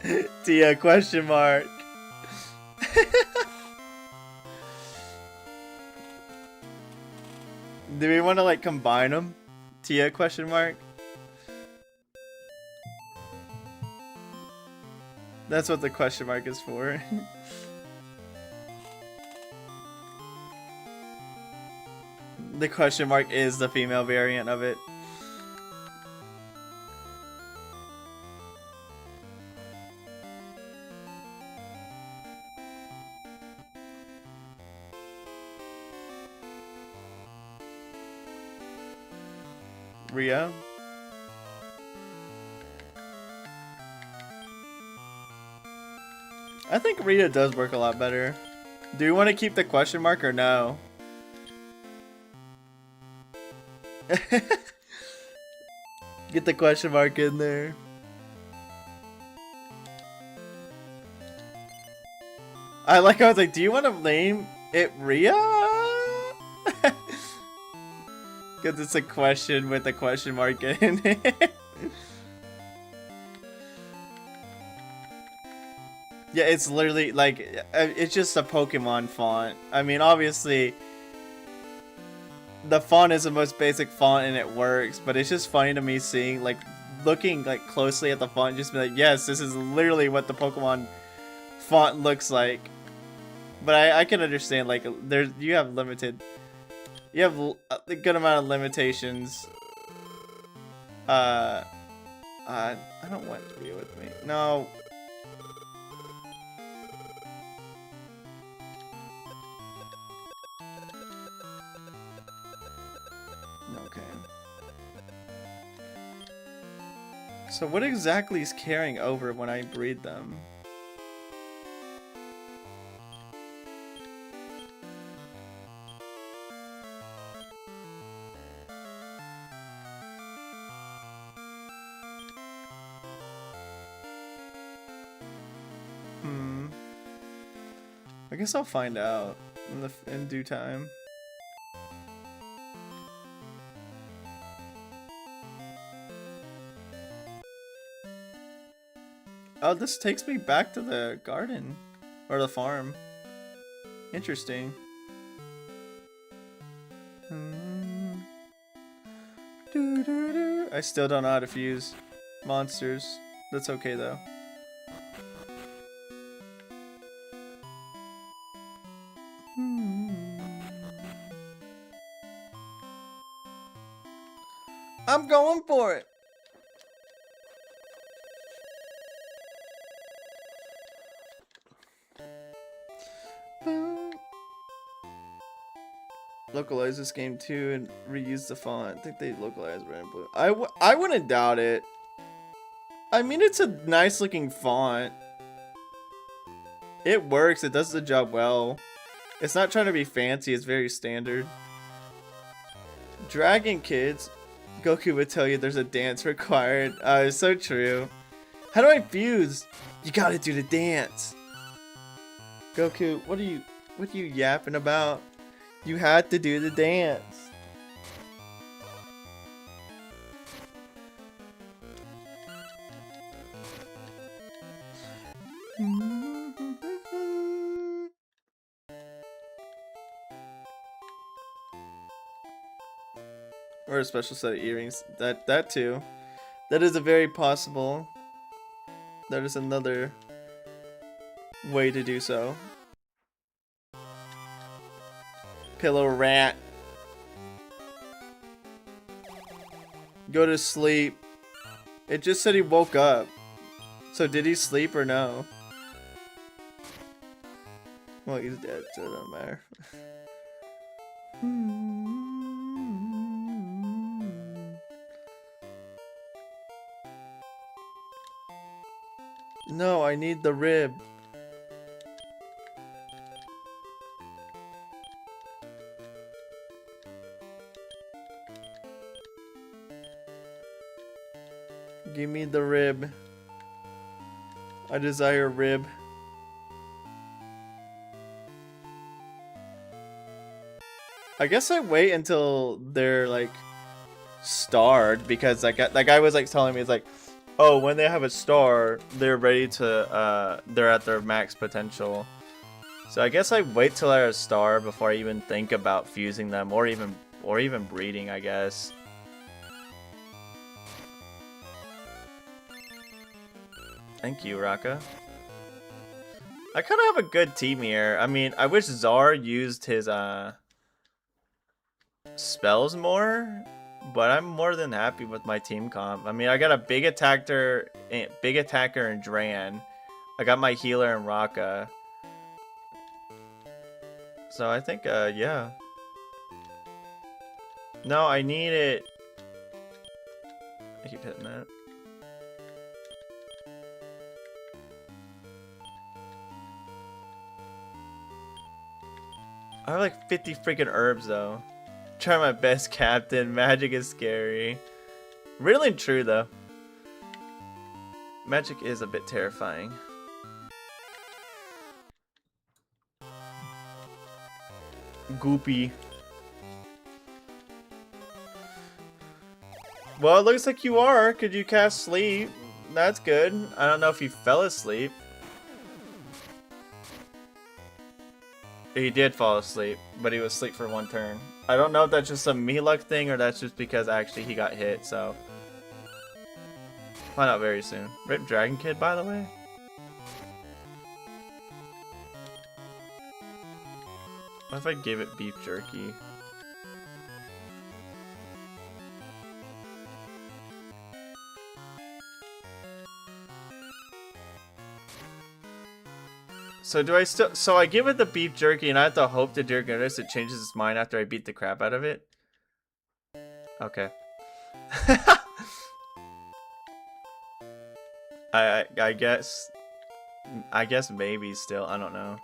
[SPEAKER 1] mark. Tia question mark. Do we want to like combine them? Tia question mark. That's what the question mark is for. The question mark is the female variant of it. Ria. I think Rita does work a lot better. Do you want to keep the question mark or no? Get the question mark in there. I like how I was like, do you want to name it Ria? Because it's a question with a question mark in it. Yeah, it's literally like, it's just a Pokemon font. I mean, obviously, the font is the most basic font and it works, but it's just funny to me seeing, like, looking like closely at the font and just be like, yes, this is literally what the Pokemon font looks like. But I can understand, like, you have a good amount of limitations. I don't want to be with me. No. Okay. So what exactly is carrying over when I breed them? I guess I'll find out in due time. Oh, this takes me back to the garden or the farm. Interesting. I still don't know how to fuse monsters. That's okay though. I'm going for it. Localize this game too and reuse the font. I think they localized red and blue. I wouldn't doubt it. I mean, it's a nice looking font. It works. It does the job well. It's not trying to be fancy. It's very standard. Dragon Kids. Goku would tell you there's a dance required. It's so true. How do I fuse? You gotta do the dance. Goku, what are you yapping about? You had to do the dance. Or a special set of earrings. That too. That is a very possible. That is another way to do so. Pillow rat. Go to sleep. It just said he woke up. So did he sleep or no? Well, he's dead, so it doesn't matter. No, I need the rib. Give me the rib. I desire rib. I guess I wait until they're like starred because that guy was like telling me, it's like, oh, when they have a star, they're ready to they're at their max potential. So I guess I wait till they're a star before I even think about fusing them or even breeding, I guess. Thank you, Raka. I kind of have a good team here. I mean, I wish Zar used his spells more, but I'm more than happy with my team comp. I mean, I got a big attacker in Dran. I got my healer in Raka. So I think yeah. No, I need it. I keep hitting that. I have like 50 freaking herbs though. Try my best, Captain. Magic is scary. Really true though. Magic is a bit terrifying. Goopy. Well, it looks like you are. Could you cast sleep? That's good. I don't know if you fell asleep. He did fall asleep, but he was asleep for one turn. I don't know if that's just a me luck thing or that's just because actually he got hit, so. Find out very soon. Rip Dragon Kid, by the way. What if I gave it beef jerky? So do I still? So I give it the beef jerky, and I have to hope to dear goodness it changes its mind after I beat the crap out of it. Okay. I guess maybe still. I don't know.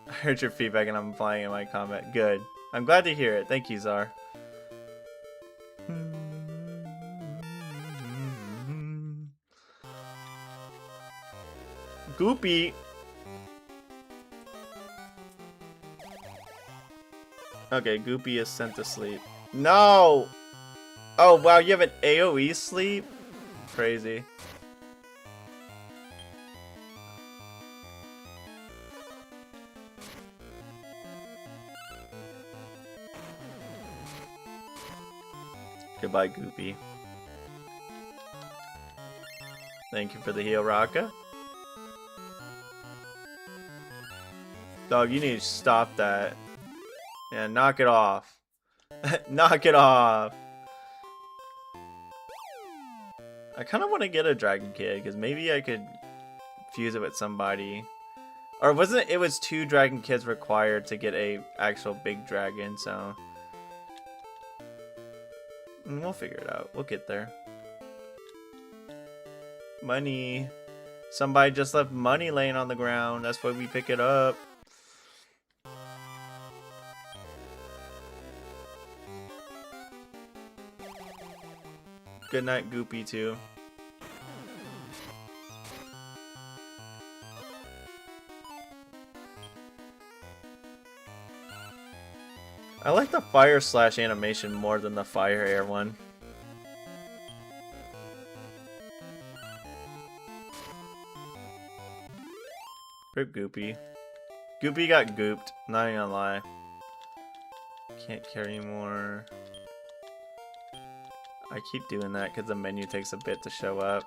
[SPEAKER 1] I heard your feedback, and I'm applying it in my comment. Good. I'm glad to hear it. Thank you, Zar. Goopy. Okay, Goopy is sent to sleep. No! Oh, wow, you have an AoE sleep? Crazy. Goodbye, Goopy. Thank you for the heal, Raka. Dog, you need to stop that. Yeah, knock it off. Knock it off. I kind of want to get a Dragon Kid because maybe I could fuse it with somebody. Or wasn't it was 2 Dragon Kids required to get a actual big dragon, so we'll figure it out. We'll get there. Money. Somebody just left money laying on the ground. That's why we pick it up. Good night, Goopy, too. I like the fire slash animation more than the fire air one. Rip Goopy. Goopy got gooped, not even gonna lie. Can't carry more. I keep doing that because the menu takes a bit to show up.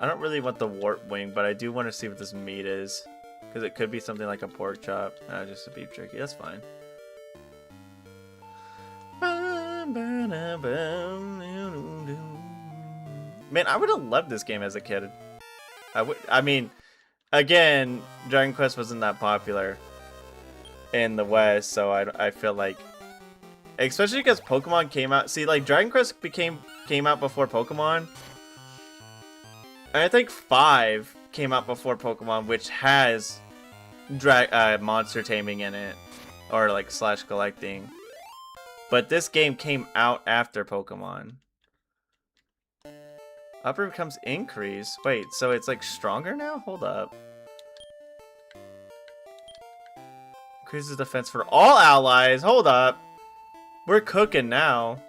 [SPEAKER 1] I don't really want the warp wing, but I do want to see what this meat is. Because it could be something like a pork chop. Just a beef jerky, that's fine. Man, I would have loved this game as a kid. I mean, again, Dragon Quest wasn't that popular in the West, so I feel like, especially because Pokemon came out. See, like Dragon Quest came out before Pokemon, and I think 5 came out before Pokemon, which has monster taming in it, or like slash collecting. But this game came out after Pokemon. Upper becomes increase. Wait, so it's like stronger now? Hold up. Increases defense for all allies. Hold up. We're cooking now.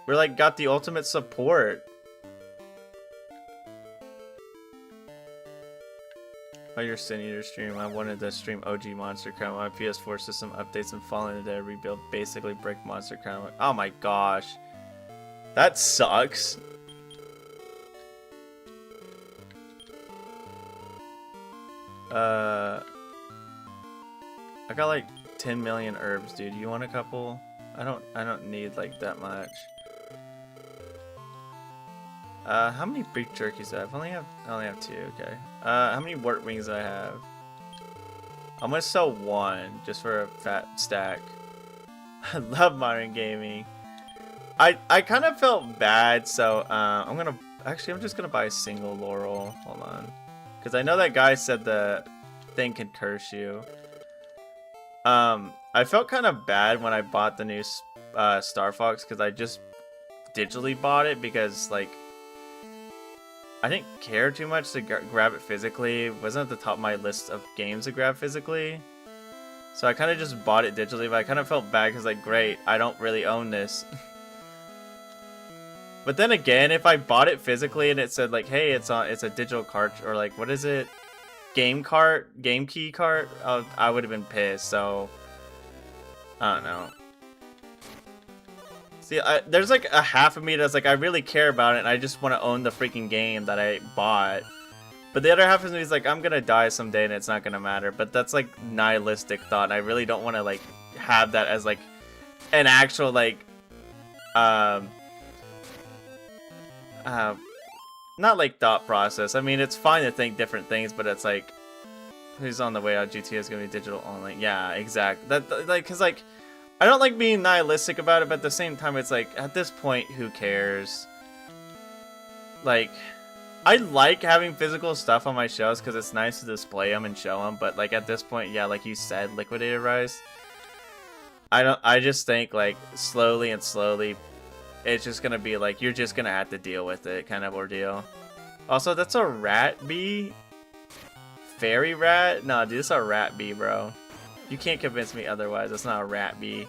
[SPEAKER 1] We're like got the ultimate support. Oh, your Sin Eater stream. I wanted to stream OG Monster Crown. My PS4 system updates and Fallen into rebuild. Basically break Monster Crown. Oh my gosh. That sucks. I got like 10 million herbs, dude. You want a couple? I don't need like that much. How many beef jerkies do I have? I only have 2, okay. How many wart wings do I have? I'm gonna sell 1 just for a fat stack. I love modern gaming. I kind of felt bad, so I'm just gonna buy a single laurel. Hold on, because I know that guy said the thing can curse you. I felt kind of bad when I bought the new Star Fox because I just digitally bought it because like I didn't care too much to grab it physically. It wasn't at the top of my list of games to grab physically. So I kind of just bought it digitally, but I kind of felt bad because like, great, I don't really own this. But then again, if I bought it physically and it said like, hey, it's a digital cart, or like, what is it? Game key cart, I would have been pissed. So I don't know. See, there's like a half of me that's like, I really care about it and I just want to own the freaking game that I bought. But the other half of me is like, I'm gonna die someday and it's not gonna matter. But that's like nihilistic thought, and I really don't want to like have that as like an actual like not like thought process. I mean, it's fine to think different things, but it's like, who's on the way out? GTA is gonna be digital only. Yeah, exactly. That like, cause like, I don't like being nihilistic about it, but at the same time, it's like, at this point, who cares? Like, I like having physical stuff on my shelves because it's nice to display them and show them, but like at this point, yeah, like you said, Liquidated Rice, I just think like slowly, it's just gonna be like, you're just gonna have to deal with it kind of ordeal. Also, that's a rat bee? Fairy rat? No, dude, it's a rat bee, bro. You can't convince me otherwise. It's not a rat bee.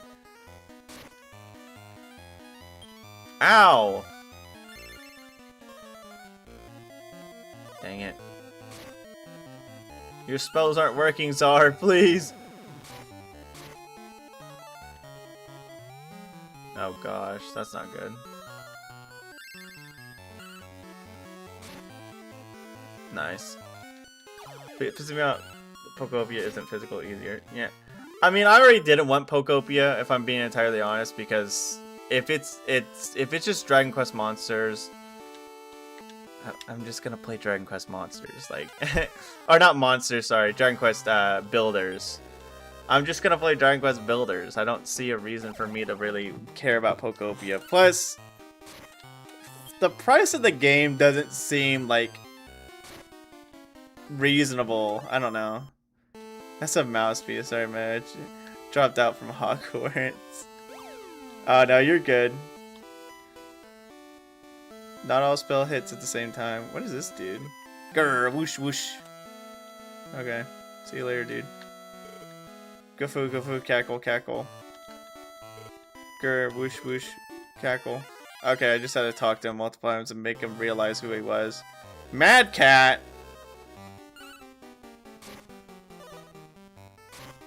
[SPEAKER 1] Ow! Dang it. Your spells aren't working, Czar, please! Oh gosh, that's not good. Nice. It pisses me out. Pokopia isn't physical easier. Yeah. I mean, I already didn't want Pokopia, if I'm being entirely honest, because if it's just Dragon Quest monsters, I'm just gonna play Dragon Quest monsters, like, or not monsters, sorry, Dragon Quest builders. I'm just gonna play Dragon Quest builders. I don't see a reason for me to really care about Pokopia. Plus, the price of the game doesn't seem like reasonable. I don't know. That's a mouse piece. Sorry, man. Dropped out from Hogwarts. Oh, no, you're good. Not all spell hits at the same time. What is this, dude? Grr, whoosh, whoosh. Okay. See you later, dude. Go foo, cackle, cackle. Grr, whoosh, whoosh, cackle. Okay, I just had to talk to him multiple times and make him realize who he was. Mad Cat!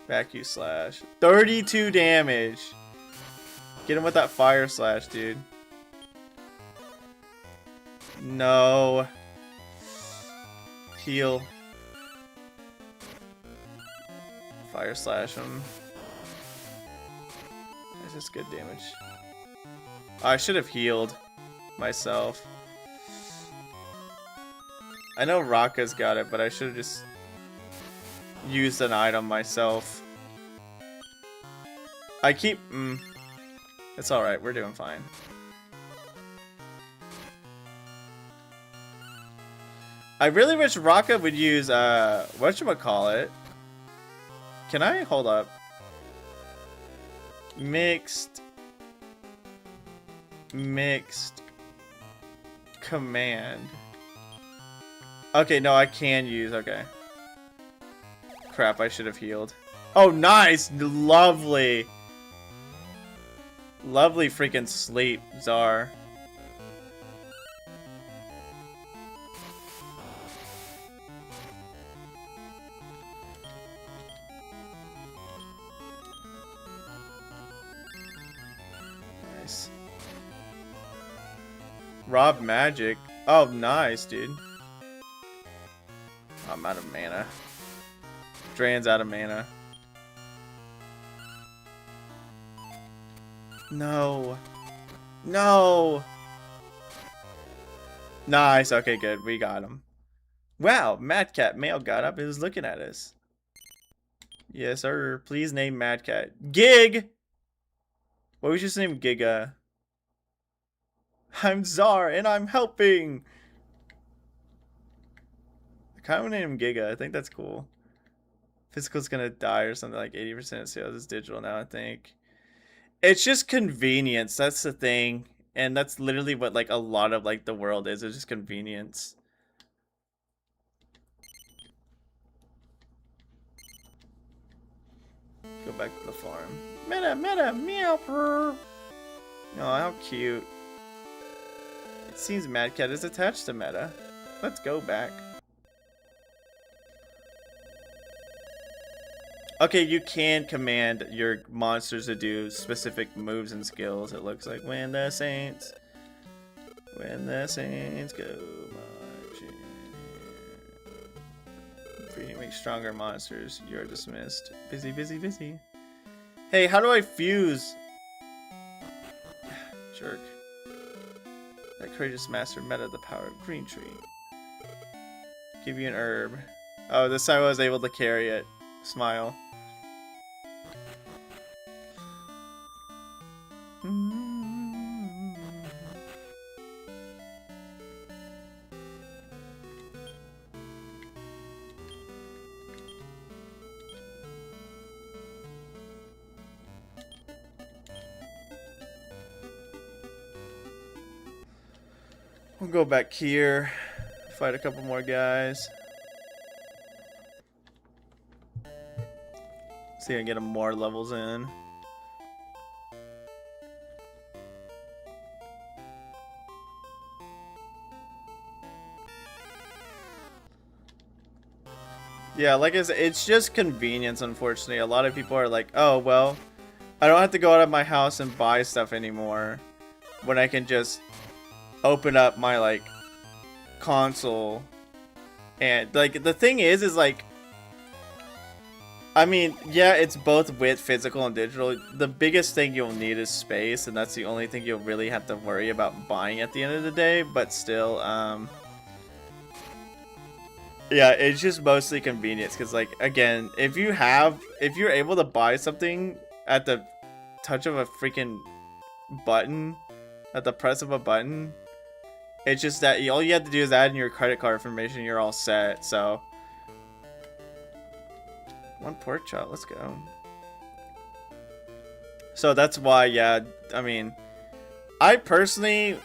[SPEAKER 1] Back you slash. 32 damage. Get him with that fire slash, dude. No. Heal. Fire slash him. This is good damage. I should have healed myself. I know Raka's got it, but I should have just used an item myself. I keep... It's alright, we're doing fine. I really wish Raka would use, whatchamacallit. Can I? Hold up. Mixed command. Okay, no, I can use, okay. Crap, I should have healed. Oh, nice! Lovely! Lovely freaking sleep, Czar. Nice. Rob Magic. Oh, nice, dude. I'm out of mana. Dran's out of mana. No. No. Nice. Okay, good. We got him. Wow. Mad Cat Male got up and is looking at us. Yes, sir. Please name Mad Cat. Gig! What was your name? Giga. I'm Czar and I'm helping. I kind of want to name him Giga. I think that's cool. Physical's gonna die or something, like 80% of sales is digital now, I think. It's just convenience. That's the thing. And that's literally what like a lot of like the world is. It's just convenience. Go back to the farm. Meta, meow, purr. Oh, how cute. It seems Mad Cat is attached to Meta. Let's go back. Okay, you can command your monsters to do specific moves and skills, it looks like. When the Saints go marching. Free to make stronger monsters, you're dismissed. Busy, busy, busy. Hey, how do I fuse? Jerk. That courageous master Meta the power of Green Tree. Give you an herb. Oh, this time I was able to carry it. Smile. We'll go back here, fight a couple more guys. See if I can get them more levels in. Yeah, like I said, it's just convenience, unfortunately. A lot of people are like, oh, well, I don't have to go out of my house and buy stuff anymore when I can just open up my, like, console. And, like, the thing is like, I mean, yeah, it's both with physical and digital. The biggest thing you'll need is space, and that's the only thing you'll really have to worry about buying at the end of the day. But still, yeah, it's just mostly convenience. Because, like, again, if you're able to buy something at the touch of a freaking button, at the press of a button, it's just that all you have to do is add in your credit card information, you're all set. So. One pork chop, let's go. So that's why, yeah, I mean, I personally,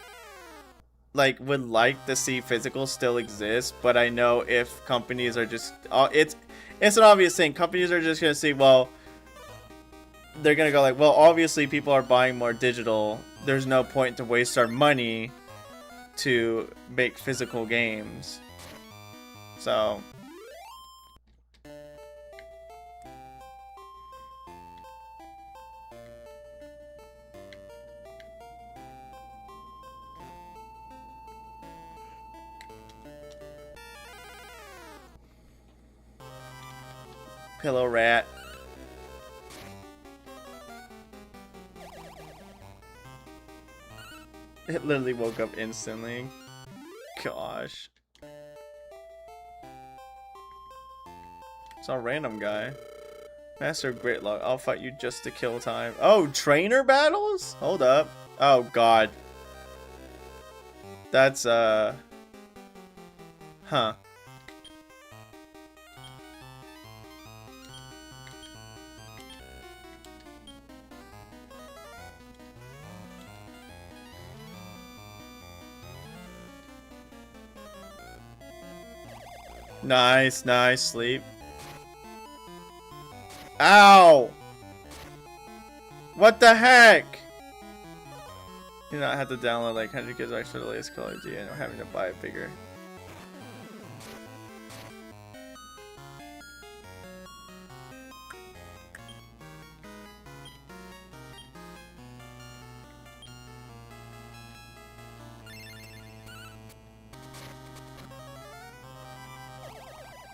[SPEAKER 1] like, would like to see physical still exist, but I know if companies are just, it's an obvious thing. Companies are just going to see, well, they're going to go like, well, obviously people are buying more digital. There's no point to waste our money to make physical games. So... Pillow rat. It literally woke up instantly. Gosh. It's a random guy. Master of Gridlock. I'll fight you just to kill time. Oh, trainer battles? Hold up. Oh, God. That's, Huh. Nice, nice sleep. Ow! What the heck? You not have to download like 100 gigs extra the latest Call of Duty and having to buy it bigger.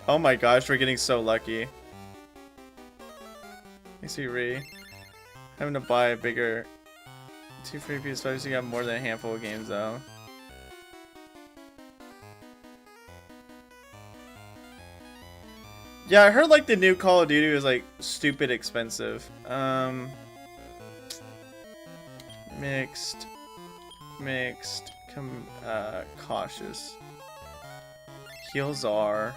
[SPEAKER 1] Oh my gosh, we're getting so lucky. I see Ree. Having to buy a bigger 2 free PS5, so you got more than a handful of games though. Yeah, I heard like the new Call of Duty was like stupid expensive. Mixed, cautious. Heals are.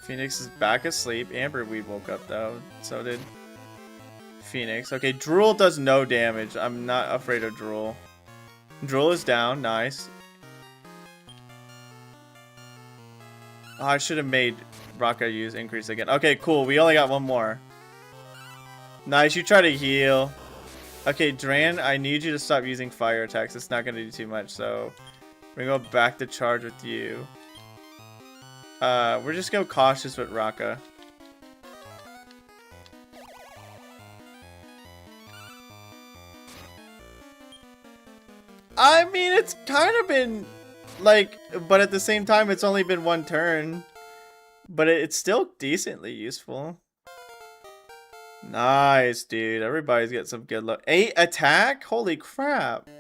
[SPEAKER 1] Phoenix is back asleep. Amberweed woke up though. So did Phoenix. Okay, Drool does no damage. I'm not afraid of Drool. Drool is down. Nice. Oh, I should have made Raka use increase again. Okay, cool. We only got one more. Nice. You try to heal. Okay, Dran, I need you to stop using fire attacks. It's not going to do too much. So we're going to go back to charge with you. We're just going to go cautious with Raka. I mean, it's kind of been, like, but at the same time, it's only been one turn. But it's still decently useful. Nice, dude. Everybody's got some good luck. 8 attack? Holy crap.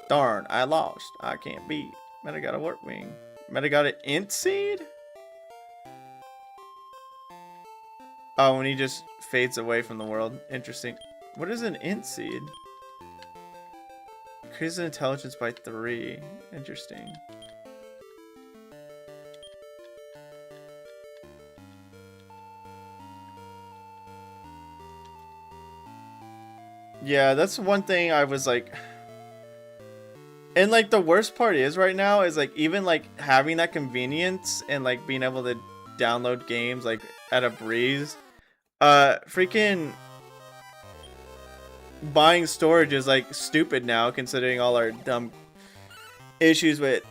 [SPEAKER 1] Darn, I lost. I can't beat. Meta got a work wing. Meta got an int seed? Oh, when he just fades away from the world. Interesting. What is an int seed? Increases intelligence by 3. Interesting. Yeah, that's one thing I was like... And like the worst part is right now is like even like having that convenience and like being able to download games like at a breeze. Freaking buying storage is like stupid now considering all our dumb issues with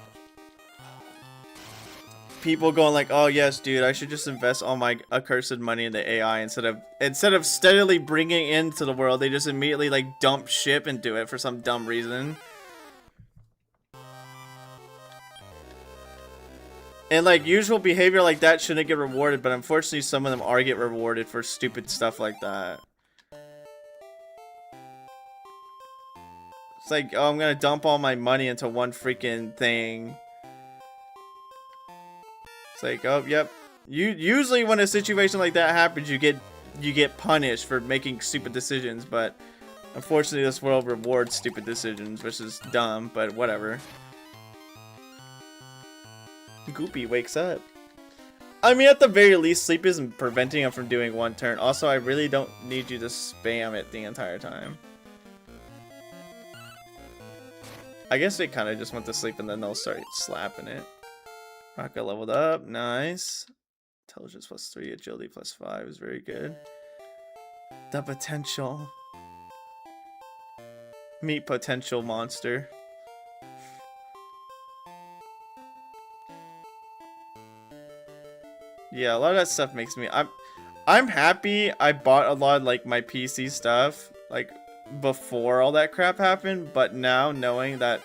[SPEAKER 1] people going like, oh yes dude, I should just invest all my accursed money into AI instead of steadily bringing into the world. They just immediately like dump ship into it for some dumb reason. And like usual behavior like that shouldn't get rewarded, but unfortunately some of them are get rewarded for stupid stuff like that. It's like, oh, I'm gonna dump all my money into one freaking thing. It's like, oh, yep. Usually when a situation like that happens, you get punished for making stupid decisions, but unfortunately this world rewards stupid decisions, which is dumb, but whatever. Goopy wakes up. I mean, at the very least, sleep isn't preventing him from doing one turn. Also, I really don't need you to spam it the entire time. I guess they kind of just want to sleep and then they'll start slapping it. Rocka leveled up. Nice. Intelligence +3, agility +5 is very good. The potential. Meet potential monster. Yeah, a lot of that stuff makes me. I'm happy I bought a lot of like my PC stuff like before all that crap happened, but now knowing that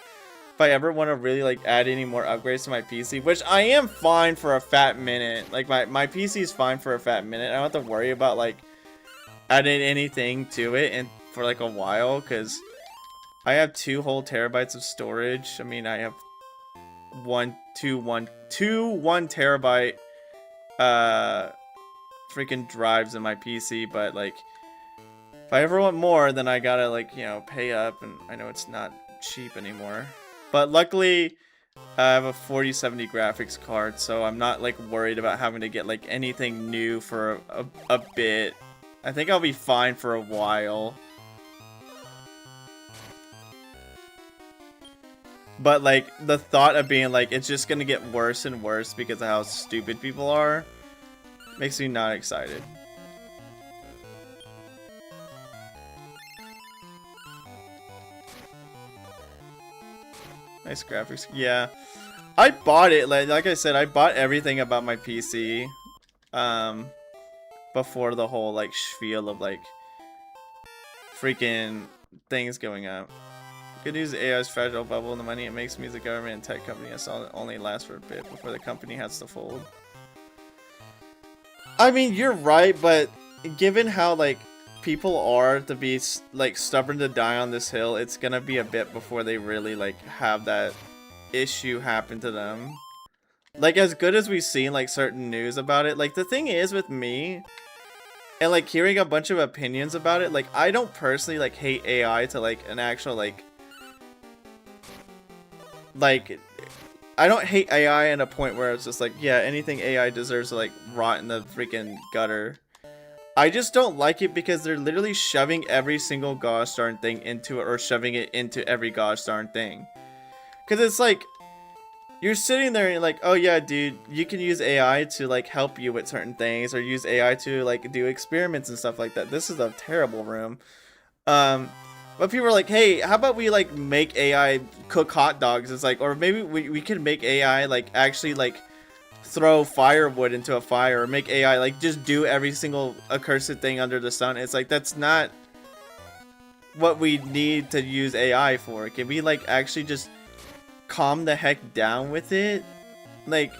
[SPEAKER 1] if I ever want to really like add any more upgrades to my PC, which I am fine for a fat minute, like my PC is fine for a fat minute. I don't have to worry about like adding anything to it and for like a while, because I have 2 whole terabytes of storage. I mean, I have 1 terabyte freaking drives in my PC, but like if I ever want more, then I gotta like, you know, pay up, and I know it's not cheap anymore. But luckily I have a 4070 graphics card, so I'm not like worried about having to get like anything new for a bit. I think I'll be fine for a while. But like the thought of being like it's just gonna get worse and worse because of how stupid people are makes me not excited. Nice graphics. Yeah, I bought it. Like I said, I bought everything about my PC before the whole like spiel of like freaking things going up. Good news, AI's fragile bubble, and the money it makes me as a government and tech company I saw it only last for a bit before the company has to fold. I mean, you're right, but given how like people are to be like stubborn to die on this hill, it's gonna be a bit before they really like have that issue happen to them. Like as good as we've seen like certain news about it, like the thing is with me and like hearing a bunch of opinions about it, like I don't personally like hate AI to like an actual like I don't hate AI in a point where it's just like, yeah, anything AI deserves to like rot in the freaking gutter. I just don't like it because they're literally shoving every single gosh darn thing into it, or shoving it into every gosh darn thing. Because it's like, you're sitting there and you're like, oh yeah, dude, you can use AI to like help you with certain things, or use AI to like do experiments and stuff like that. This is a terrible room. But people are like, hey, how about we like make AI cook hot dogs? It's like, or maybe we could make AI like actually like throw firewood into a fire, or make AI like just do every single accursed thing under the sun. It's like, that's not what we need to use AI for. Can we like actually just calm the heck down with it? Like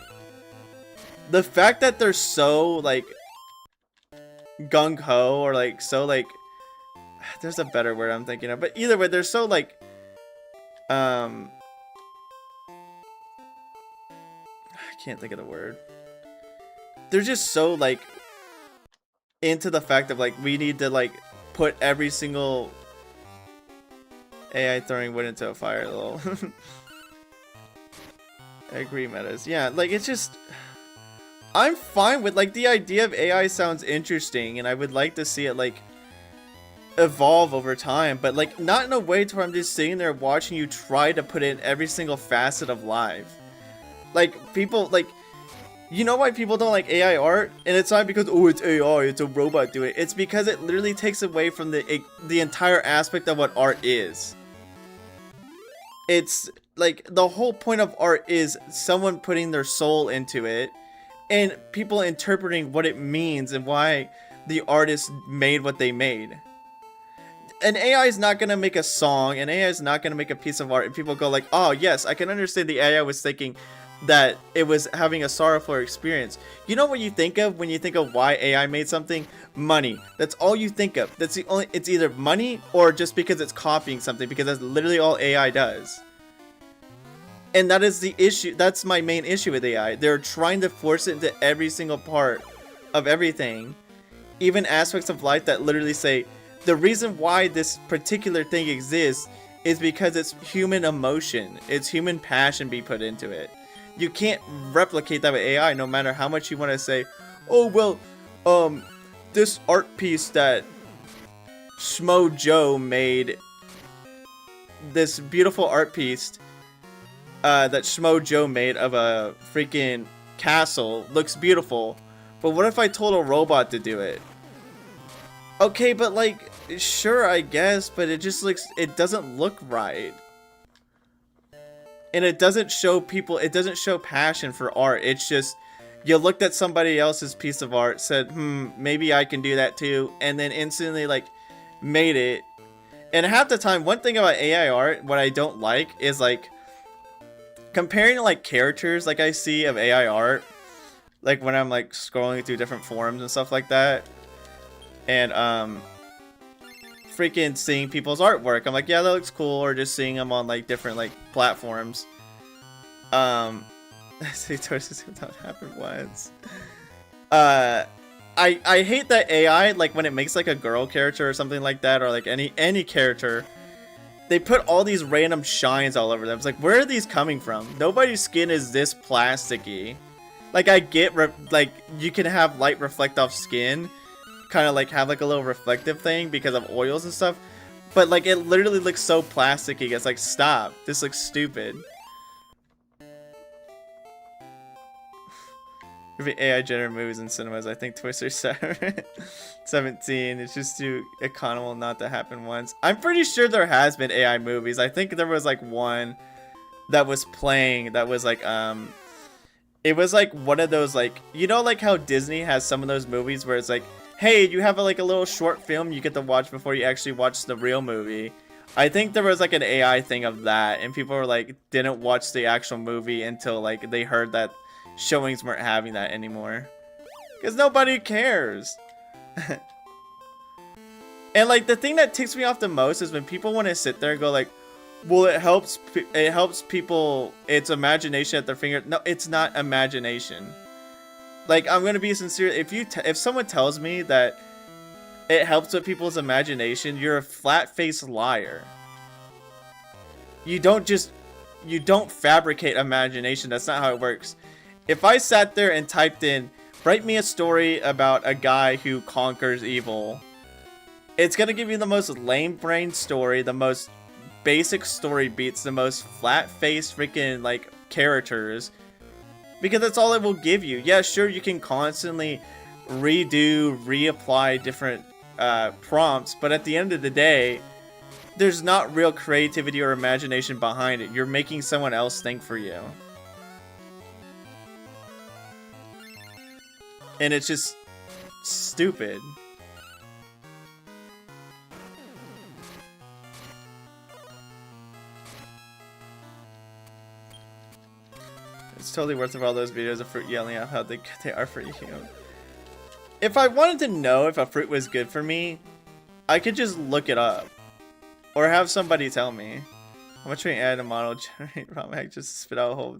[SPEAKER 1] the fact that they're so like gung-ho, or like so like, there's a better word I'm thinking of, but either way, they're so like I can't think of the word. They're just so like into the fact of like we need to like put every single AI throwing wood into a fire. Lol. I agree, metas. Yeah, like it's just, I'm fine with like the idea of AI sounds interesting, and I would like to see it like evolve over time, but like not in a way to where I'm just sitting there watching you try to put in every single facet of life. Like people like, you know why people don't like AI art? And it's not because, oh, it's AI, it's a robot doing it. It's because it literally takes away from the entire aspect of what art is. It's like the whole point of art is someone putting their soul into it and people interpreting what it means and why the artist made what they made. An AI is not going to make a song, and AI is not going to make a piece of art, and people go like, oh yes, I can understand the AI was thinking, that it was having a sorrowful experience. You know what you think of when you think of why AI made something? Money. That's all you think of. That's the only. It's either money or just because it's copying something, because that's literally all AI does. And that is the issue. That's my main issue with AI. They're trying to force it into every single part of everything, even aspects of life that literally say the reason why this particular thing exists is because it's human emotion, it's human passion be put into it. You can't replicate that with AI, no matter how much you want to say, oh well, this art piece that Schmo Joe made, this beautiful art piece that Schmo Joe made of a freaking castle looks beautiful, but what if I told a robot to do it? Okay, but like, sure, I guess, but it just looks, it doesn't look right. And it doesn't show people, it doesn't show passion for art. It's just, you looked at somebody else's piece of art, said, maybe I can do that too, and then instantly like made it. And half the time, one thing about AI art, what I don't like is like comparing like characters like I see of AI art, like when I'm like scrolling through different forums and stuff like that, and freaking seeing people's artwork, I'm like, yeah, that looks cool, or just seeing them on like different like platforms. See, Tortoise don't happen once. I hate that AI, like when it makes like a girl character or something like that, or like any character, they put all these random shines all over them. It's like, where are these coming from? Nobody's skin is this plasticky. Like, I get like you can have light reflect off skin, kind of like have like a little reflective thing because of oils and stuff, but like it literally looks so plasticky. It's like, stop, this looks stupid. AI generated movies in cinemas. I think Twister 17. It's just too economical not to happen once. I'm pretty sure there has been AI movies. I think there was like one that was playing that was like it was like one of those, like, you know, like how Disney has some of those movies where it's like, hey, you have like a little short film you get to watch before you actually watch the real movie. I think there was like an AI thing of that, and people were like, didn't watch the actual movie until like they heard that showings weren't having that anymore, because nobody cares. And like the thing that ticks me off the most is when people want to sit there and go like, well, it helps people, it's imagination at their finger. No, it's not imagination. Like, I'm gonna be sincere, if someone tells me that it helps with people's imagination, you're a flat-faced liar. You don't fabricate imagination. That's not how it works. If I sat there and typed in, write me a story about a guy who conquers evil, it's gonna give you the most lame-brained story, the most basic story beats, the most flat-faced freaking, like, characters, because that's all it will give you. Yeah, sure, you can constantly reapply different prompts, but at the end of the day, there's not real creativity or imagination behind it. You're making someone else think for you. And it's just stupid. It's totally worth it, all those videos of fruit yelling out how good they are for you. If I wanted to know if a fruit was good for me, I could just look it up. Or have somebody tell me. How much we add a model generate ROM hack just spit out a whole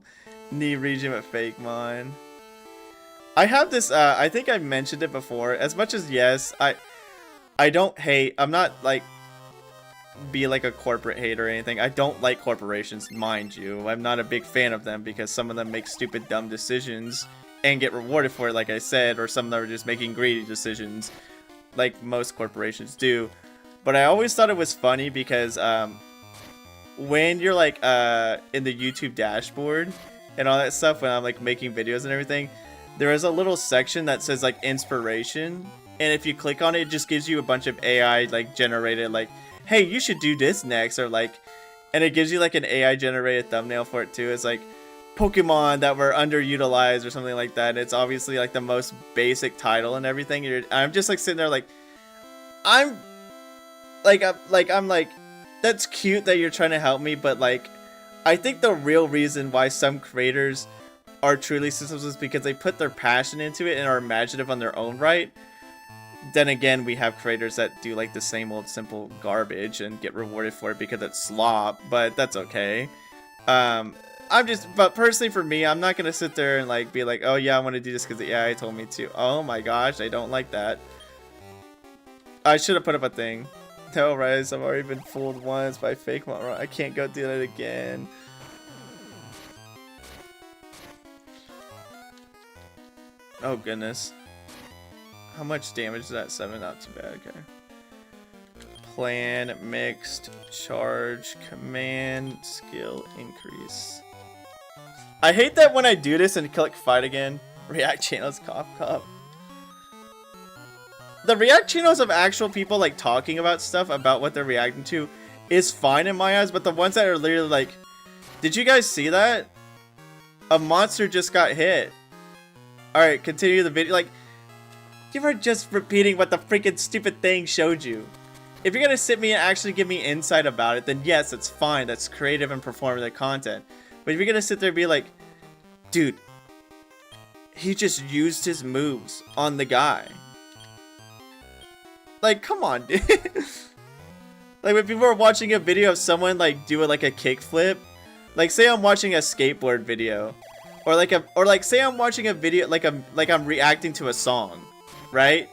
[SPEAKER 1] knee region with fake mon. I have this, I think I mentioned it before. As much as, yes, I don't hate, I'm not like, be like a corporate hater or anything. I don't like corporations, mind you. I'm not a big fan of them because some of them make stupid, dumb decisions and get rewarded for it, like I said, or some of them are just making greedy decisions, like most corporations do. But I always thought it was funny because when you're like in the YouTube dashboard and all that stuff, when I'm like making videos and everything, there is a little section that says like inspiration, and if you click on it, it just gives you a bunch of AI like generated, like, hey, you should do this next, or like, and it gives you like an AI generated thumbnail for it too. It's like Pokemon that were underutilized or something like that. It's obviously like the most basic title and everything. I'm just like sitting there like, I'm like, that's cute that you're trying to help me, but like, I think the real reason why some creators are truly systems is because they put their passion into it and are imaginative on their own right. Then again, we have creators that do like the same old simple garbage and get rewarded for it because it's slop, but that's okay. But personally for me, I'm not gonna sit there and like be like, oh yeah, I want to do this because the AI told me to. Oh my gosh, I don't like that. I should have put up a thing. No, Rise, I've already been fooled once by fake Monroe. I can't go do that again. Oh goodness. How much damage is that? 7, not too bad, okay. Plan, mixed, charge, command, skill, increase. I hate that when I do this and click fight again. React channels, cough, cough. The react channels of actual people like talking about stuff about what they're reacting to is fine in my eyes, but the ones that are literally like, did you guys see that? A monster just got hit. Alright, continue the video. Like, you are just repeating what the freaking stupid thing showed you. If you're gonna sit me and actually give me insight about it, then yes, it's fine. That's creative and performative content. But if you're gonna sit there and be like, dude, he just used his moves on the guy. Like, come on, dude. Like, when people are watching a video of someone like do like a kickflip, like say I'm watching a skateboard video, or like say I'm watching a video like I'm reacting to a song. Right?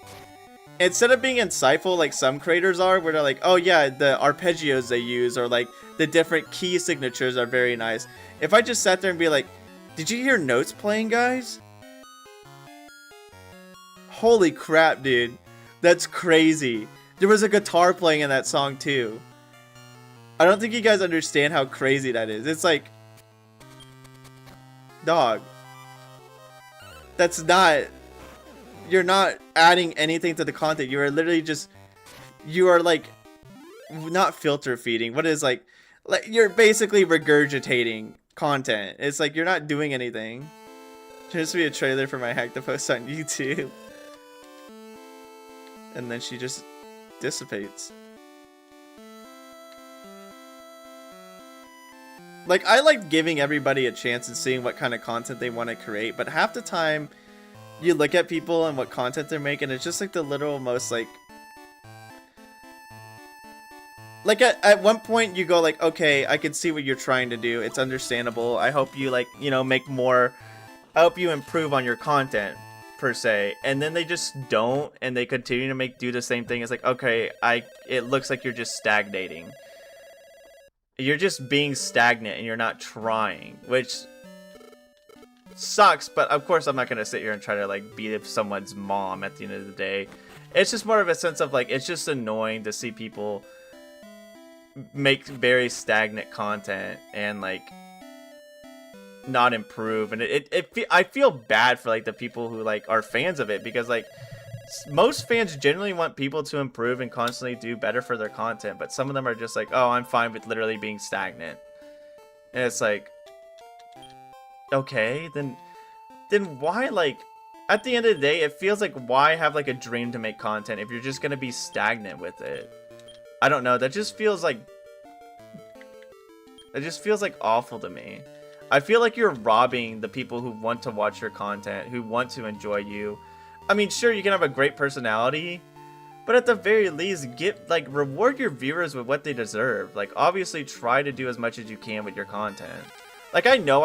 [SPEAKER 1] Instead of being insightful like some creators are, where they're like, oh yeah, the arpeggios they use or like the different key signatures are very nice. If I just sat there and be like, did you hear notes playing, guys? Holy crap, dude. That's crazy. There was a guitar playing in that song too. I don't think you guys understand how crazy that is. It's like, dog. That's not... You're not adding anything to the content. You are literally just, you are like, not filter feeding. What is like you're basically regurgitating content. It's like you're not doing anything. Just be a trailer for my hack to post on YouTube. And then she just dissipates. Like, I like giving everybody a chance and seeing what kind of content they want to create, but half the time you look at people and what content they're making, it's just like the literal most like at one point you go like, okay, I can see what you're trying to do. It's understandable. I hope you like, you know, make more, I hope you improve on your content per se. And then they just don't, and they continue to do the same thing. It's like, okay, it looks like you're just stagnating. You're just being stagnant and you're not trying, which sucks, but of course I'm not gonna sit here and try to like beat someone's mom at the end of the day. It's just more of a sense of like, it's just annoying to see people make very stagnant content and like not improve, and I feel bad for like the people who like are fans of it, because like most fans generally want people to improve and constantly do better for their content, but some of them are just like, oh, I'm fine with literally being stagnant. And it's like, okay, then why, like, at the end of the day, it feels like, why have like a dream to make content if you're just gonna be stagnant with it? I don't know, that just feels like awful to me. I feel like you're robbing the people who want to watch your content, who want to enjoy you. I mean, sure, you can have a great personality, but at the very least, reward your viewers with what they deserve. Like, obviously, try to do as much as you can with your content. Like, I know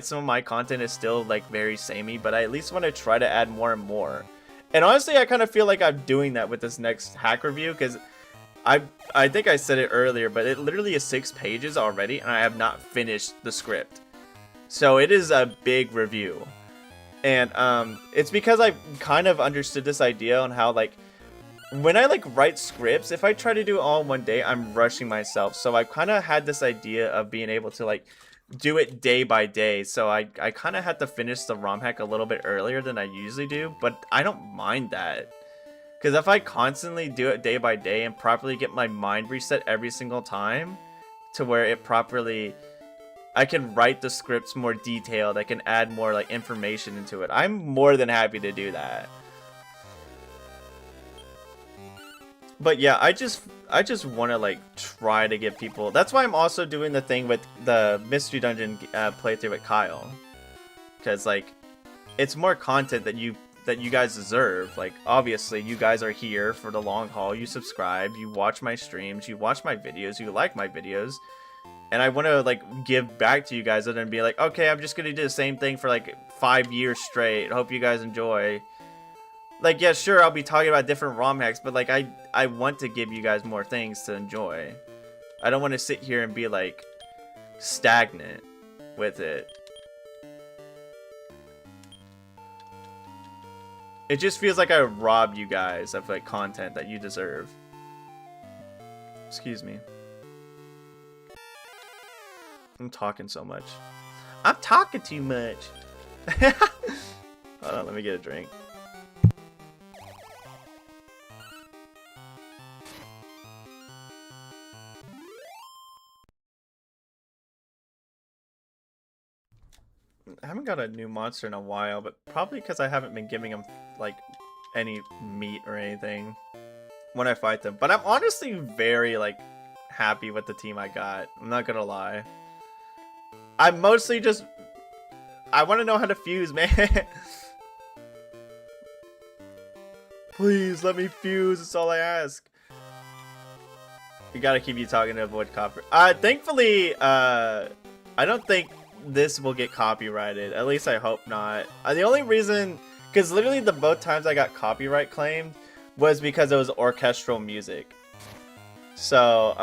[SPEAKER 1] some of my content is still, like, very samey, but I at least want to try to add more and more. And honestly, I kind of feel like I'm doing that with this next hack review, because I think I said it earlier, but it literally is 6 pages already, and I have not finished the script. So it is a big review. And it's because I kind of understood this idea on how, like, when I like write scripts, if I try to do it all in one day, I'm rushing myself. So I kind of had this idea of being able to like do it day by day. So I kind of had to finish the ROM hack a little bit earlier than I usually do, but I don't mind that. Because if I constantly do it day by day and properly get my mind reset every single time to where it properly, I can write the scripts more detailed, I can add more like information into it, I'm more than happy to do that. But yeah, I just want to like try to give people, that's why I'm also doing the thing with the Mystery Dungeon playthrough with Kyle. because like it's more content that you guys deserve. Like obviously you guys are here for the long haul. You subscribe, you watch my streams, you watch my videos, you like my videos, and I want to like give back to you guys and then be like, okay, I'm just gonna do the same thing for like 5 years straight. Hope you guys enjoy. Like, yeah, sure, I'll be talking about different ROM hacks, but like I want to give you guys more things to enjoy. I don't want to sit here and be like stagnant with it. It just feels like I robbed you guys of like content that you deserve. Excuse me. I'm talking so much. I'm talking too much. Hold on, let me get a drink. I haven't got a new monster in a while, but probably because I haven't been giving him like any meat or anything when I fight them. But I'm honestly very like happy with the team I got. I'm not gonna lie. I'm mostly just I want to know how to fuse, man. Please let me fuse. That's all I ask. We gotta keep you talking to avoid copy. Thankfully, I don't think this will get copyrighted. At least I hope not. The only reason, because literally the both times I got copyright claimed was because it was orchestral music. So,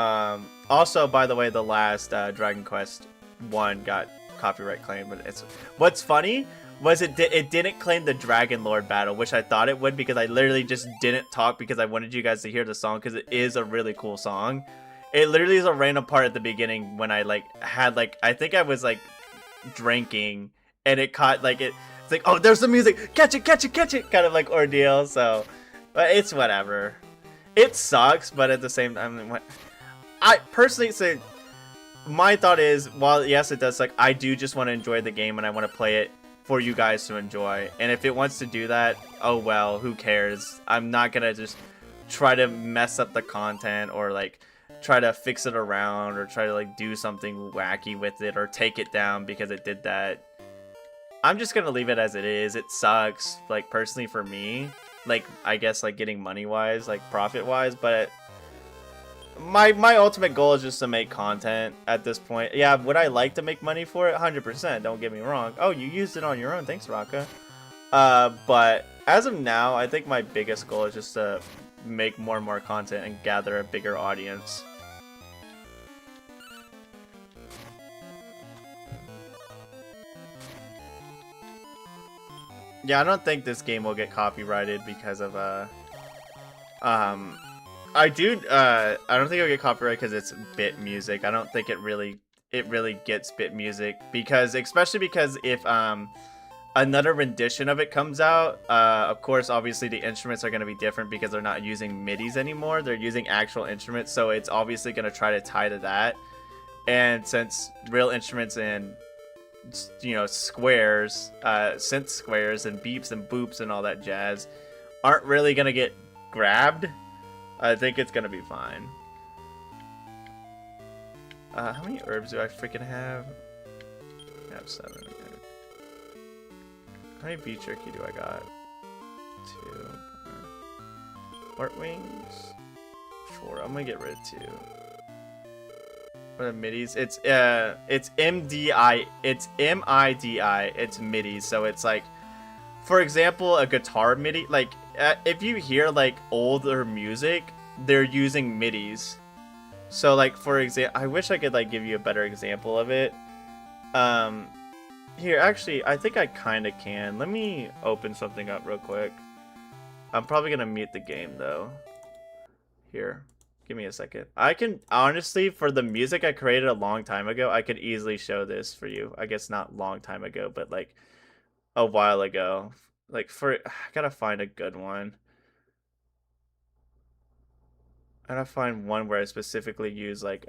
[SPEAKER 1] also by the way, the last Dragon Quest 1 got copyright claimed. But it's what's funny was it didn't claim the Dragon Lord battle, which I thought it would because I literally just didn't talk because I wanted you guys to hear the song because it is a really cool song. It literally is a random part at the beginning when I like had like I think I was like drinking and it caught like it's like, oh, there's the music, catch it kind of like ordeal. So but it's whatever. It sucks, but at the same time, I personally say my thought is, while yes it does suck, I do just want to enjoy the game and I want to play it for you guys to enjoy. And if it wants to do that, oh well, who cares? I'm not gonna just try to mess up the content or like try to fix it around or try to like do something wacky with it or take it down because it did that. I'm just gonna leave it as it is. It sucks, like personally for me, like I guess like getting money wise, like profit wise, but my ultimate goal is just to make content at this point. Yeah, would I like to make money for it? 100%, don't get me wrong. Oh, you used it on your own, thanks Raka. But as of now, I think my biggest goal is just to make more and more content and gather a bigger audience. Yeah, I don't think this game will get copyrighted because of I don't think it'll get copyrighted because it's bit music. I don't think it really gets bit music because especially because if another rendition of it comes out, of course obviously the instruments are going to be different because they're not using MIDIs anymore. They're using actual instruments, so it's obviously going to try to tie to that. And since real instruments and squares, synth squares and beeps and boops and all that jazz aren't really going to get grabbed, I think it's gonna be fine. How many herbs do I freaking have? I have 7. Okay. How many beef jerky do I got? 2. Heart wings? 4. I'm gonna get rid of 2. What are midis? It's MDI. It's MIDI. It's MIDI. So it's like, for example, a guitar MIDI. Like if you hear like older music, they're using MIDIs. So like for example, I wish I could like give you a better example of it. Here, actually, I think I kind of can. Let me open something up real quick. I'm probably gonna mute the game though. Here. Give me a second. I can, honestly, for the music I created a long time ago, I could easily show this for you. I guess not long time ago, but like a while ago. Like I gotta find a good one. I gotta find one where I specifically use like,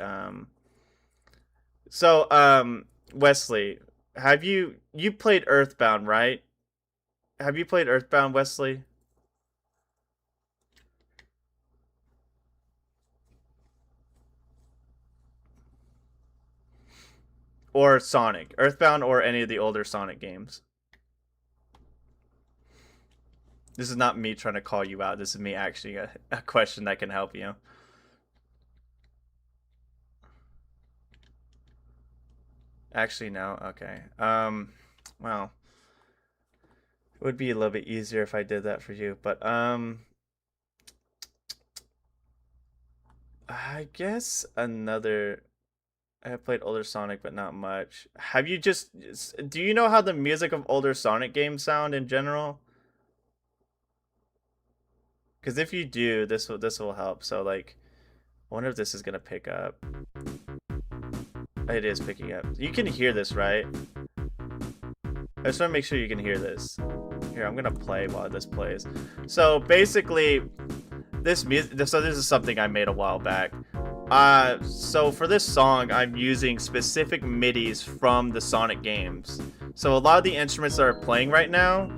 [SPEAKER 1] Wesley, have you played Earthbound, right? Have you played Earthbound, Wesley? Or Sonic, Earthbound, or any of the older Sonic games. This is not me trying to call you out. This is me actually a question that can help you. Actually, no. Okay. Well, it would be a little bit easier if I did that for you, but I guess another. I have played older Sonic, but not much. Have you just? Do you know how the music of older Sonic games sound in general? Because if you do, this will help. So like, I wonder if this is gonna pick up. It is picking up. You can hear this, right? I just want to make sure you can hear this. Here, I'm gonna play while this plays. So basically, this music. So this is something I made a while back. So for this song, I'm using specific MIDIs from the Sonic games. So a lot of the instruments that are playing right now,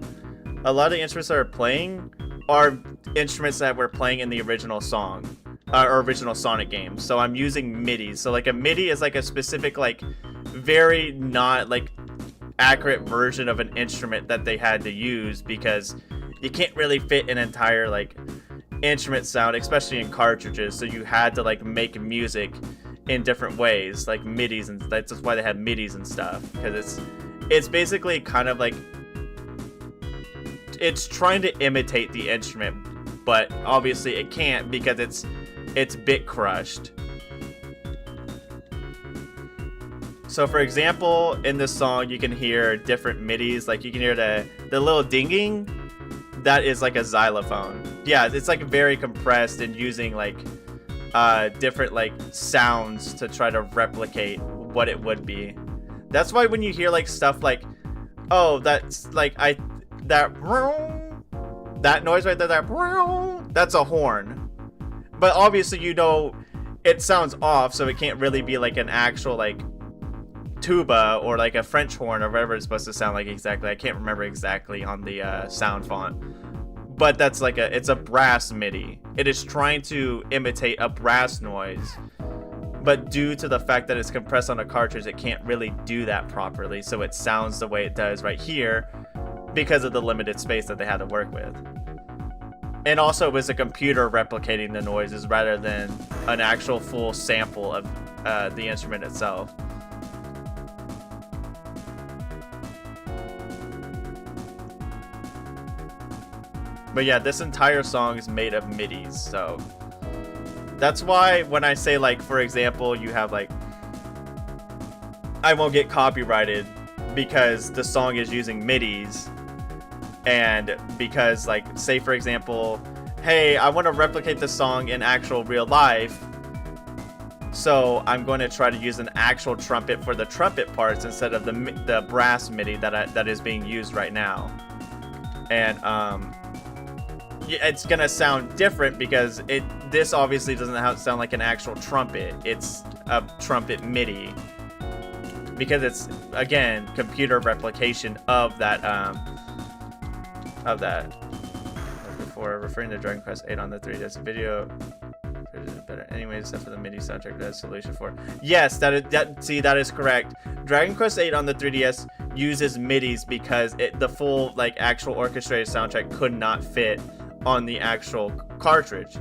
[SPEAKER 1] are instruments that were playing in the original song, or original Sonic games. So I'm using MIDIs. So like a MIDI is like a specific, like, very not like accurate version of an instrument that they had to use, because you can't really fit an entire like instrument sound, especially in cartridges, so you had to like make music in different ways, like MIDIs, and that's why they had MIDIs and stuff, because it's basically kind of like it's trying to imitate the instrument, but obviously it can't because it's bit crushed. So for example, in this song you can hear different MIDIs, like you can hear the little dinging. That is like a xylophone. Yeah, it's like very compressed and using like different like sounds to try to replicate what it would be. That's why when you hear like stuff like, oh, that's like that noise right there, that's a horn. But obviously you know it sounds off, so it can't really be like an actual like tuba or like a French horn or whatever it's supposed to sound like exactly. I can't remember exactly on the sound font, but that's like it's a brass MIDI. It is trying to imitate a brass noise, but due to the fact that it's compressed on a cartridge, it can't really do that properly, so it sounds the way it does right here because of the limited space that they had to work with. And also it was a computer replicating the noises rather than an actual full sample of the instrument itself. But yeah, this entire song is made of MIDIs, so that's why when I say, like, for example, you have like, I won't get copyrighted because the song is using MIDIs, and because, like, say for example, hey, I want to replicate this song in actual real life, so I'm going to try to use an actual trumpet for the trumpet parts instead of the brass MIDI that is being used right now. And it's gonna sound different because this obviously doesn't sound like an actual trumpet. It's a trumpet MIDI because it's, again, computer replication of that Before referring to Dragon Quest 8 on the 3DS video, better anyways, except for the MIDI soundtrack that is solution for. Yes, that is correct. Dragon Quest 8 on the 3DS uses MIDIs because the full like actual orchestrated soundtrack could not fit on the actual cartridge.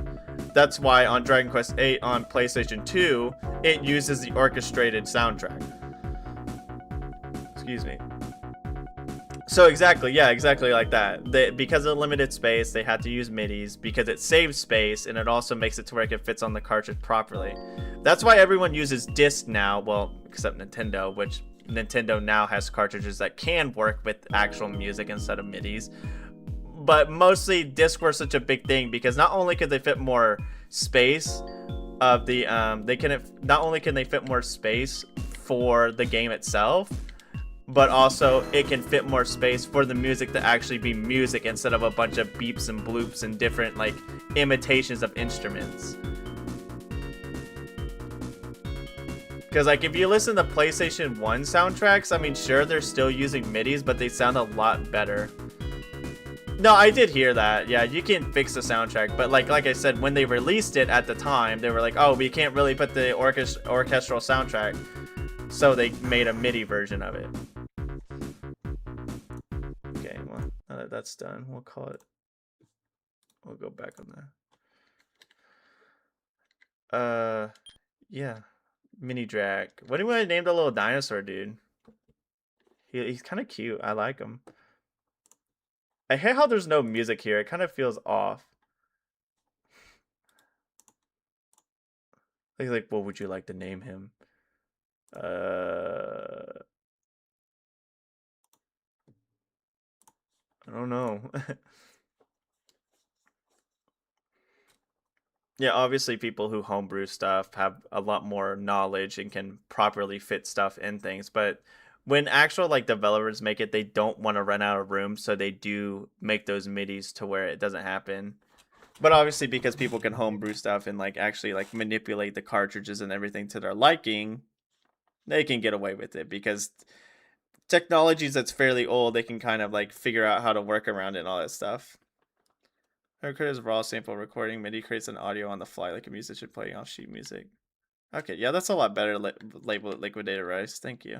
[SPEAKER 1] That's why on Dragon Quest 8 on PlayStation 2, it uses the orchestrated soundtrack. Excuse me. So exactly, yeah, exactly like that. Because of the limited space, they had to use MIDIs because it saves space and it also makes it to where it fits on the cartridge properly. That's why everyone uses disc now, well, except Nintendo, which Nintendo now has cartridges that can work with actual music instead of MIDIs. But mostly discs were such a big thing because not only could they fit more space of the not only can they fit more space for the game itself, but also it can fit more space for the music to actually be music instead of a bunch of beeps and bloops and different like imitations of instruments. Because like if you listen to PlayStation 1 soundtracks, I mean sure they're still using MIDIs, but they sound a lot better. No, I did hear that. Yeah, you can fix the soundtrack, but like I said, when they released it at the time, they were like, "Oh, we can't really put the orchestral soundtrack," so they made a MIDI version of it. Okay, well, now that that's done, we'll call it We'll go back on that. Yeah. Mini Drac. What do you want to name the little dinosaur dude? He's kind of cute. I like him. I hate how there's no music here. It kind of feels off. Like, what would you like to name him? I don't know. Yeah, obviously people who homebrew stuff have a lot more knowledge and can properly fit stuff in things, but when actual like developers make it, they don't want to run out of room, so they do make those midis to where it doesn't happen. But obviously because people can homebrew stuff and like actually like manipulate the cartridges and everything to their liking, they can get away with it because technologies that's fairly old, they can kind of like figure out how to work around it and all that stuff. Record is raw sample recording. MIDI creates an audio on the fly like a musician playing off sheet music. Okay, yeah, that's a lot better. Label it Liquidator Rice. Thank you.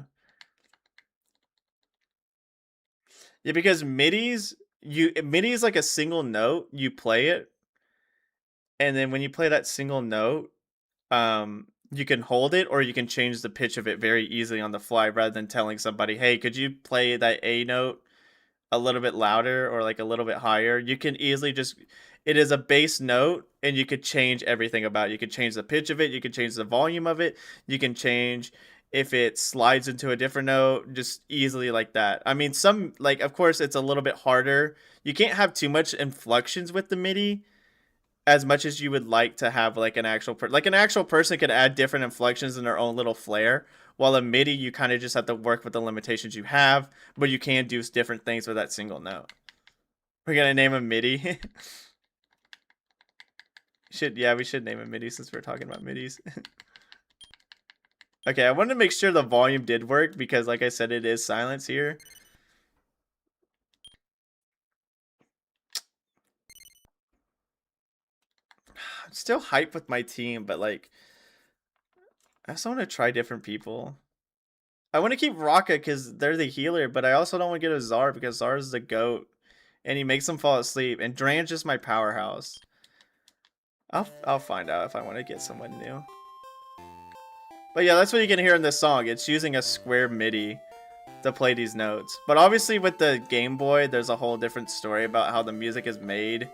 [SPEAKER 1] Yeah, because MIDI is like a single note. You play it, and then when you play that single note, you can hold it or you can change the pitch of it very easily on the fly rather than telling somebody, "Hey, could you play that A note a little bit louder or like a little bit higher?" You can easily just, it is a bass note and you could change everything about it. You could change the pitch of it, you could change the volume of it, you can change if it slides into a different note just easily like that. I mean, some like of course it's a little bit harder. You can't have too much inflections with the MIDI as much as you would like to have like an actual like an actual person could add different inflections in their own little flair, while a MIDI you kind of just have to work with the limitations you have, but you can do different things with that single note. We're gonna name a MIDI. We should name a MIDI since we're talking about MIDIs. Okay, I wanted to make sure the volume did work because like I said, it is silence here. I'm still hyped with my team, but like I just want to try different people. I want to keep Raka because they're the healer, but I also don't want to get a Zar because Zar is the GOAT. And he makes them fall asleep. And Dran's just my powerhouse. I'll find out if I want to get someone new. But yeah, that's what you can hear in this song. It's using a square MIDI to play these notes. But obviously with the Game Boy, there's a whole different story about how the music is made.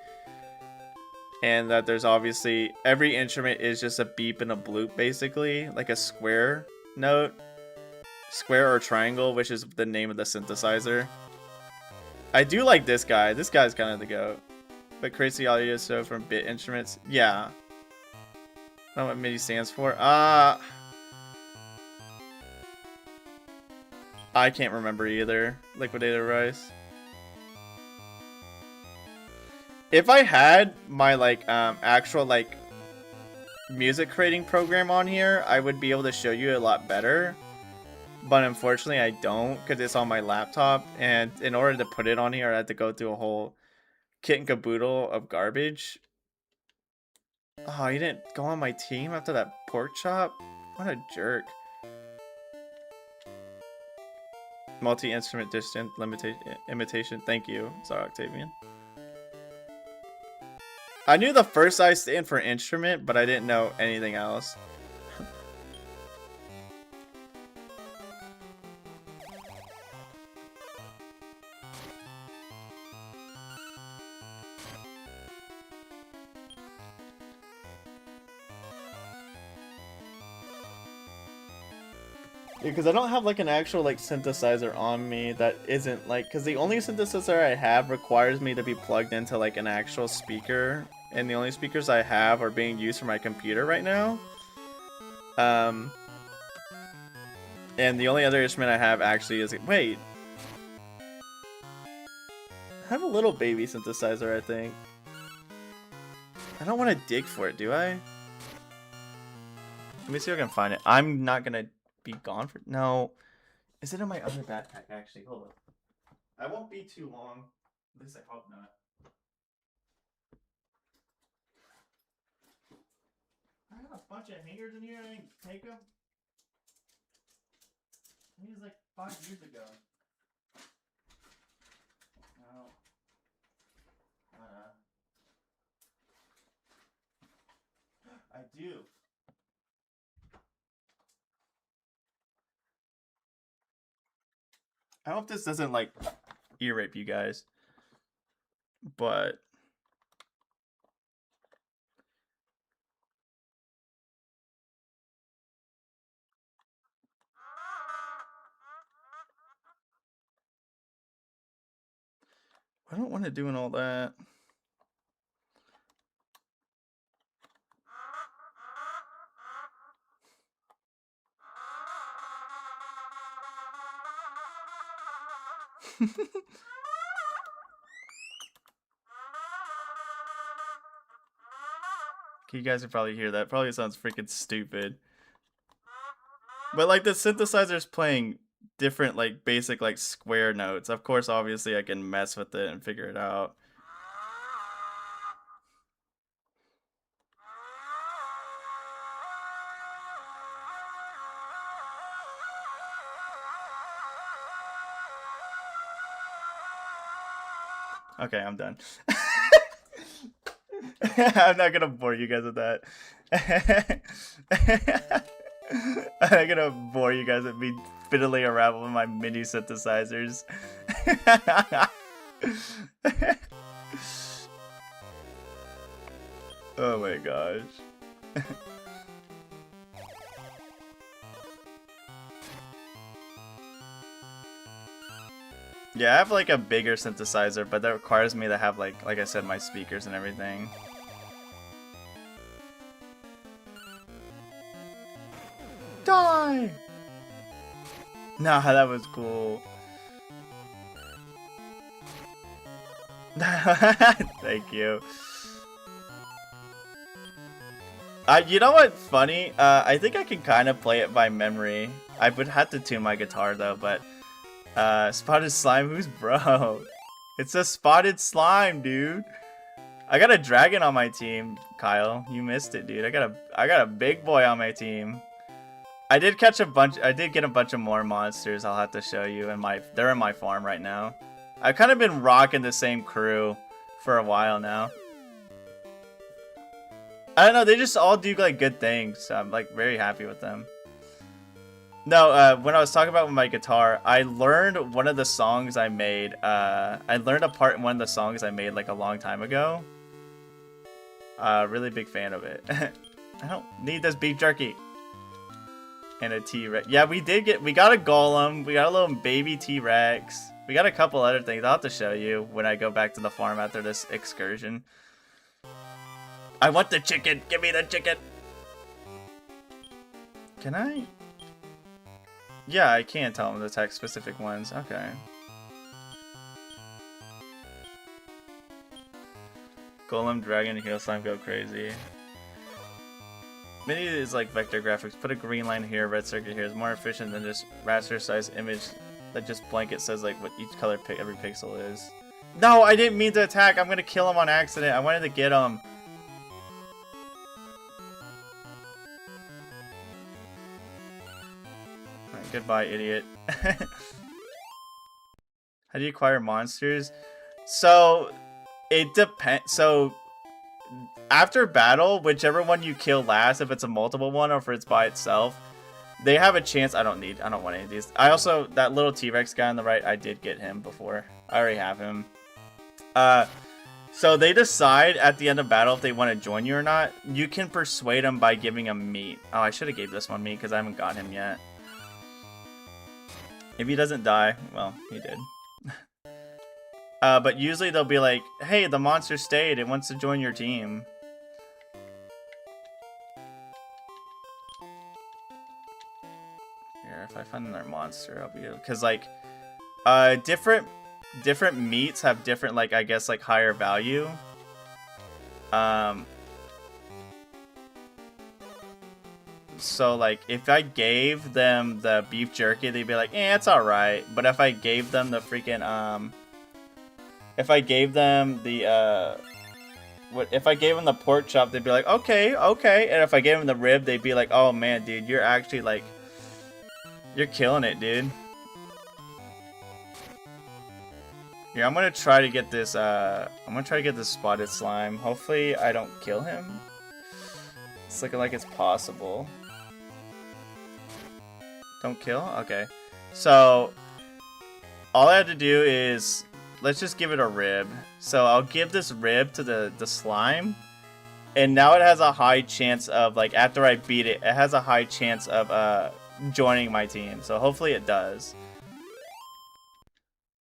[SPEAKER 1] And that there's obviously, every instrument is just a beep and a bloop basically. Like a square note. Square or triangle, which is the name of the synthesizer. I do like this guy. This guy's kind of the GOAT. But creates the audio so from bit instruments. Yeah. I don't know what MIDI stands for. I can't remember either. Liquidator Rice. If I had my like actual like music creating program on here, I would be able to show you a lot better. But unfortunately I don't because it's on my laptop, and in order to put it on here I had to go through a whole kit and caboodle of garbage. Oh, you didn't go on my team after that pork chop? What a jerk. Multi-instrument distant imitation. Thank you, Zara Octavian. I knew the first I stand for instrument, but I didn't know anything else. Because I don't have like an actual like synthesizer on me that isn't like, because the only synthesizer I have requires me to be plugged into like an actual speaker, and the only speakers I have are being used for my computer right now. And the only other instrument I have actually is, wait, I have a little baby synthesizer, I think. I don't want to dig for it, do I? Let me see if I can find it. I'm not gonna be gone for, no. Is it in my other backpack actually? Hold on. I won't be too long. At least I hope not. I have a bunch of hangers in here. I didn't take them. I think it was like 5 years ago. No. do. I hope this doesn't like ear rape you guys. But I don't want to do all that. You guys can probably hear that. Probably sounds freaking stupid. But like the synthesizer's playing different like basic like square notes. Of course, obviously I can mess with it and figure it out. Okay, I'm done. I'm not gonna bore you guys with that. I'm not gonna bore you guys with me fiddling around with my mini synthesizers. Oh my gosh. Yeah, I have like a bigger synthesizer, but that requires me to have like I said, my speakers and everything. Die! Nah, that was cool. Thank you. You know what's funny? I think I can kind of play it by memory. I would have to tune my guitar though, but Spotted Slime, who's bro? It's a Spotted Slime, dude. I got a dragon on my team, Kyle. You missed it, dude. I got a big boy on my team. I did get a bunch of more monsters I'll have to show you they're in my farm right now. I've kind of been rocking the same crew for a while now. I don't know, they just all do like good things. So I'm like very happy with them. No, when I was talking about with my guitar, I learned one of the songs I made. I learned a part in one of the songs I made like a long time ago. Really big fan of it. I don't need this beef jerky. And a T-Rex. Yeah, we got a golem. We got a little baby T-Rex. We got a couple other things. I'll have to show you when I go back to the farm after this excursion. I want the chicken. Give me the chicken. Can I? Yeah, I can tell them to attack specific ones. Okay. Golem, Dragon, Heal Slime go crazy. Many of these like vector graphics. Put a green line here, red circuit here is more efficient than just raster size image that just blanket says like what each color every pixel is. No, I didn't mean to attack. I'm gonna kill him on accident. I wanted to get him. Right, goodbye, idiot. How do you acquire monsters? So it depends. So after battle, whichever one you kill last, if it's a multiple one or if it's by itself, they have a chance. I don't want any of these. I also, that little T-Rex guy on the right, I did get him before. I already have him. So they decide at the end of battle if they want to join you or not. You can persuade them by giving him meat. Oh, I should have gave this one meat because I haven't got him yet. If he doesn't die, well, he did. But usually they'll be like, hey, the monster stayed. It wants to join your team. Here, if I find another monster, I'll be able... Because, like, different meats have different, like, I guess, like, higher value. So, like, if I gave them the beef jerky, they'd be like, eh, it's alright. But if I gave them the freaking, if I gave them the, if I gave them the pork chop, they'd be like, okay, okay. And if I gave them the rib, they'd be like, oh, man, dude, you're actually, like, you're killing it, dude. Here, I'm gonna try to get this, I'm gonna try to get this spotted slime. Hopefully, I don't kill him. It's looking like it's possible. Don't kill? Okay. So, all I have to do is, let's just give it a rib. So I'll give this rib to the slime. And now it has a high chance of, like, after I beat it, it has a high chance of joining my team. So hopefully it does.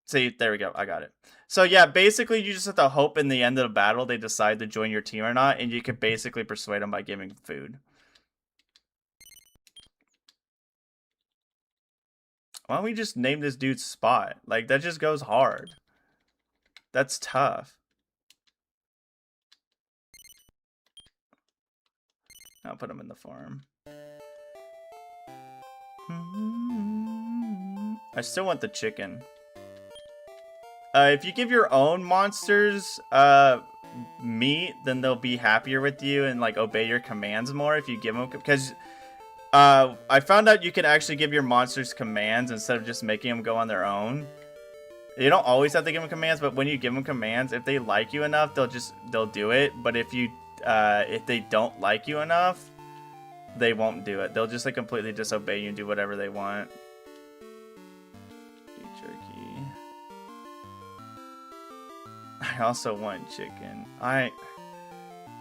[SPEAKER 1] See, there we go. I got it. So yeah, basically you just have to hope in the end of the battle they decide to join your team or not. And you can basically persuade them by giving food. Why don't we just name this dude Spot? Like, that just goes hard. That's tough. I'll put him in the farm. I still want the chicken. If you give your own monsters meat, then they'll be happier with you and like obey your commands more if you give them, because I found out you can actually give your monsters commands instead of just making them go on their own. You don't always have to give them commands, but when you give them commands, if they like you enough, they'll do it. But if they don't like you enough, they won't do it. They'll just like completely disobey you and do whatever they want. Beef jerky. I also want chicken. I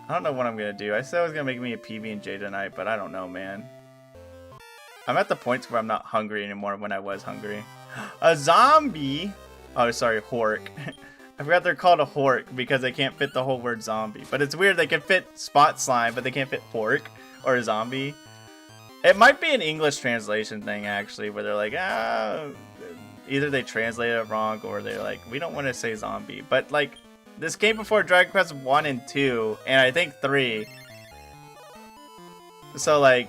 [SPEAKER 1] don't know what I'm gonna do. I said I was gonna make me a PB&J tonight, but I don't know, man. I'm at the point where I'm not hungry anymore when I was hungry. A zombie? Oh, sorry, hork. I forgot they're called a hork because they can't fit the whole word zombie. But it's weird, they can fit spot slime, but they can't fit hork or a zombie. It might be an English translation thing, actually, where they're like, either they translated it wrong or they're like, we don't want to say zombie. But, like, this came before Dragon Quest 1 and 2, and I think 3. So, like,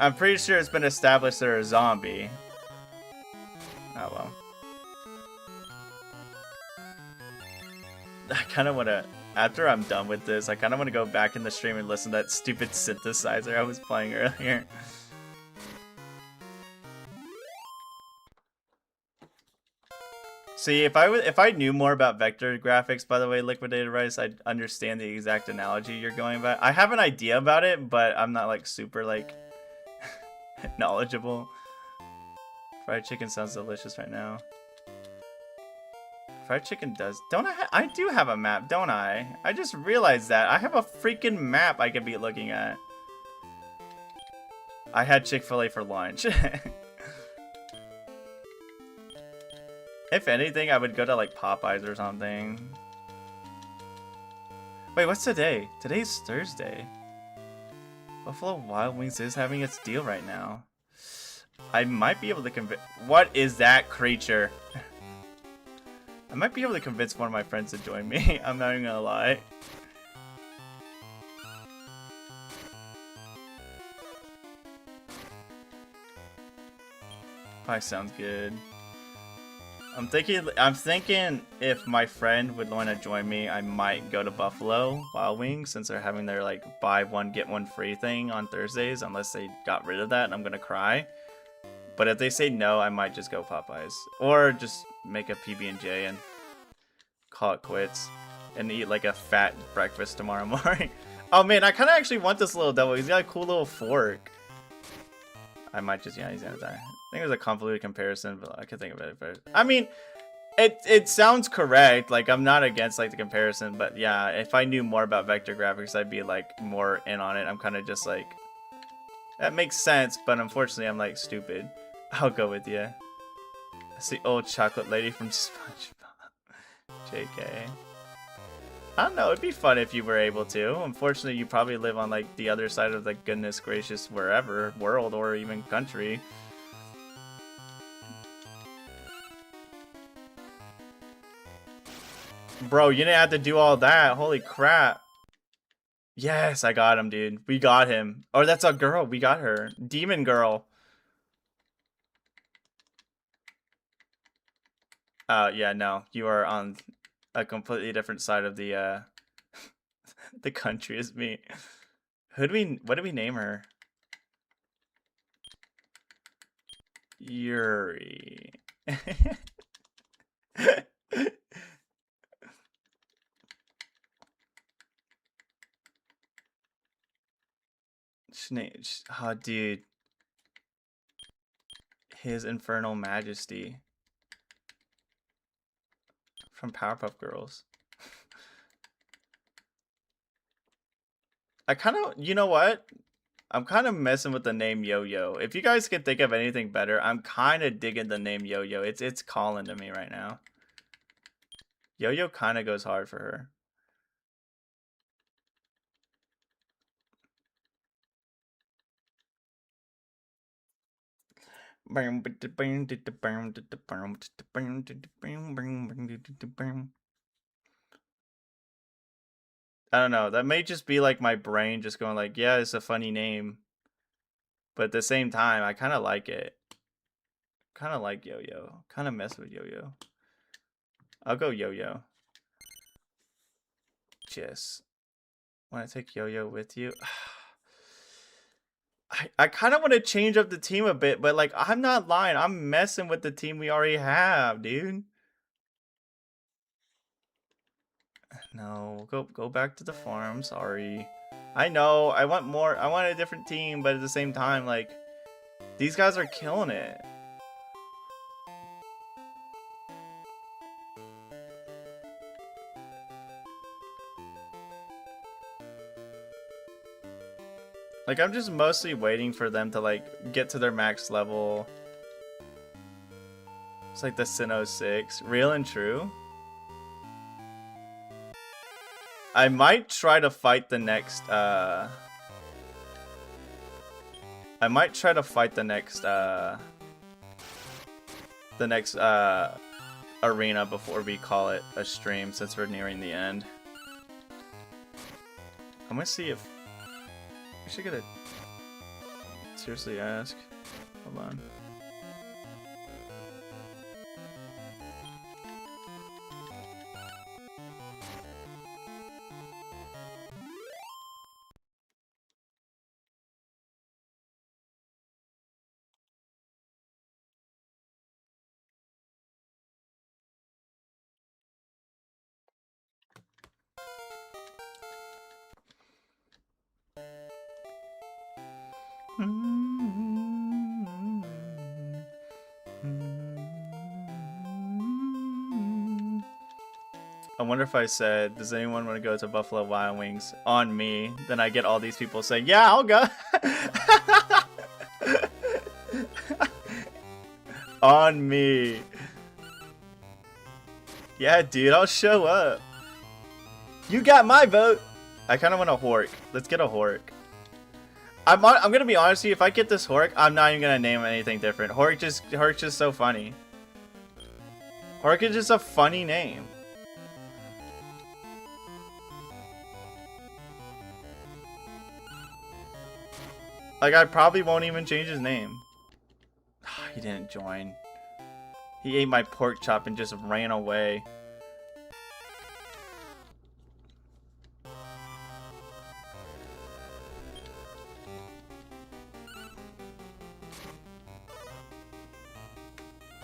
[SPEAKER 1] I'm pretty sure it's been established they're a zombie. Oh, well. I kind of want to, after I'm done with this, I kind of want to go back in the stream and listen to that stupid synthesizer I was playing earlier. See, if I knew more about vector graphics, by the way, Liquidated Rice, I'd understand the exact analogy you're going about. I have an idea about it, but I'm not like super like knowledgeable. Fried chicken sounds delicious right now. Fried chicken does. Don't I do have a map, don't I? I just realized that. I have a freaking map I could be looking at. I had Chick-fil-A for lunch. If anything, I would go to like Popeyes or something. Wait, what's today? Today's Thursday. Buffalo Wild Wings is having its deal right now. I might be able to convince. What is that creature? I might be able to convince one of my friends to join me. I'm not even gonna lie. Pie sounds good. I'm thinking if my friend would want to join me, I might go to Buffalo Wild Wings since they're having their like buy one get one free thing on Thursdays, unless they got rid of that and I'm gonna cry. But if they say no, I might just go Popeyes or just make a PB&J and call it quits and eat like a fat breakfast tomorrow morning. Oh man, I kind of actually want this little devil. He's got a cool little fork. I might just, yeah, he's gonna die. I think it was a convoluted comparison, but I could think of it first. I mean, it sounds correct. Like, I'm not against like the comparison, but yeah, if I knew more about vector graphics, I'd be like more in on it. I'm kind of just like, that makes sense, but unfortunately, I'm like stupid. I'll go with you. That's the old chocolate lady from SpongeBob. JK. I don't know, it'd be fun if you were able to. Unfortunately, you probably live on like the other side of the goodness gracious wherever, world or even country. Bro, you didn't have to do all that. Holy crap. Yes, I got him, dude. We got him. Oh, that's a girl. We got her. Demon girl. Yeah, no. You are on a completely different side of the the country as me. What did we name her? Yuri. Oh, dude. His Infernal Majesty. From Powerpuff Girls. I kind of, you know what? I'm kind of messing with the name Yo-Yo. If you guys can think of anything better, I'm kind of digging the name Yo-Yo. It's calling to me right now. Yo-Yo kind of goes hard for her. I don't know. That may just be like my brain just going like, yeah, it's a funny name. But at the same time, I kind of like it. Kind of like Yo-Yo. Kind of mess with Yo-Yo. I'll go Yo-Yo. Just want to take Yo-Yo with you. I kind of want to change up the team a bit, but like, I'm not lying. I'm messing with the team we already have, dude. No, go back to the farm. Sorry. I know. I want more. I want a different team, but at the same time, like, these guys are killing it. Like, I'm just mostly waiting for them to, like, get to their max level. It's like the Sinnoh 6. Real and true. I might try to fight the next, I might try to fight the next arena before we call it a stream, since we're nearing the end. I'm gonna see if I should get a seriously ask. Hold on. I wonder if I said, does anyone want to go to Buffalo Wild Wings on me? Then I get all these people saying, yeah, I'll go. On me. Yeah, dude, I'll show up. You got my vote. I kind of want a Hork. Let's get a Hork. I'm gonna be honest with you. If I get this Hork, I'm not even gonna name anything different. Hork's just so funny. Hork is just a funny name. Like, I probably won't even change his name. He didn't join. He ate my pork chop and just ran away.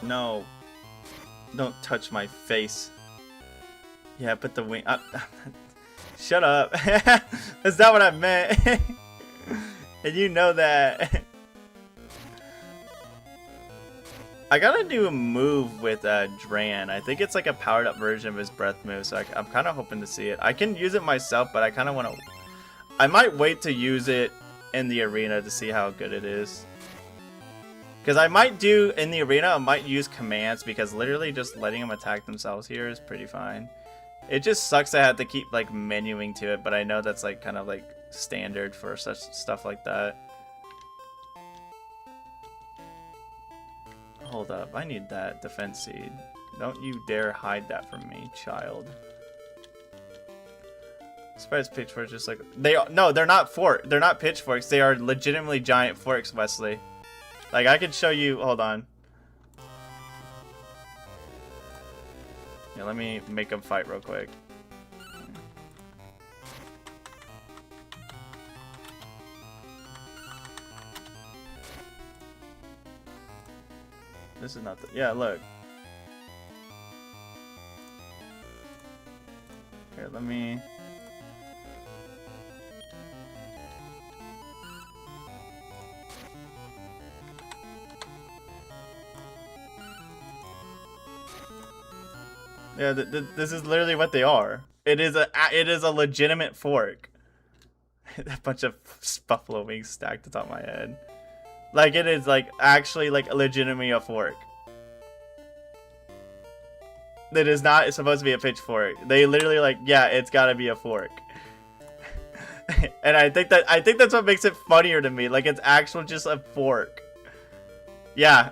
[SPEAKER 1] No. Don't touch my face. Yeah, put the wing up. Shut up. That's not what I meant. And you know that. I gotta do a move with Dran. I think it's like a powered up version of his breath move, so I'm kind of hoping to see it. I can use it myself, but I kind of want to... I might wait to use it in the arena to see how good it is. Because I might do, in the arena, I might use commands, because literally just letting them attack themselves here is pretty fine. It just sucks I have to keep, like, menuing to it, but I know that's, like, kind of, like, standard for such stuff like that. Hold up, I need that defense seed. Don't you dare hide that from me, child. Spider's pitchforks just like... No, they're not they're not pitchforks. They are legitimately giant forks, Wesley. Like, I could show you... Hold on. Yeah, let me make them fight real quick. This is not the... Yeah, look. Here, let me... Yeah, this is literally what they are. It is a legitimate fork. A bunch of buffalo wings stacked atop my head. Like it is like actually like legitimately a fork. It is not supposed to be a pitchfork. They literally like, yeah, it's gotta be a fork. And I think that's what makes it funnier to me. Like it's actual just a fork. Yeah.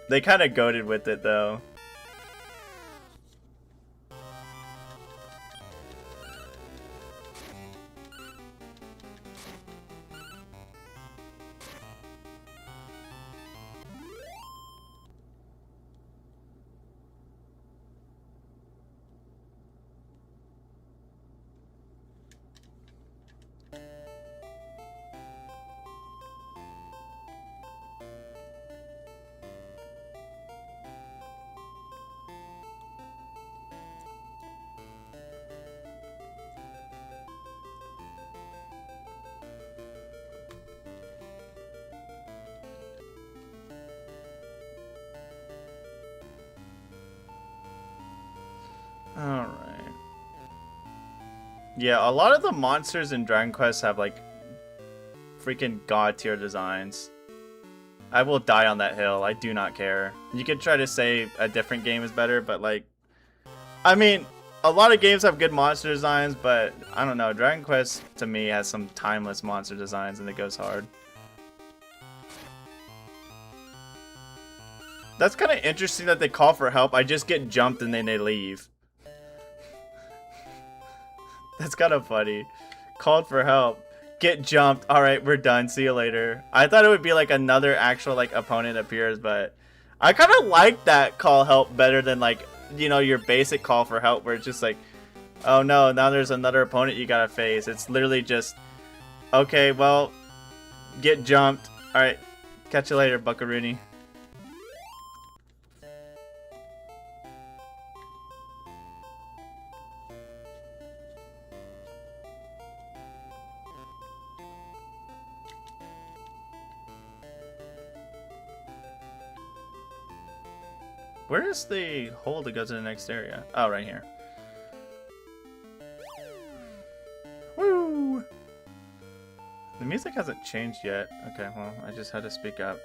[SPEAKER 1] They kind of goated with it though. Alright. Yeah, a lot of the monsters in Dragon Quest have like freaking god tier designs. I will die on that hill. I do not care. You could try to say a different game is better, but like, I mean, a lot of games have good monster designs, but I don't know. Dragon Quest to me has some timeless monster designs and it goes hard. That's kind of interesting that they call for help. I just get jumped and then they leave. That's kind of funny. Called for help. Get jumped. Alright, we're done. See you later. I thought it would be like another actual like opponent appears, but I kind of like that call help better than like, you know, your basic call for help where it's just like, oh no, now there's another opponent you gotta face. It's literally just, okay, well, get jumped. Alright, catch you later, Buckaroony. Where is the hole to go to the next area? Oh, right here. Woo! The music hasn't changed yet. Okay, well, I just had to speak up.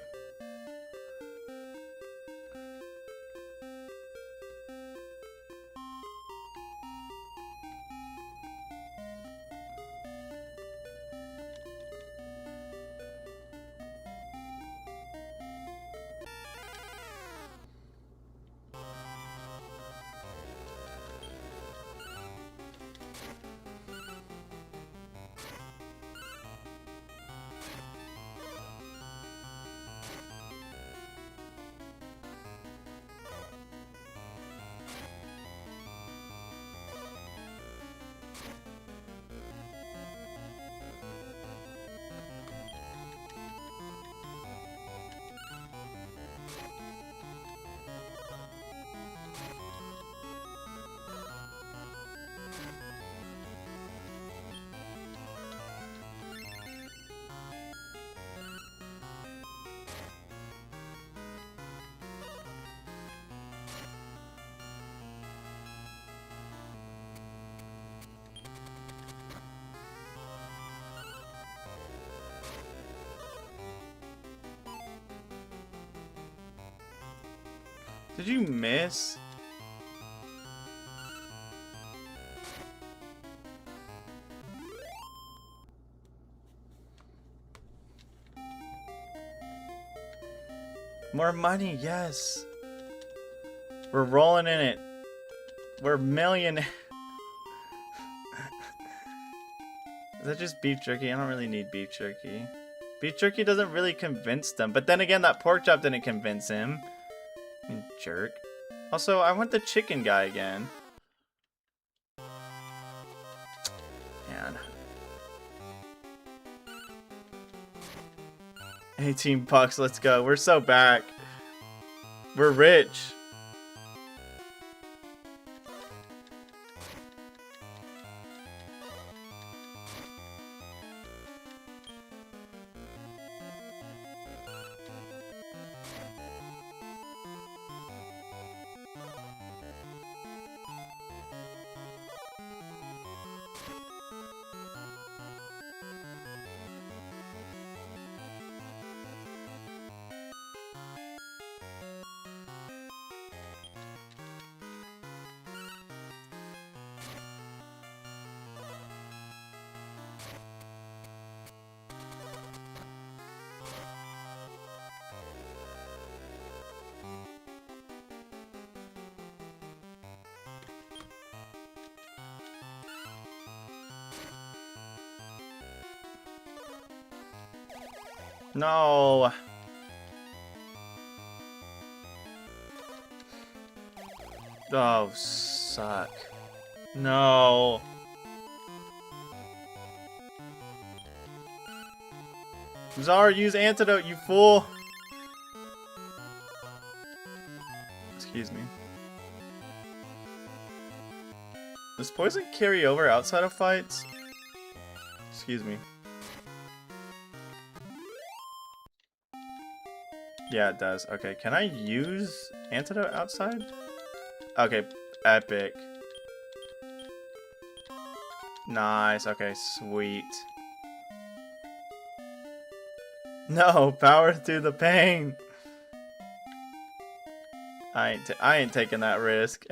[SPEAKER 1] Did you miss? More money, yes. We're rolling in it. We're millionaire. Is that just beef jerky? I don't really need beef jerky. Beef jerky doesn't really convince them. But then again, that pork chop didn't convince him. You jerk. Also, I want the chicken guy again. Man. 18 bucks, let's go. We're so back. We're rich. No. Oh, suck. No. Zara, use antidote, you fool. Excuse me. Does poison carry over outside of fights? Excuse me. Yeah, it does. Okay, can I use antidote outside? Okay, epic. Nice, okay, sweet. No, power through the pain. I ain't taking that risk.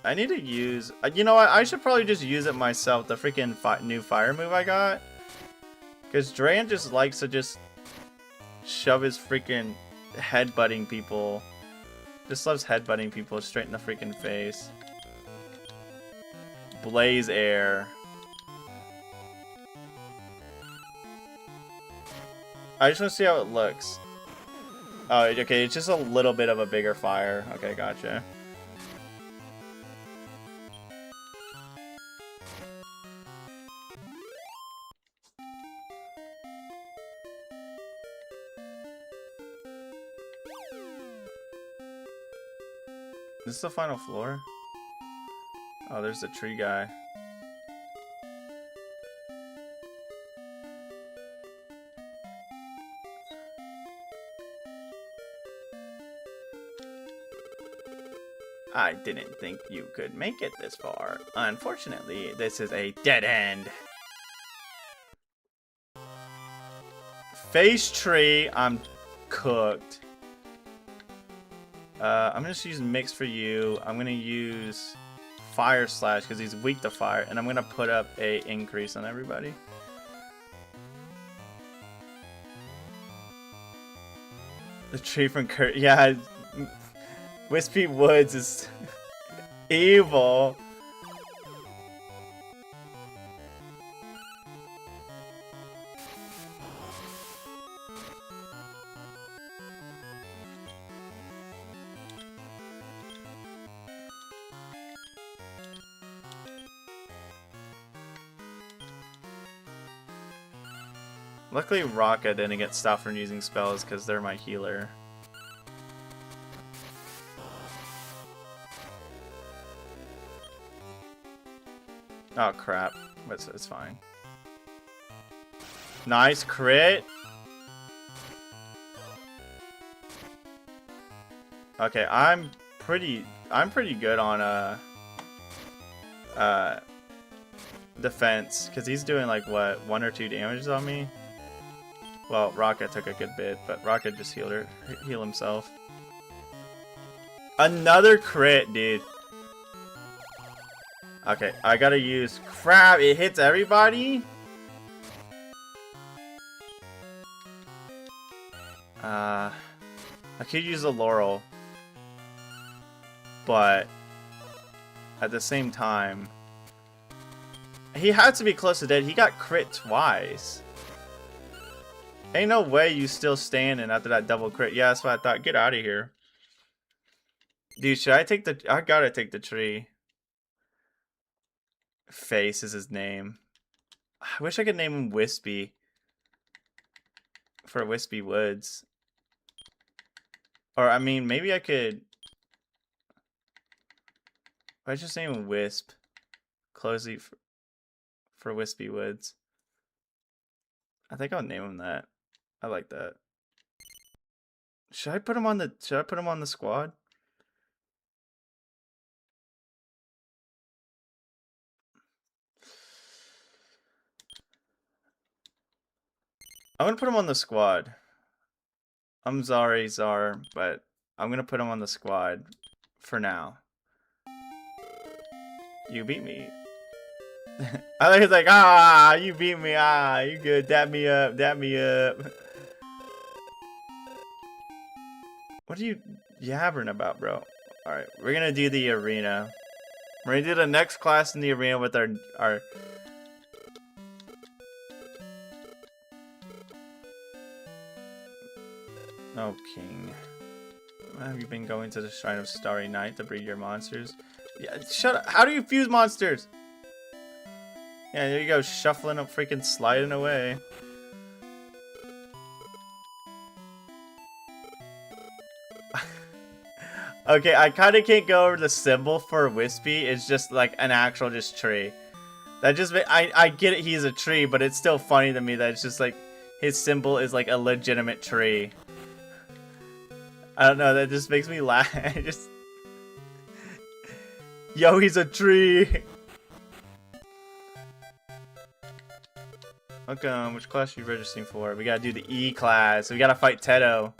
[SPEAKER 1] I need to use... you know what? I should probably just use it myself, the freaking new fire move I got. Because Dran just likes to just shove his freaking headbutting people. Just loves headbutting people straight in the freaking face. Blaze Air. I just want to see how it looks. Oh, okay, it's just a little bit of a bigger fire. Okay, gotcha. Is this the final floor? Oh, there's the tree guy. I didn't think you could make it this far. Unfortunately, this is a dead end. Face tree, I'm cooked. I'm gonna just use mix for you. I'm gonna use fire slash because he's weak to fire, and I'm gonna put up a increase on everybody. The tree from Kurt, yeah. Wispy Woods is evil. Luckily, Rocka didn't get stopped from using spells because they're my healer. Oh crap, it's fine. Nice crit. Okay, I'm pretty good on defense because he's doing like what, 1 or 2 damages on me. Well, Rocket took a good bit, but Rocket just heal himself. Another crit, dude. Okay, I gotta use... Crap, it hits everybody? I could use a Laurel. But... at the same time... he had to be close to dead. He got crit twice. Ain't no way you still standing after that double crit. Yeah, that's what I thought. Get out of here. Dude, should I take the... I gotta take the tree. Face is his name. I wish I could name him Wispy. For Wispy Woods. Or, I mean, maybe I could... if I just name him Wisp. Closely for Wispy Woods. I think I'll name him that. I like that. Should I put him on the squad? I'm gonna put him on the squad. I'm sorry, Zar, but I'm gonna put him on the squad for now. You beat me. I think it's like, ah, you beat me, ah, you good, dab me up, dab me up. What are you yabbering about, bro? Alright, we're gonna do the arena. We're gonna do the next class in the arena with our Oh, King. Have you been going to the Shrine of Starry Night to breed your monsters? Yeah, shut up. How do you fuse monsters? Yeah, there you go, shuffling up, freaking sliding away. Okay, I kind of can't go over the symbol for Wispy. It's just like an actual just tree. That just, I get it, he's a tree, but it's still funny to me that it's just like, his symbol is like a legitimate tree. I don't know, that just makes me laugh. Just... Yo, he's a tree! Welcome, which class are you registering for? We gotta do the E class. We gotta fight Teto.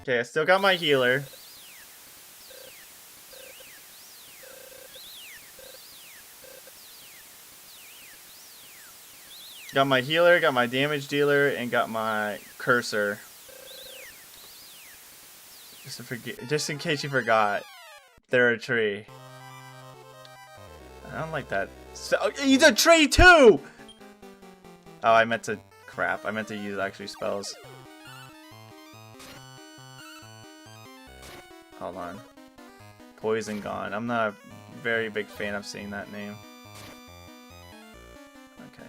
[SPEAKER 1] Okay, I still got my healer. Got my healer, got my damage dealer, and got my cursor. Just in case you forgot, they're a tree. I don't like that. So, he's a tree too! Oh, I meant to... Crap, I meant to use actually spells. Hold on. Poison Gone. I'm not a very big fan of seeing that name. Okay.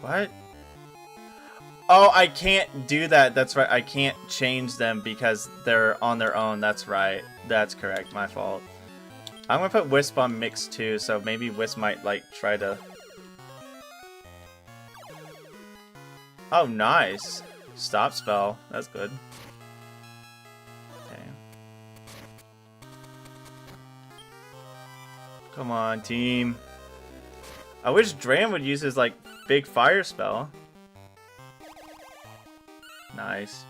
[SPEAKER 1] What? Oh, I can't do that. That's right. I can't change them because they're on their own. That's right. That's correct. My fault. I'm gonna put Wisp on Mix too, so maybe Wisp might like try to... Oh, nice. Stop spell. That's good. Okay. Come on, team. I wish Dram would use his, like, big fire spell. Nice.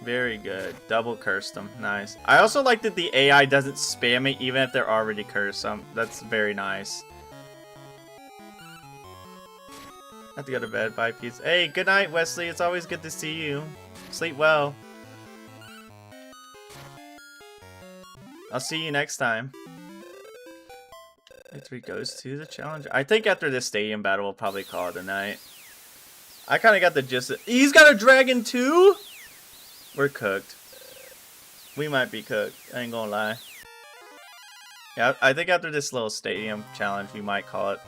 [SPEAKER 1] Very good. Double cursed them. Nice. I also like that the AI doesn't spam it even if they're already cursed. That's very nice. I have to go to bed. Bye, peace. Hey, good night, Wesley. It's always good to see you. Sleep well. I'll see you next time. Victory goes to the challenger. I think after this stadium battle, we'll probably call it a night. I kind of got the gist of... He's got a dragon too? We're cooked. We might be cooked. I ain't gonna lie. Yeah, I think after this little stadium challenge, we might call it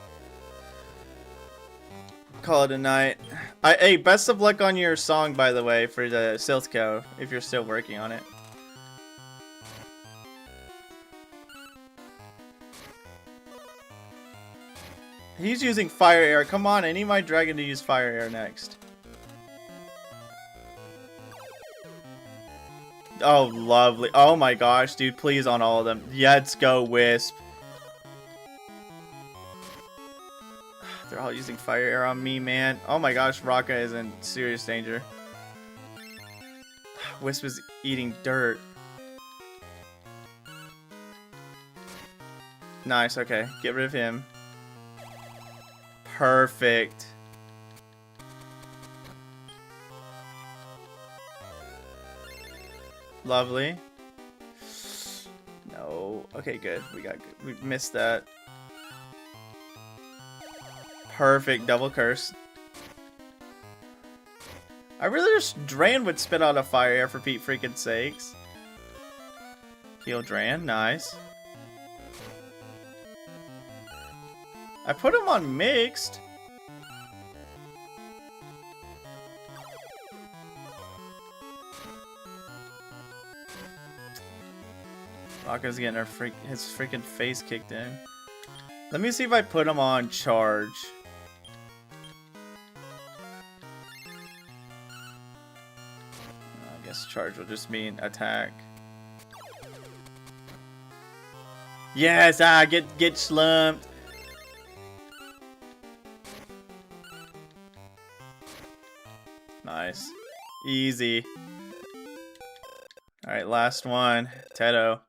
[SPEAKER 1] a night. Hey, best of luck on your song, by the way, for the Silthco, if you're still working on it. He's using Fire Air. Come on, I need my dragon to use Fire Air next. Oh, lovely. Oh my gosh, dude. Please on all of them. Yeah, let's go, Wisp. They're all using Fire Air on me, man. Oh my gosh, Raka is in serious danger. Wisp is eating dirt. Nice, okay. Get rid of him. Perfect. Lovely. No. Okay, good. We missed that. Perfect. Double curse. I really wish Dran would spit out a Fire Air for Pete freaking sakes. Heal Dran. Nice. I put him on mixed. Raka's getting his freaking face kicked in. Let me see if I put him on charge. I guess charge will just mean attack. Yes, get slumped. Nice. Easy. Alright, last one. Teto.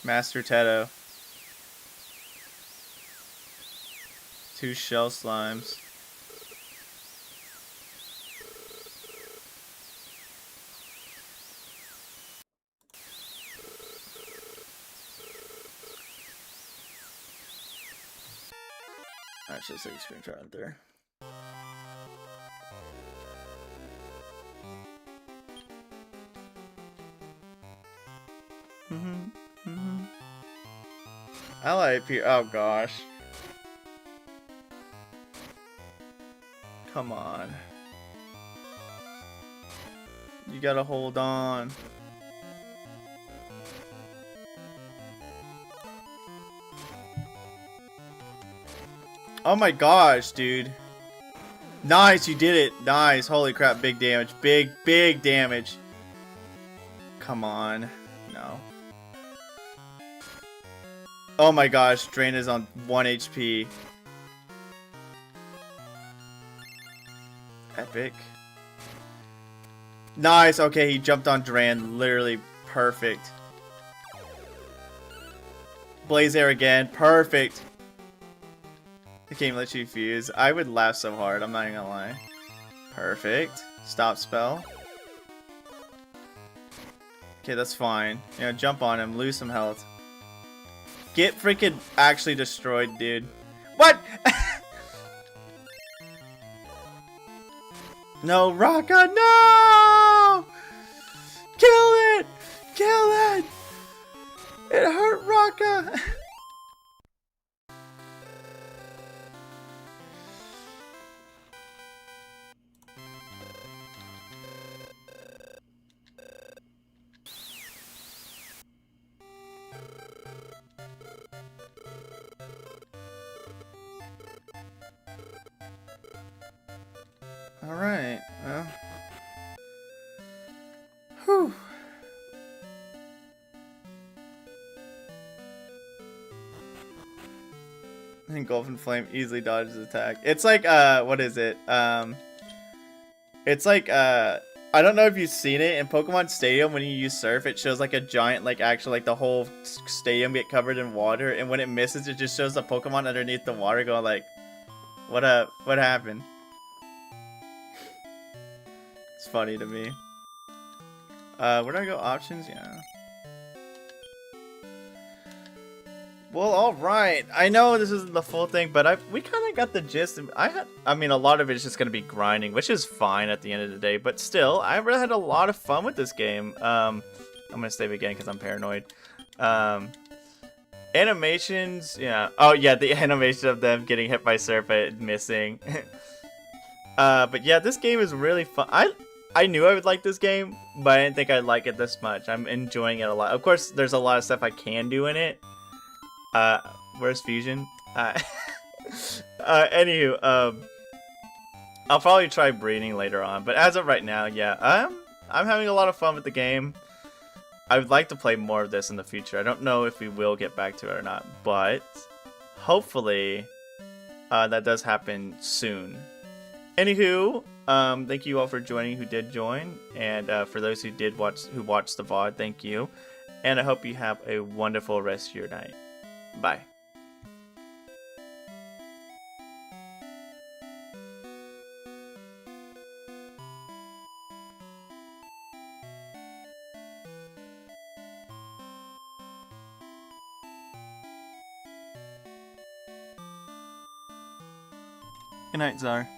[SPEAKER 1] Master Teto. 2 shell slimes. That's just a screenshot right there. I like P. Oh gosh. Come on. You gotta hold on. Oh my gosh, dude. Nice, you did it. Nice. Holy crap, big damage. Big damage. Come on. No. Oh my gosh, Drain is on 1 HP. Epic. Nice, okay, he jumped on Drain. Literally perfect. Blaze Air again. Perfect. The game lets you fuse. I would laugh so hard, I'm not even gonna lie. Perfect. Stop spell. Okay, that's fine. You know, jump on him, lose some health. Get freaking actually destroyed, dude. What? No, Raka, no! Kill it! Kill it! It hurt Raka! Alright, well. Whew. I think Golden Flame easily dodges attack. It's like, what is it? It's like, I don't know if you've seen it in Pokemon Stadium when you use Surf, it shows like a giant, like actually like the whole stadium get covered in water, and when it misses, it just shows the Pokemon underneath the water going like, what up? What happened? It's funny to me. Where do I go? Options? Yeah. Well, all right. I know this isn't the full thing, but we kind of got the gist. I mean, a lot of it is just going to be grinding, which is fine at the end of the day. But still, I really had a lot of fun with this game. I'm going to save again because I'm paranoid. Animations, yeah. Oh, yeah, the animation of them getting hit by Serpent missing. But yeah, this game is really fun. I knew I would like this game, but I didn't think I'd like it this much. I'm enjoying it a lot. Of course, there's a lot of stuff I can do in it. Where's Fusion? Anywho, I'll probably try breeding later on, but as of right now, yeah, I'm having a lot of fun with the game. I would like to play more of this in the future. I don't know if we will get back to it or not, but hopefully, that does happen soon. Anywho, thank you all for joining who did join, and for those who watched the VOD, thank you. And I hope you have a wonderful rest of your night. Bye. Good night, Czar.